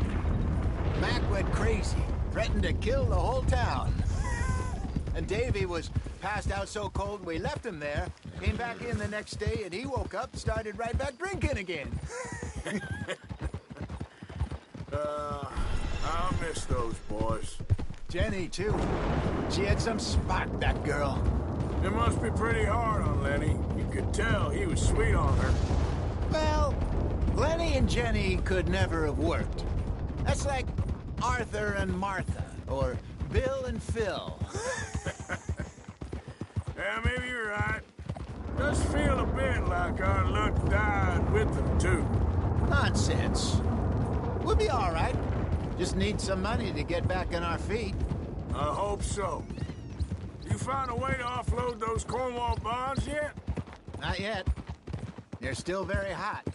Mac went crazy, threatened to kill the whole town. And Davy was passed out so cold we left him there, came back in the next day, and he woke up, started right back drinking again. I'll miss those boys. Jenny, too. She had some spark, that girl. It must be pretty hard on Lenny. You could tell he was sweet on her. Well, Lenny and Jenny could never have worked. That's like Arthur and Martha, or Bill and Phil. Yeah, maybe you're right. Does feel a bit like our luck died with them, too. Nonsense. We'll be all right. Just need some money to get back on our feet. I hope so. You found a way to offload those Cornwall bonds yet? Not yet. They're still very hot.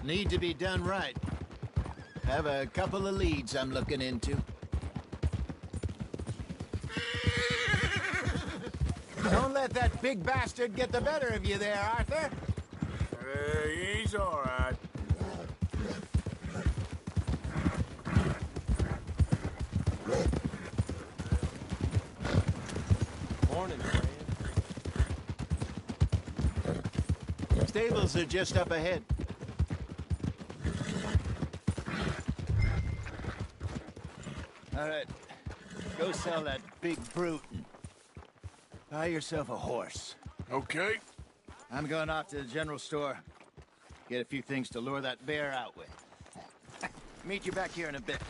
Need to be done right. Have a couple of leads I'm looking into. Don't let that big bastard get the better of you there, Arthur. He's all right. Morning, Fran. Stables are just up ahead. All right, go sell that big brute and buy yourself a horse. Okay. I'm going off to the general store. Get a few things to lure that bear out with. Meet you back here in a bit.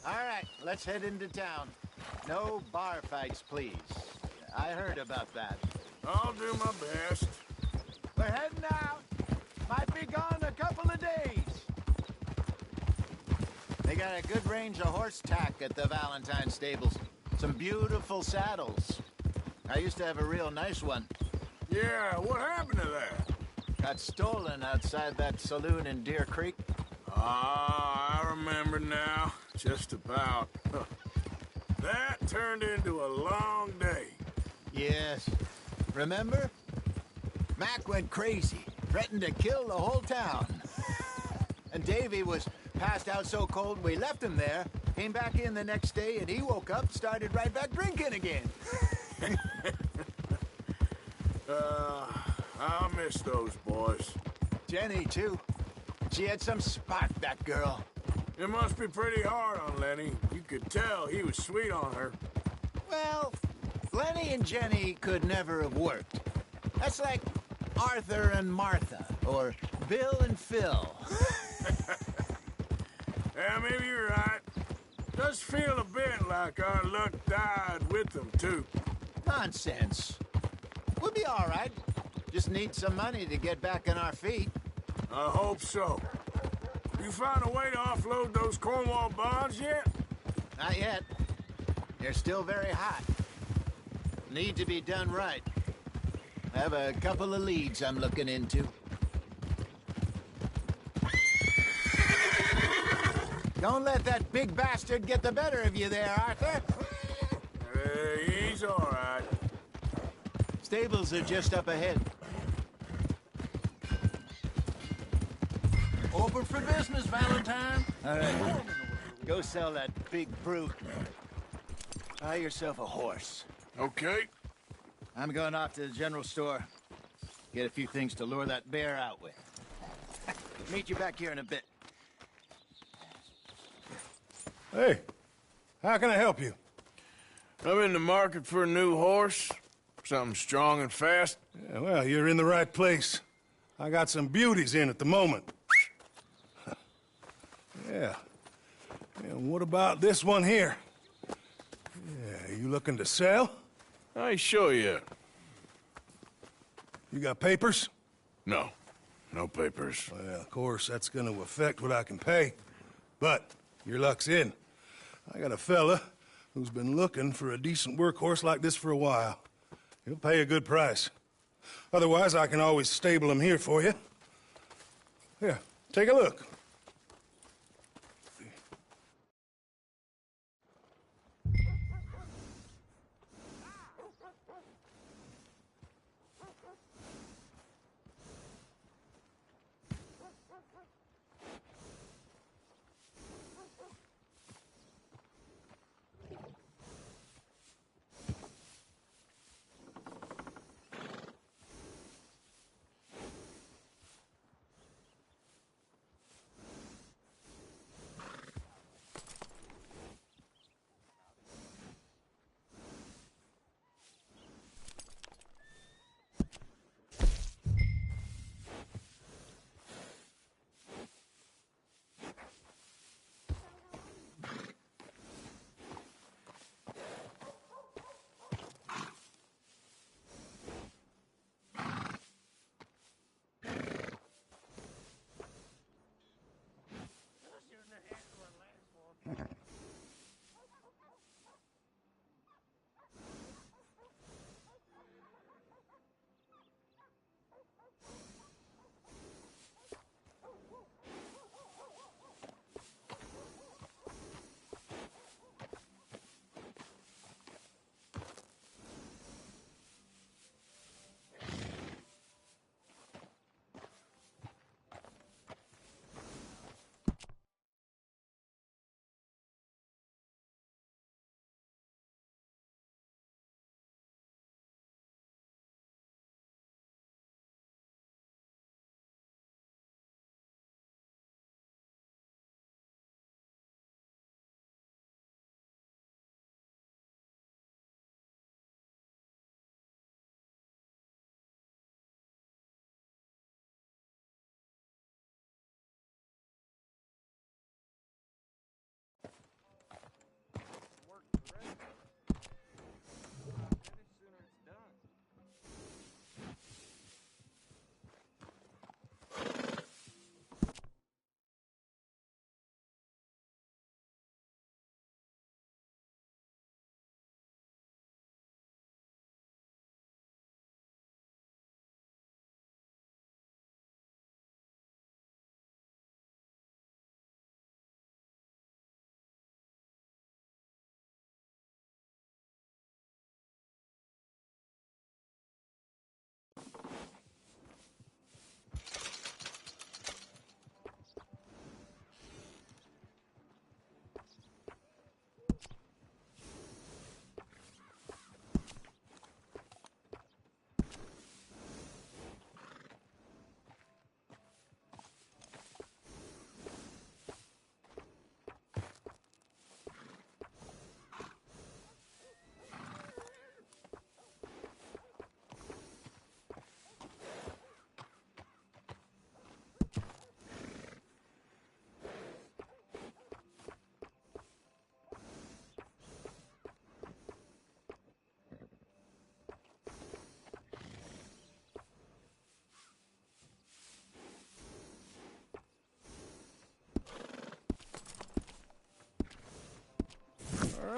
All right, let's head into town. No bar fights, please. I heard about that. I'll do my best. We're heading out. Might be gone a couple of days. got a good range of horse tack at the Valentine stables. Some beautiful saddles. I used to have a real nice one. Yeah, what happened to that? Got stolen outside that saloon in Deer Creek. Ah, I remember now. Just about. Huh. That turned into a long day. Yes. Remember? Mac went crazy, threatened to kill the whole town. And Davy was passed out so cold we left him there, came back in the next day, and he woke up, started right back drinking again. I'll miss those boys. Jenny, too. She had some spark, that girl. It must be pretty hard on Lenny. You could tell he was sweet on her. Well, Lenny and Jenny could never have worked. That's like Arthur and Martha, or Bill and Phil. Yeah, maybe you're right. Does feel a bit like our luck died with them, too. Nonsense. We'll be all right. Just need some money to get back on our feet. I hope so. You found a way to offload those Cornwall bonds yet? Not yet. They're still very hot. Need to be done right. I have a couple of leads I'm looking into. Don't let that big bastard get the better of you there, Arthur. He's all right. Stables are just up ahead. Open for business, Valentine. All right. Go sell that big brute. Buy yourself a horse. Okay. I'm going off to the general store. Get a few things to lure that bear out with. Meet you back here in a bit. Hey, how can I help you? I'm in the market for a new horse. Something strong and fast. Yeah, well, you're in the right place. I got some beauties in at the moment. Yeah. And what about this one here? Yeah, you looking to sell? I show you. You got papers? No. No papers. Well, of course, that's going to affect what I can pay. But your luck's in. I got a fella who's been looking for a decent workhorse like this for a while. He'll pay a good price. Otherwise, I can always stable him here for you. Here, take a look.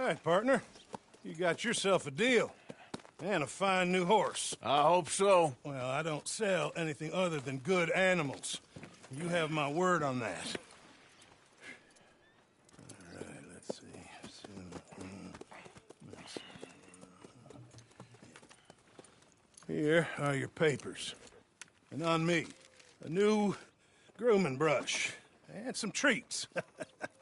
right, partner. You got yourself a deal. And a fine new horse. I hope so. Well, I don't sell anything other than good animals. You have my word on that. All right, let's see. Here are your papers. And on me, a new grooming brush. And some treats.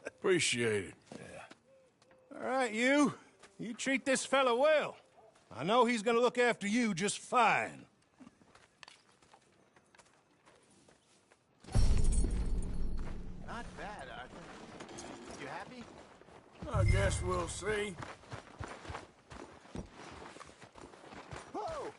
Appreciate it. Yeah. All right, you. You treat this fella well. I know he's gonna look after you just fine. Not bad, Arthur. You happy? I guess we'll see. Whoa!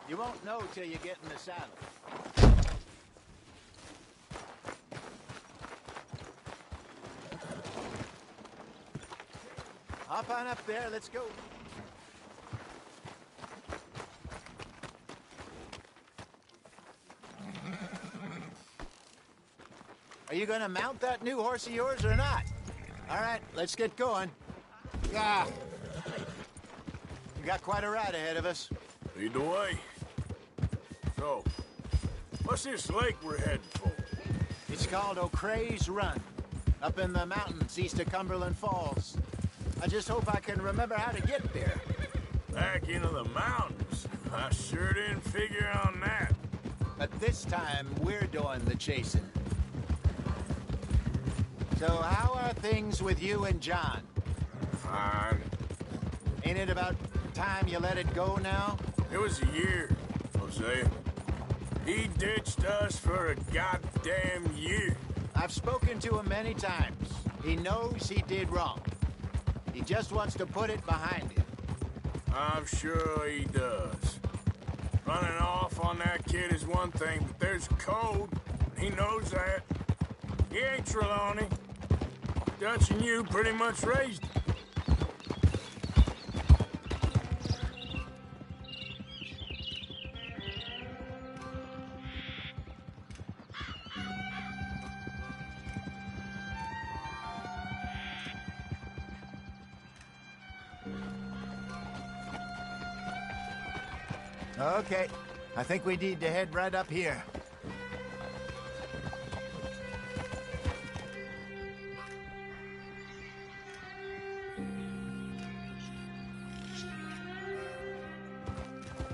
You won't know till you get in the saddle. Hop on up there, let's go. Are you gonna mount that new horse of yours or not? All right, let's get going. Yeah. We got quite a ride ahead of us. Lead the way. So, what's this lake we're heading for? It's called O'Creagh's Run, up in the mountains east of Cumberland Falls. I just hope I can remember how to get there. Back into the mountains? I sure didn't figure on that. But this time, we're doing the chasing. So how are things with you and John? Fine. Ain't it about time you let it go now? It was a year, Hosea. He ditched us for a goddamn year. I've spoken to him many times. He knows he did wrong. He just wants to put it behind him. I'm sure he does. Running off on that kid is one thing, but there's code. He knows that. He ain't Trelawney. Dutch and you pretty much raised him. Okay, I think we need to head right up here.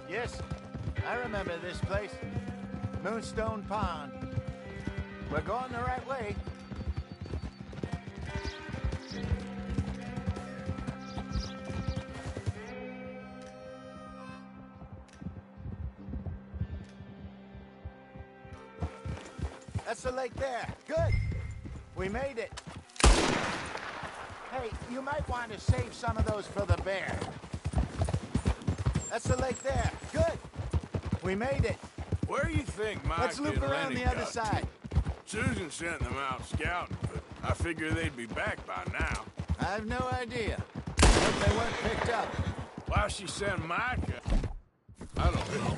Yes, I remember this place. Moonstone Pond. We're going the right way. That's the lake there. Good. We made it. Hey, you might want to save some of those for the bear. That's the lake there. Good. We made it. Where do you think Mike Let's loop and around Lenny the other got side. to? Susan sent them out scouting, but I figure they'd be back by now. I have no idea. Hope they weren't picked up. Why she sent Mike? I don't know.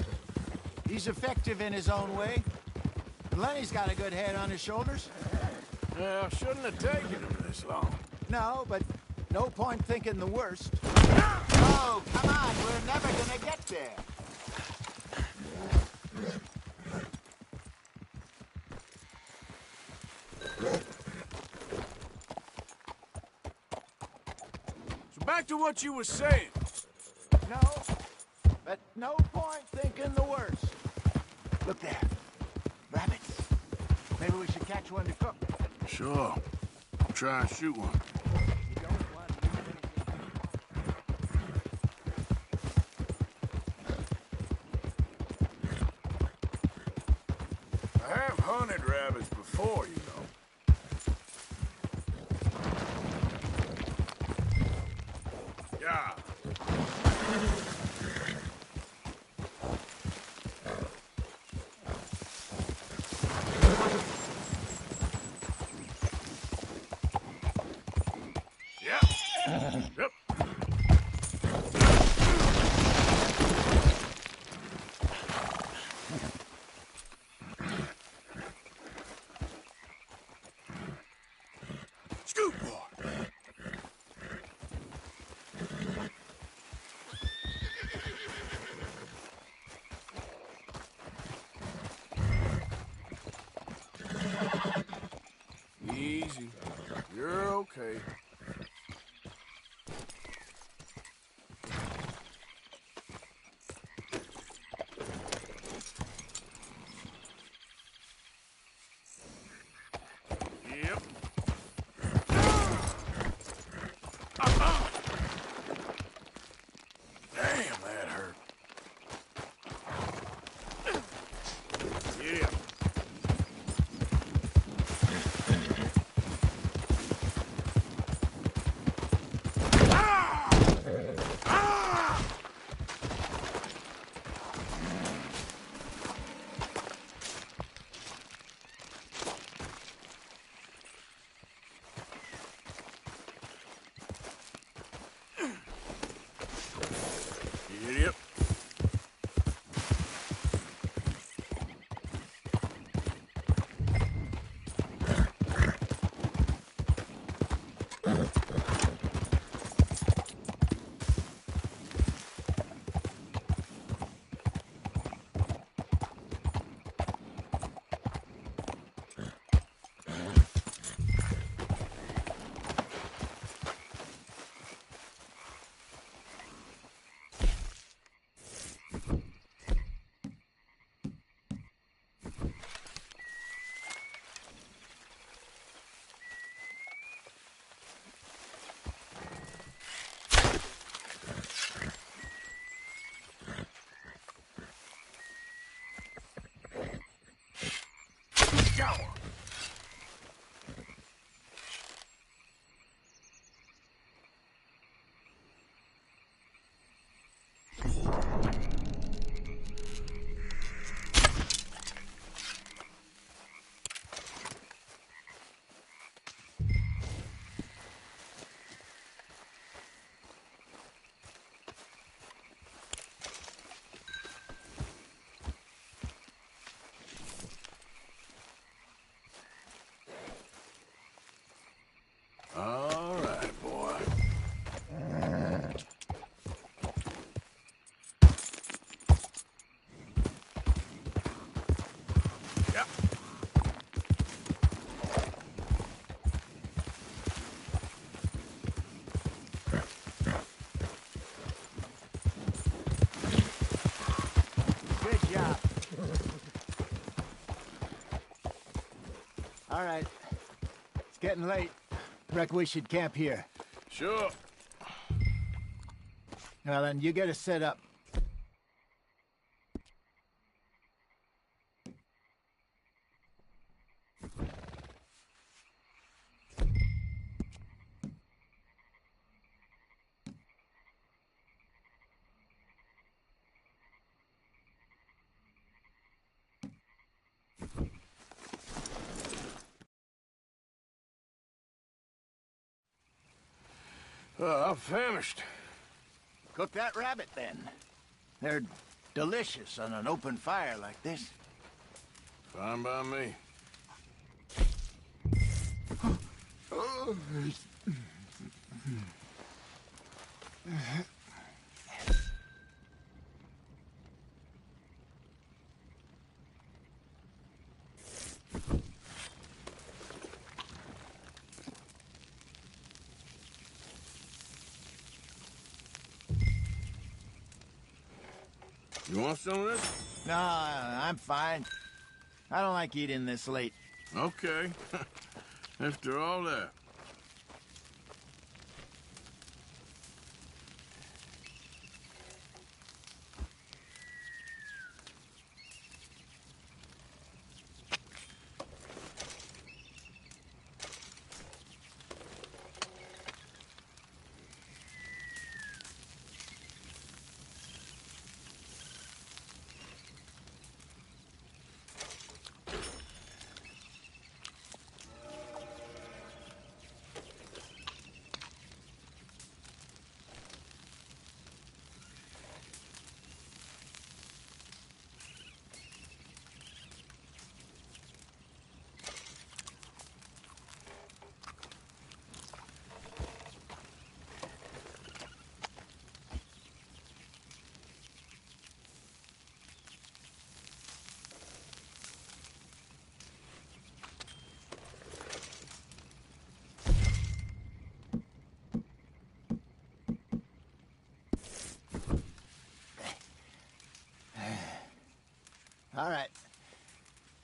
He's effective in his own way. Lenny's got a good head on his shoulders. Well, shouldn't have taken him this long. No, but no point thinking the worst. Oh, come on. We're never gonna get there. So back to what you were saying. No, but no point thinking the worst. Look there. Rabbits. Maybe we should catch one to cook. Sure. Try and shoot one. I have hunted rabbits before, you know. Yeah. Yep. easy. You're okay. Yep. Damn, that hurt. Yeah. Yep. All right, boy. Yep. Good job. All right. It's getting late. Reckon we should camp here. Sure. Well, then, you get us set up. I'm famished. Cook that rabbit, then. They're delicious on an open fire like this. Fine by me. You want some of this? No, I'm fine. I don't like eating this late. Okay. After all that.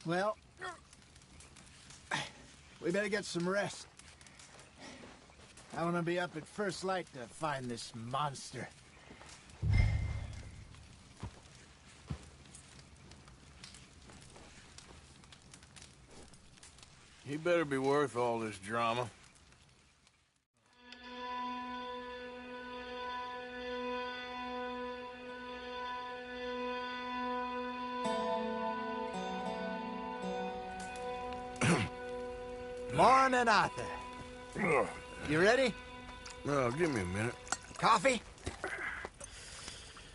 Well, we better get some rest. I want to be up at first light to find this monster. He better be worth all this drama. Morning, Arthur. You ready? Well, give me a minute. Coffee?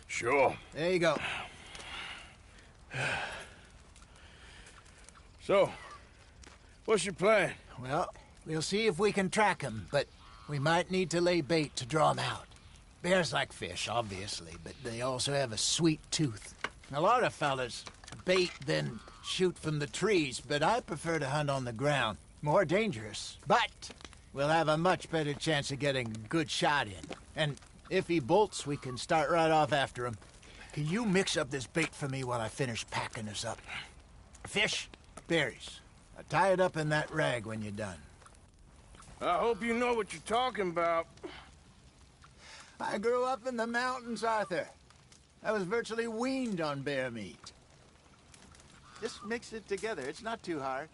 Sure. There you go. So, what's your plan? Well, we'll see if we can track him, but we might need to lay bait to draw him out. Bears like fish, obviously, but they also have a sweet tooth. A lot of fellas bait, then shoot from the trees, but I prefer to hunt on the ground. More dangerous, but we'll have a much better chance of getting a good shot in. And if he bolts, we can start right off after him. Can you mix up this bait for me while I finish packing this up? Fish, berries. Now tie it up in that rag when you're done. I hope you know what you're talking about. I grew up in the mountains, Arthur. I was virtually weaned on bear meat. Just mix it together. It's not too hard.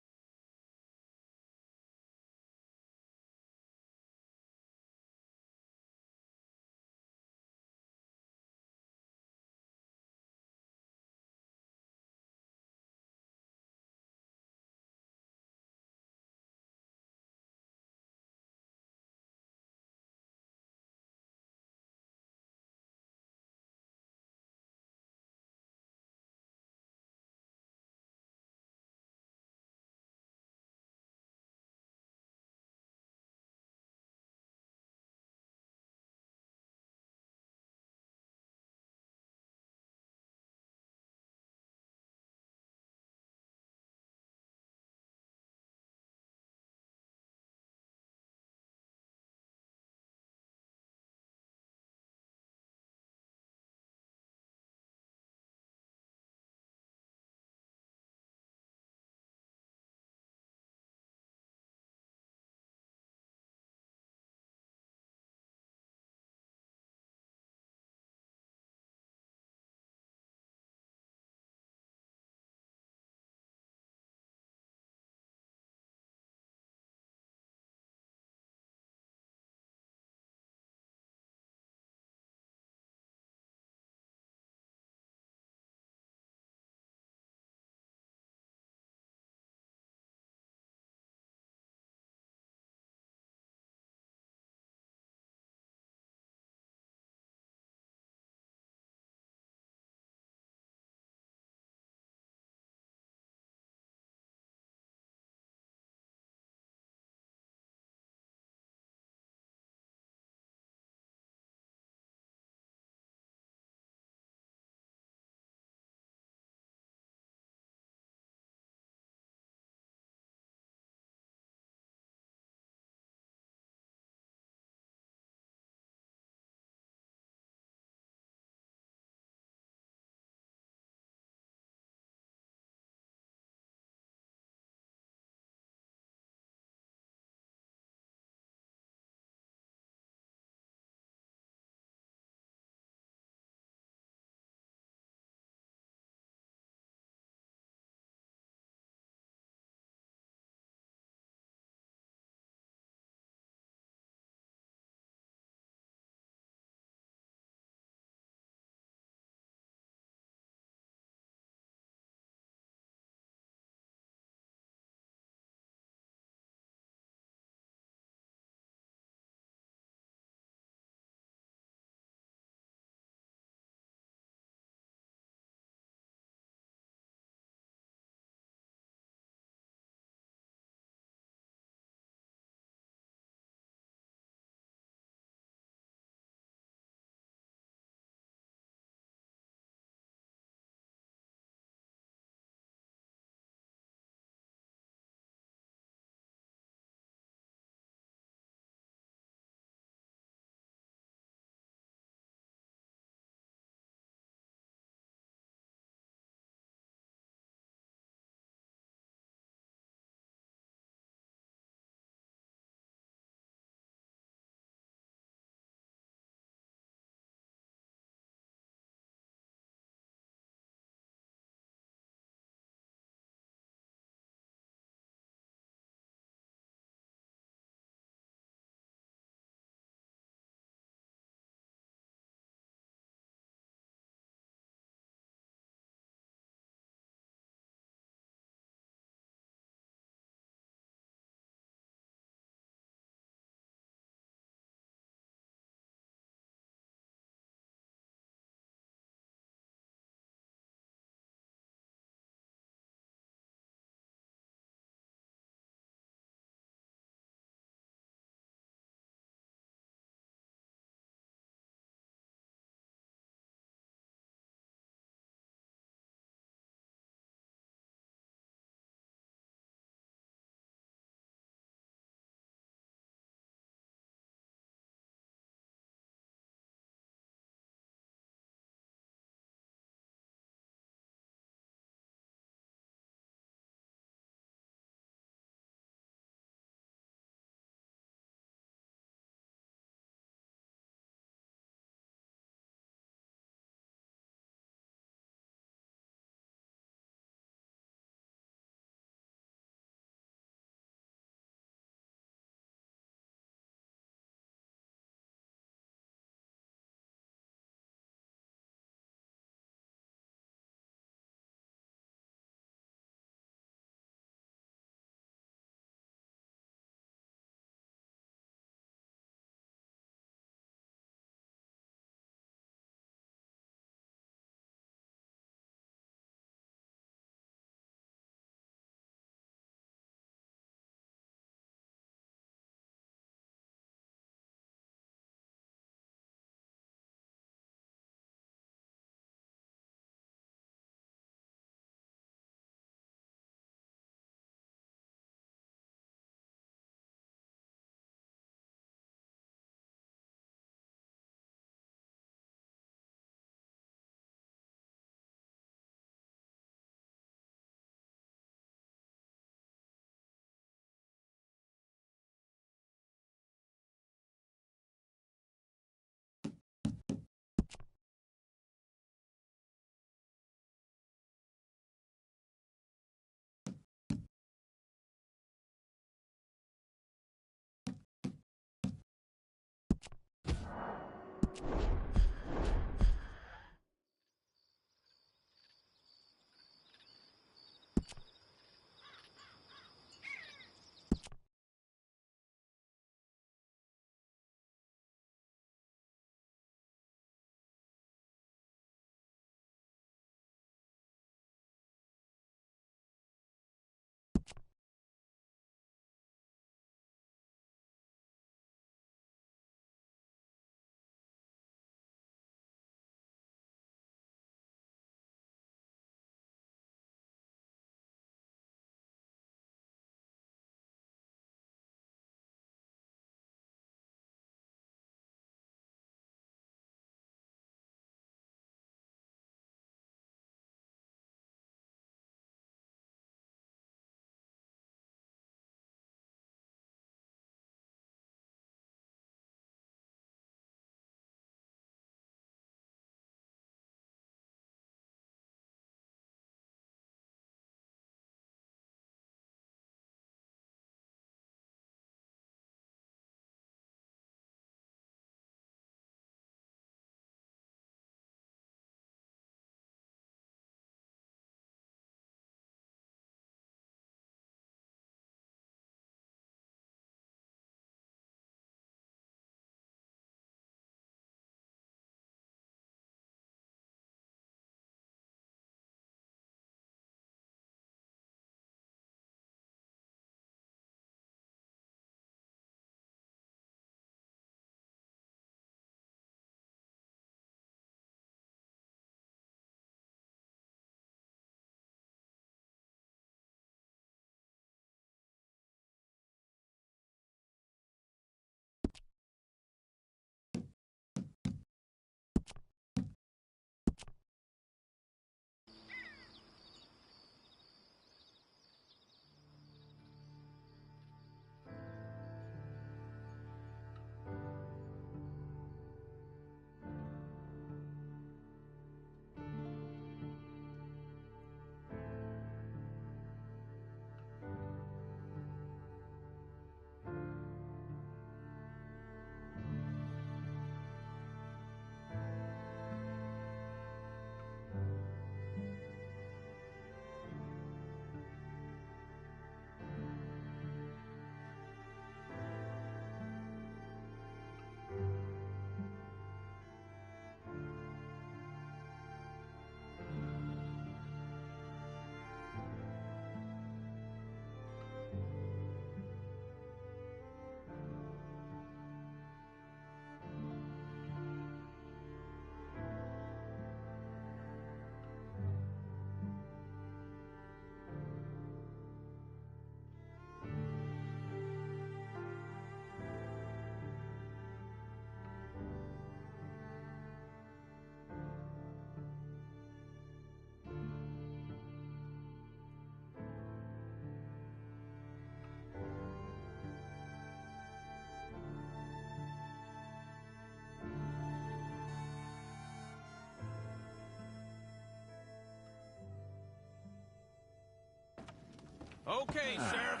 Okay, Sheriff.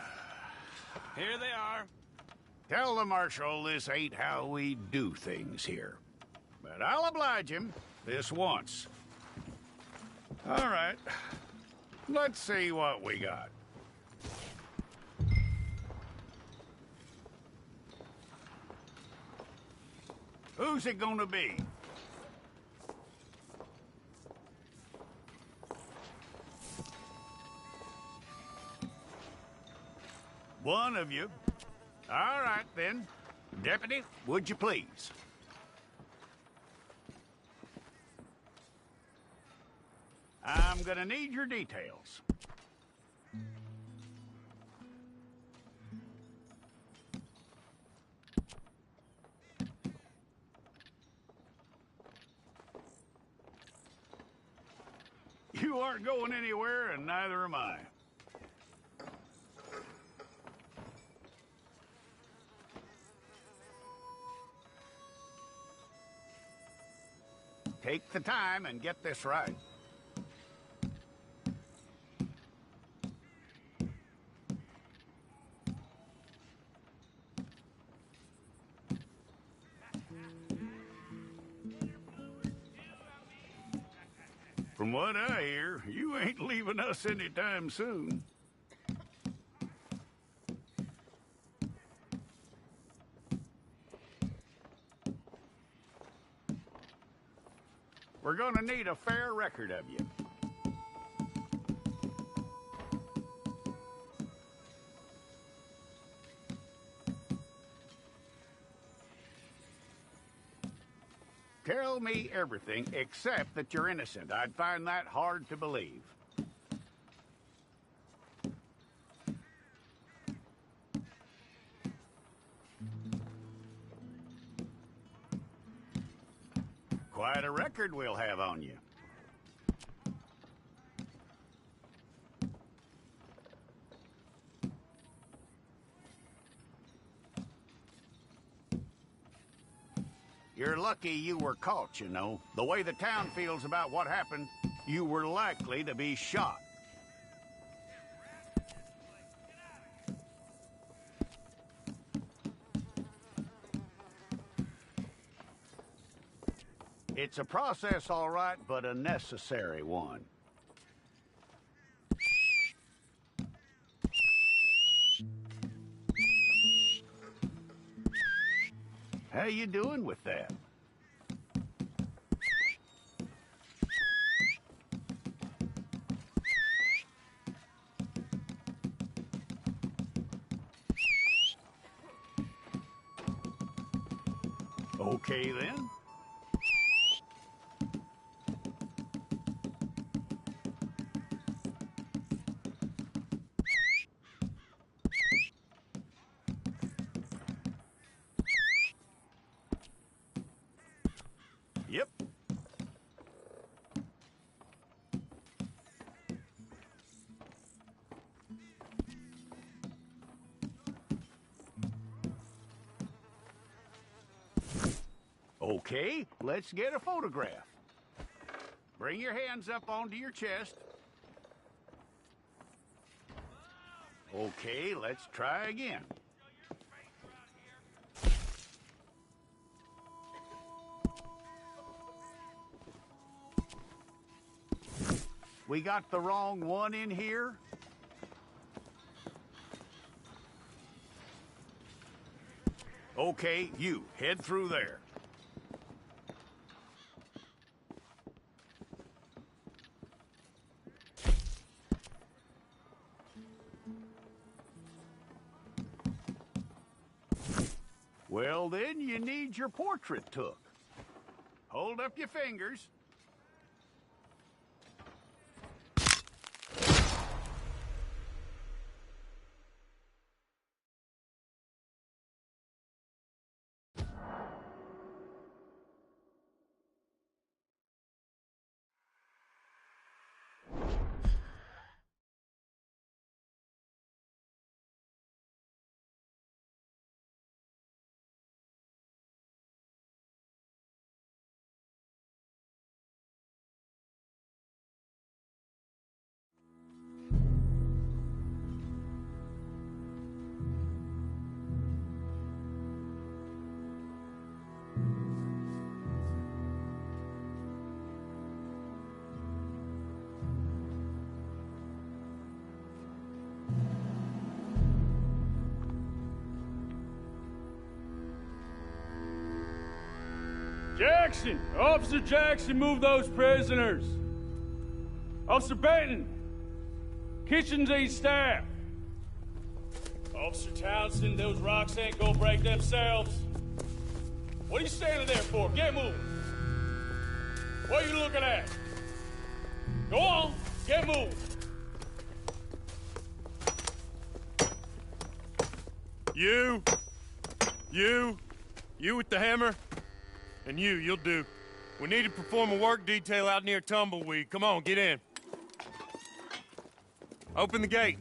Here they are. Tell the Marshal this ain't how we do things here. But I'll oblige him this once. All right. Let's see what we got. Who's it gonna be? One of you. All right, then. Deputy, would you please? I'm gonna need your details. You aren't going anywhere, and neither am I. Take the time and get this right. From what I hear, you ain't leaving us anytime soon. We're gonna need a fair record of you. Tell me everything except that you're innocent. I'd find that hard to believe. Quite a record we'll have on you. You're lucky you were caught, you know. The way the town feels about what happened, you were likely to be shot. It's a process, all right, but a necessary one. How you doing with that? Okay, then. Yep. Okay, let's get a photograph. Bring your hands up onto your chest. Okay, let's try again. We got the wrong one in here? Okay, you, head through there. Well, then you need your portrait took. Hold up your fingers. Jackson! Officer Jackson, move those prisoners! Officer Benton! Kitchens aid staff! Officer Townsend, those rocks ain't gonna break themselves. What are you standing there for? Get moving! What are you looking at? Go on, get moving! You with the hammer? And you'll do. We need to perform a work detail out near Tumbleweed. Come on, get in. Open the gate.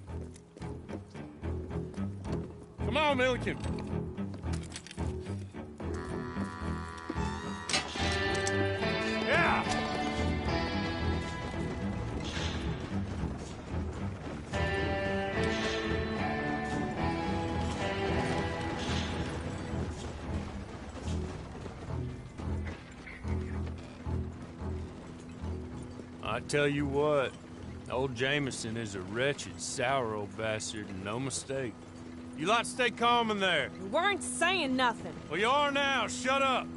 Come on, Milliken. Yeah! I tell you what, old Jameson is a wretched, sour old bastard, and no mistake. You lot stay calm in there. You weren't saying nothing. Well, you are now. Shut up.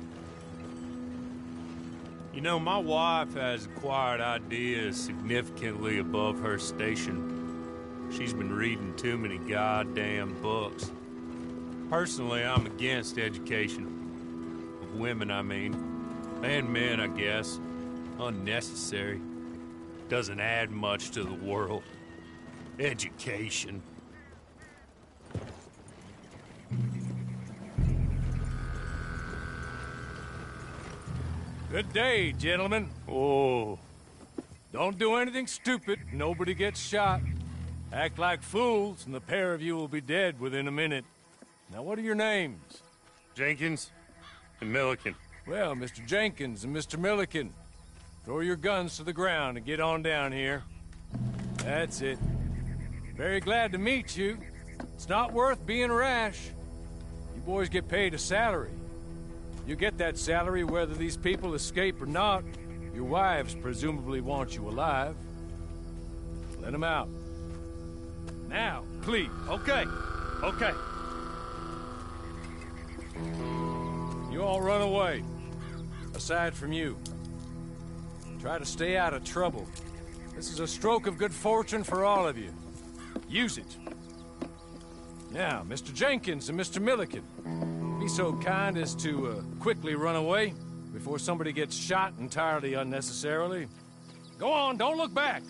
You know, my wife has acquired ideas significantly above her station. She's been reading too many goddamn books. Personally, I'm against education. Of women, I mean. And men, I guess. Unnecessary. Doesn't add much to the world. Education. Good day, gentlemen. Oh. Don't do anything stupid. Nobody gets shot. Act like fools, and the pair of you will be dead within a minute. Now, what are your names? Jenkins and Milliken. Well, Mr. Jenkins and Mr. Milliken, throw your guns to the ground and get on down here. That's it. Very glad to meet you. It's not worth being rash. You boys get paid a salary. You get that salary whether these people escape or not. Your wives presumably want you alive. Let them out. Now, please. Okay. Okay. You all run away. Aside from you. Try to stay out of trouble. This is a stroke of good fortune for all of you. Use it. Now, Mr. Jenkins and Mr. Milliken, be so kind as to quickly run away before somebody gets shot entirely unnecessarily. Go on, don't look back.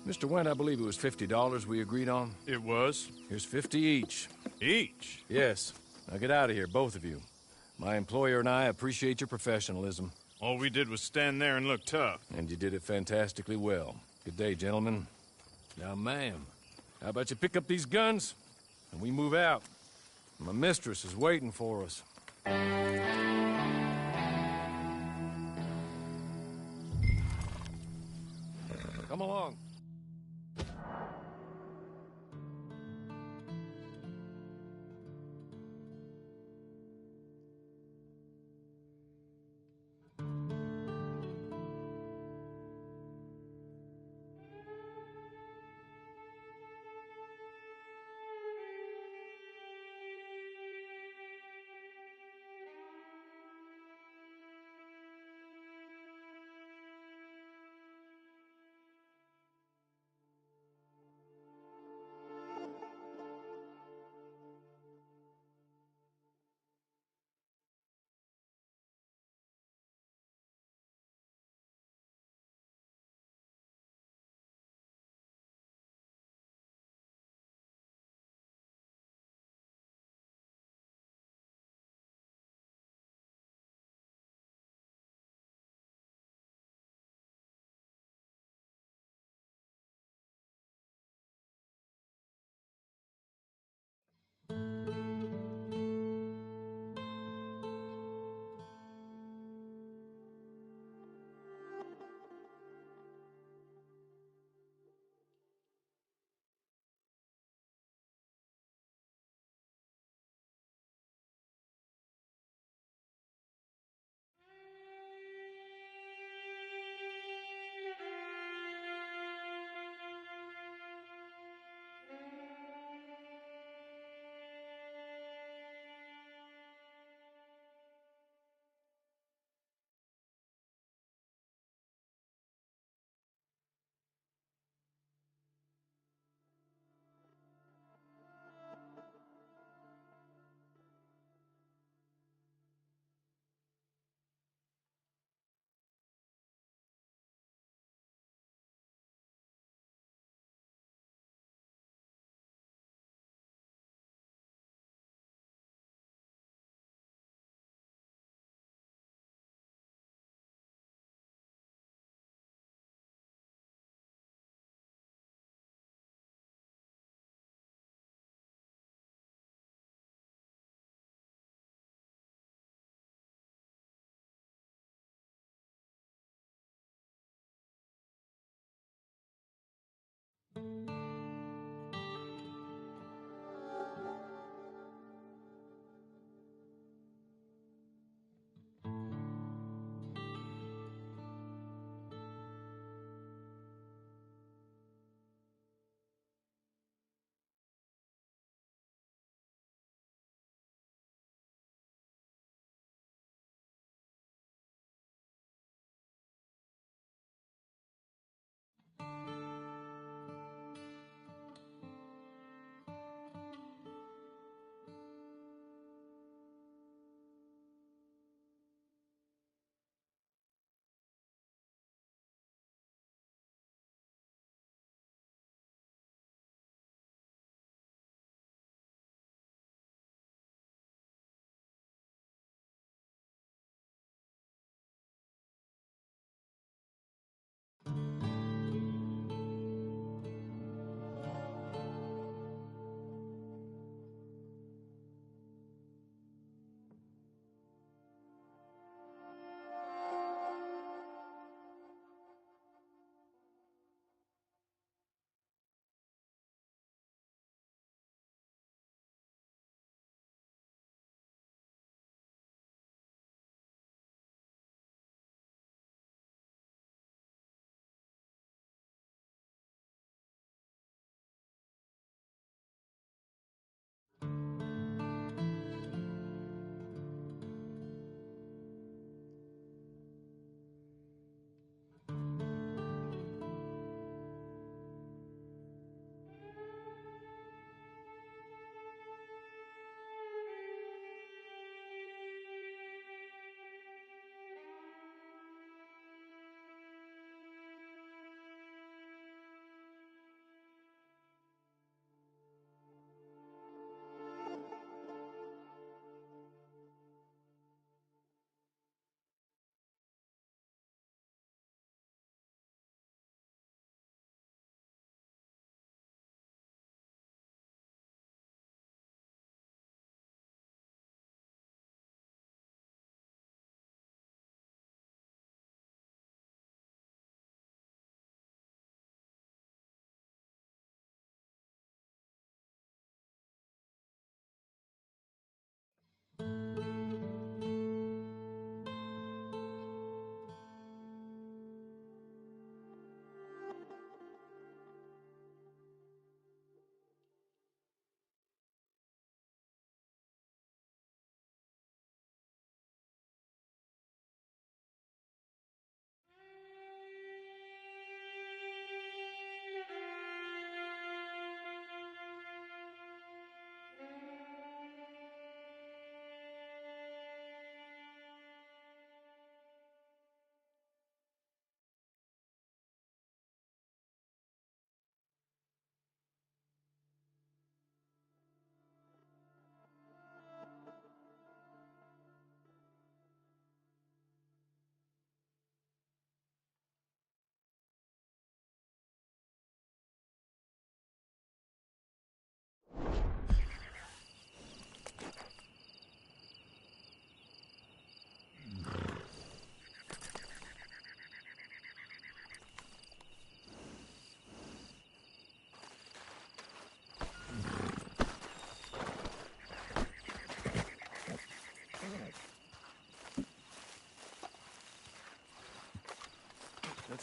Mr. Wendt, I believe it was $50 we agreed on. It was. Here's 50 each. Each? Yes. Now get out of here, both of you. My employer and I appreciate your professionalism. All we did was stand there and look tough. And you did it fantastically well. Good day, gentlemen. Now, ma'am, how about you pick up these guns and we move out? My mistress is waiting for us. Come along.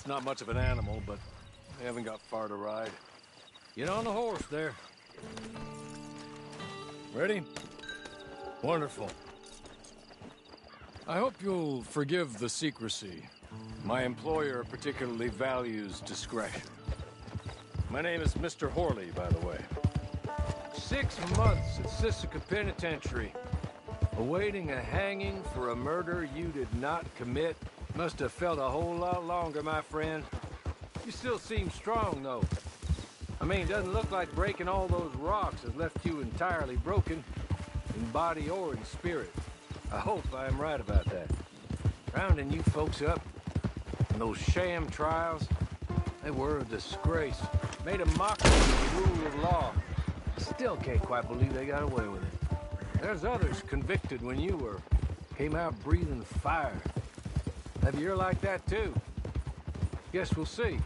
It's not much of an animal, but they haven't got far to ride. Get on the horse there. Ready? Wonderful. I hope you'll forgive the secrecy. My employer particularly values discretion. My name is Mr. Horley, by the way. 6 months at Sisika Penitentiary, awaiting a hanging for a murder you did not commit. Must have felt a whole lot longer, my friend. You still seem strong, though. I mean, it doesn't look like breaking all those rocks has left you entirely broken, in body or in spirit. I hope I am right about that. Rounding you folks up, and those sham trials, they were a disgrace. Made a mockery of the rule of law. Still can't quite believe they got away with it. There's others convicted when you were. Came out breathing fire. Have you're like that too? Guess we'll see.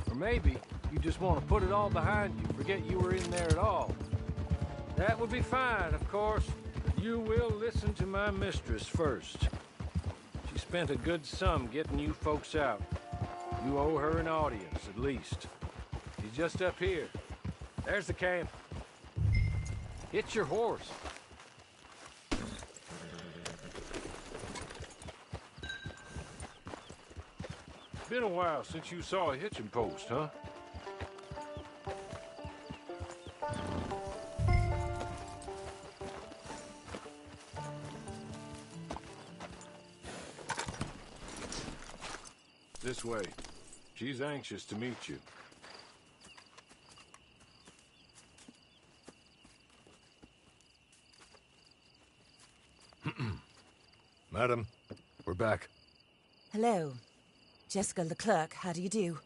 Or maybe you just want to put it all behind you, forget you were in there at all. That would be fine, of course. You will listen to my mistress first. She spent a good sum getting you folks out. You owe her an audience, at least. She's just up here. There's the camp. Hit your horse. Been a while since you saw a hitching post, huh? This way. She's anxious to meet you. Madam, we're back. Hello. Jessica Leclerc, how do you do?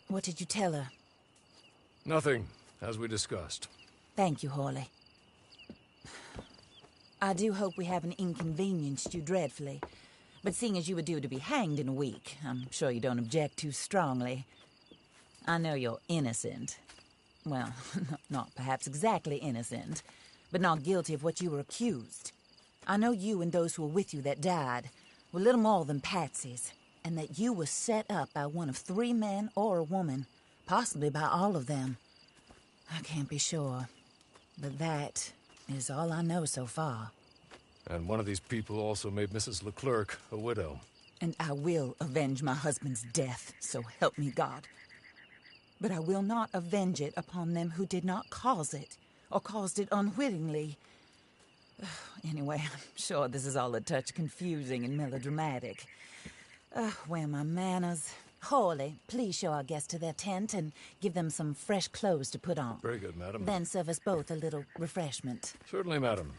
What did you tell her? Nothing, as we discussed. Thank you, Horley. I do hope we haven't inconvenienced you dreadfully. But seeing as you were due to be hanged in a week, I'm sure you don't object too strongly. I know you're innocent. Well, not perhaps exactly innocent, but not guilty of what you were accused. I know you and those who were with you that died were little more than patsies, and that you were set up by one of 3 men or a woman, possibly by all of them. I can't be sure, but that is all I know so far. And one of these people also made Mrs. Leclerc a widow. And I will avenge my husband's death, so help me God. But I will not avenge it upon them who did not cause it, or caused it unwittingly. Anyway, I'm sure this is all a touch confusing and melodramatic. Where are my manners? Horley, please show our guests to their tent and give them some fresh clothes to put on. Very good, madam. Then serve us both a little refreshment. Certainly, madam.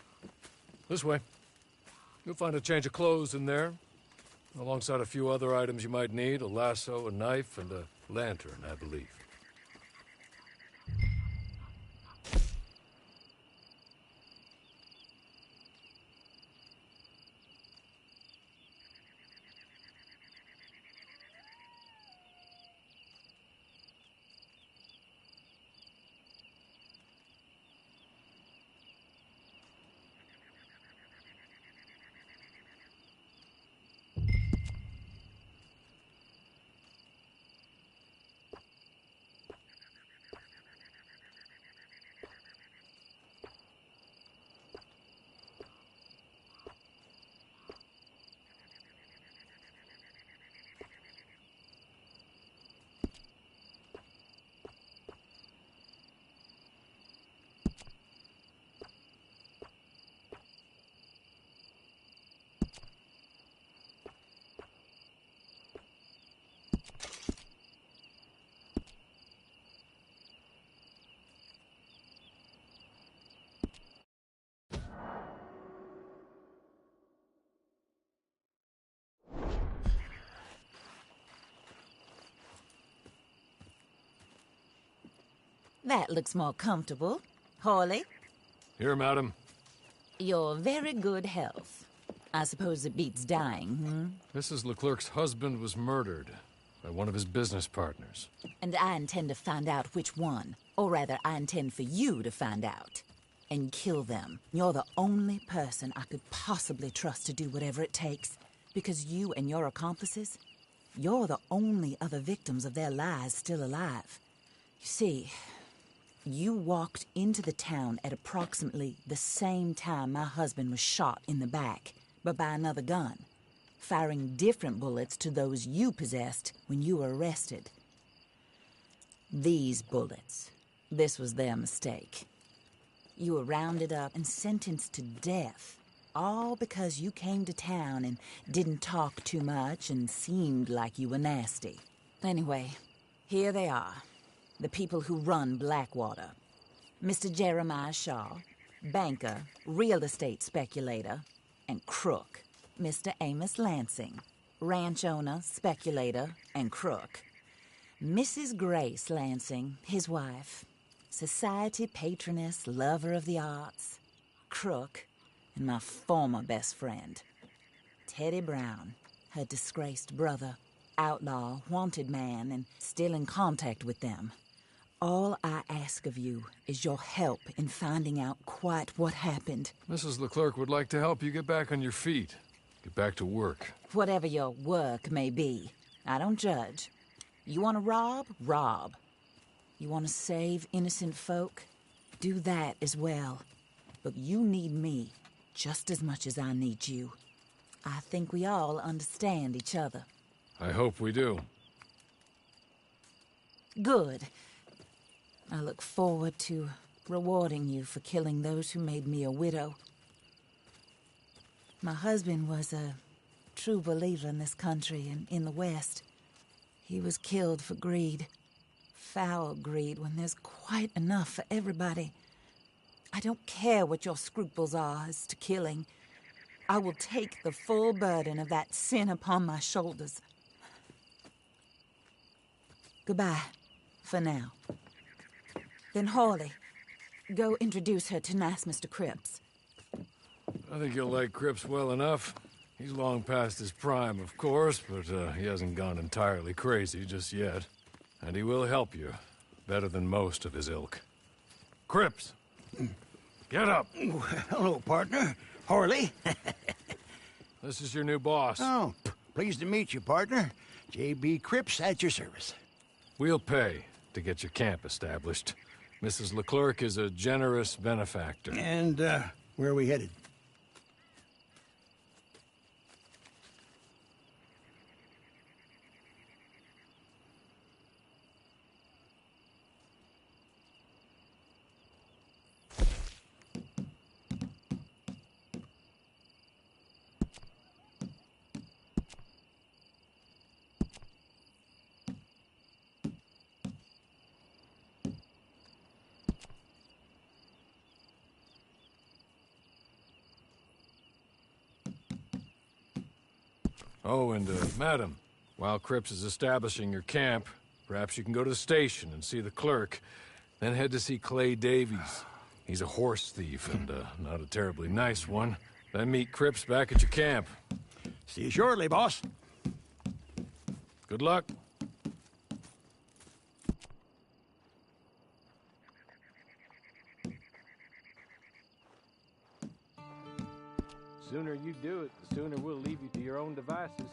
This way. You'll find a change of clothes in there, alongside a few other items you might need, a lasso, a knife, and a lantern, I believe. That looks more comfortable. Horley? Here, madam. Your very good health. I suppose it beats dying, Mrs. Leclerc's husband was murdered by one of his business partners. And I intend to find out which one. Or rather, I intend for you to find out. And kill them. You're the only person I could possibly trust to do whatever it takes. Because you and your accomplices, You're the only other victims of their lies still alive. You see, you walked into the town at approximately the same time my husband was shot in the back, but by another gun, firing different bullets to those you possessed when you were arrested. These bullets, this was their mistake. You were rounded up and sentenced to death, all because you came to town and didn't talk too much and seemed like you were nasty. Anyway, here they are, the people who run Blackwater. Mr. Jeremiah Shaw, banker, real estate speculator, and crook. Mr. Amos Lansing, ranch owner, speculator, and crook. Mrs. Grace Lansing, his wife, society patroness, lover of the arts, crook, and my former best friend, Teddy Brown, her disgraced brother, outlaw, wanted man, and still in contact with them. All I ask of you is your help in finding out quite what happened. Mrs. Leclerc would like to help you get back on your feet. Get back to work. Whatever your work may be, I don't judge. You want to rob? Rob. You want to save innocent folk? Do that as well. But you need me just as much as I need you. I think we all understand each other. I hope we do. Good. I look forward to rewarding you for killing those who made me a widow. My husband was a true believer in this country and in the West. He was killed for greed. Foul greed when there's quite enough for everybody. I don't care what your scruples are as to killing. I will take the full burden of that sin upon my shoulders. Goodbye, for now. Then Hawley, go introduce her to nice Mr. Cripps. I think you'll like Cripps well enough. He's long past his prime, of course, but he hasn't gone entirely crazy just yet. And he will help you, better than most of his ilk. Cripps! Get up! Hello, partner. Harley. This is your new boss. Oh, pleased to meet you, partner. J.B. Cripps at your service. We'll pay to get your camp established. Mrs. Leclerc is a generous benefactor. And, where are we headed? Oh, and, madam, while Cripps is establishing your camp, perhaps you can go to the station and see the clerk, then head to see Clay Davies. He's a horse thief and, not a terribly nice one. Then meet Cripps back at your camp. See you shortly, boss. Good luck. Sooner you do it, the sooner we'll leave you to your own devices.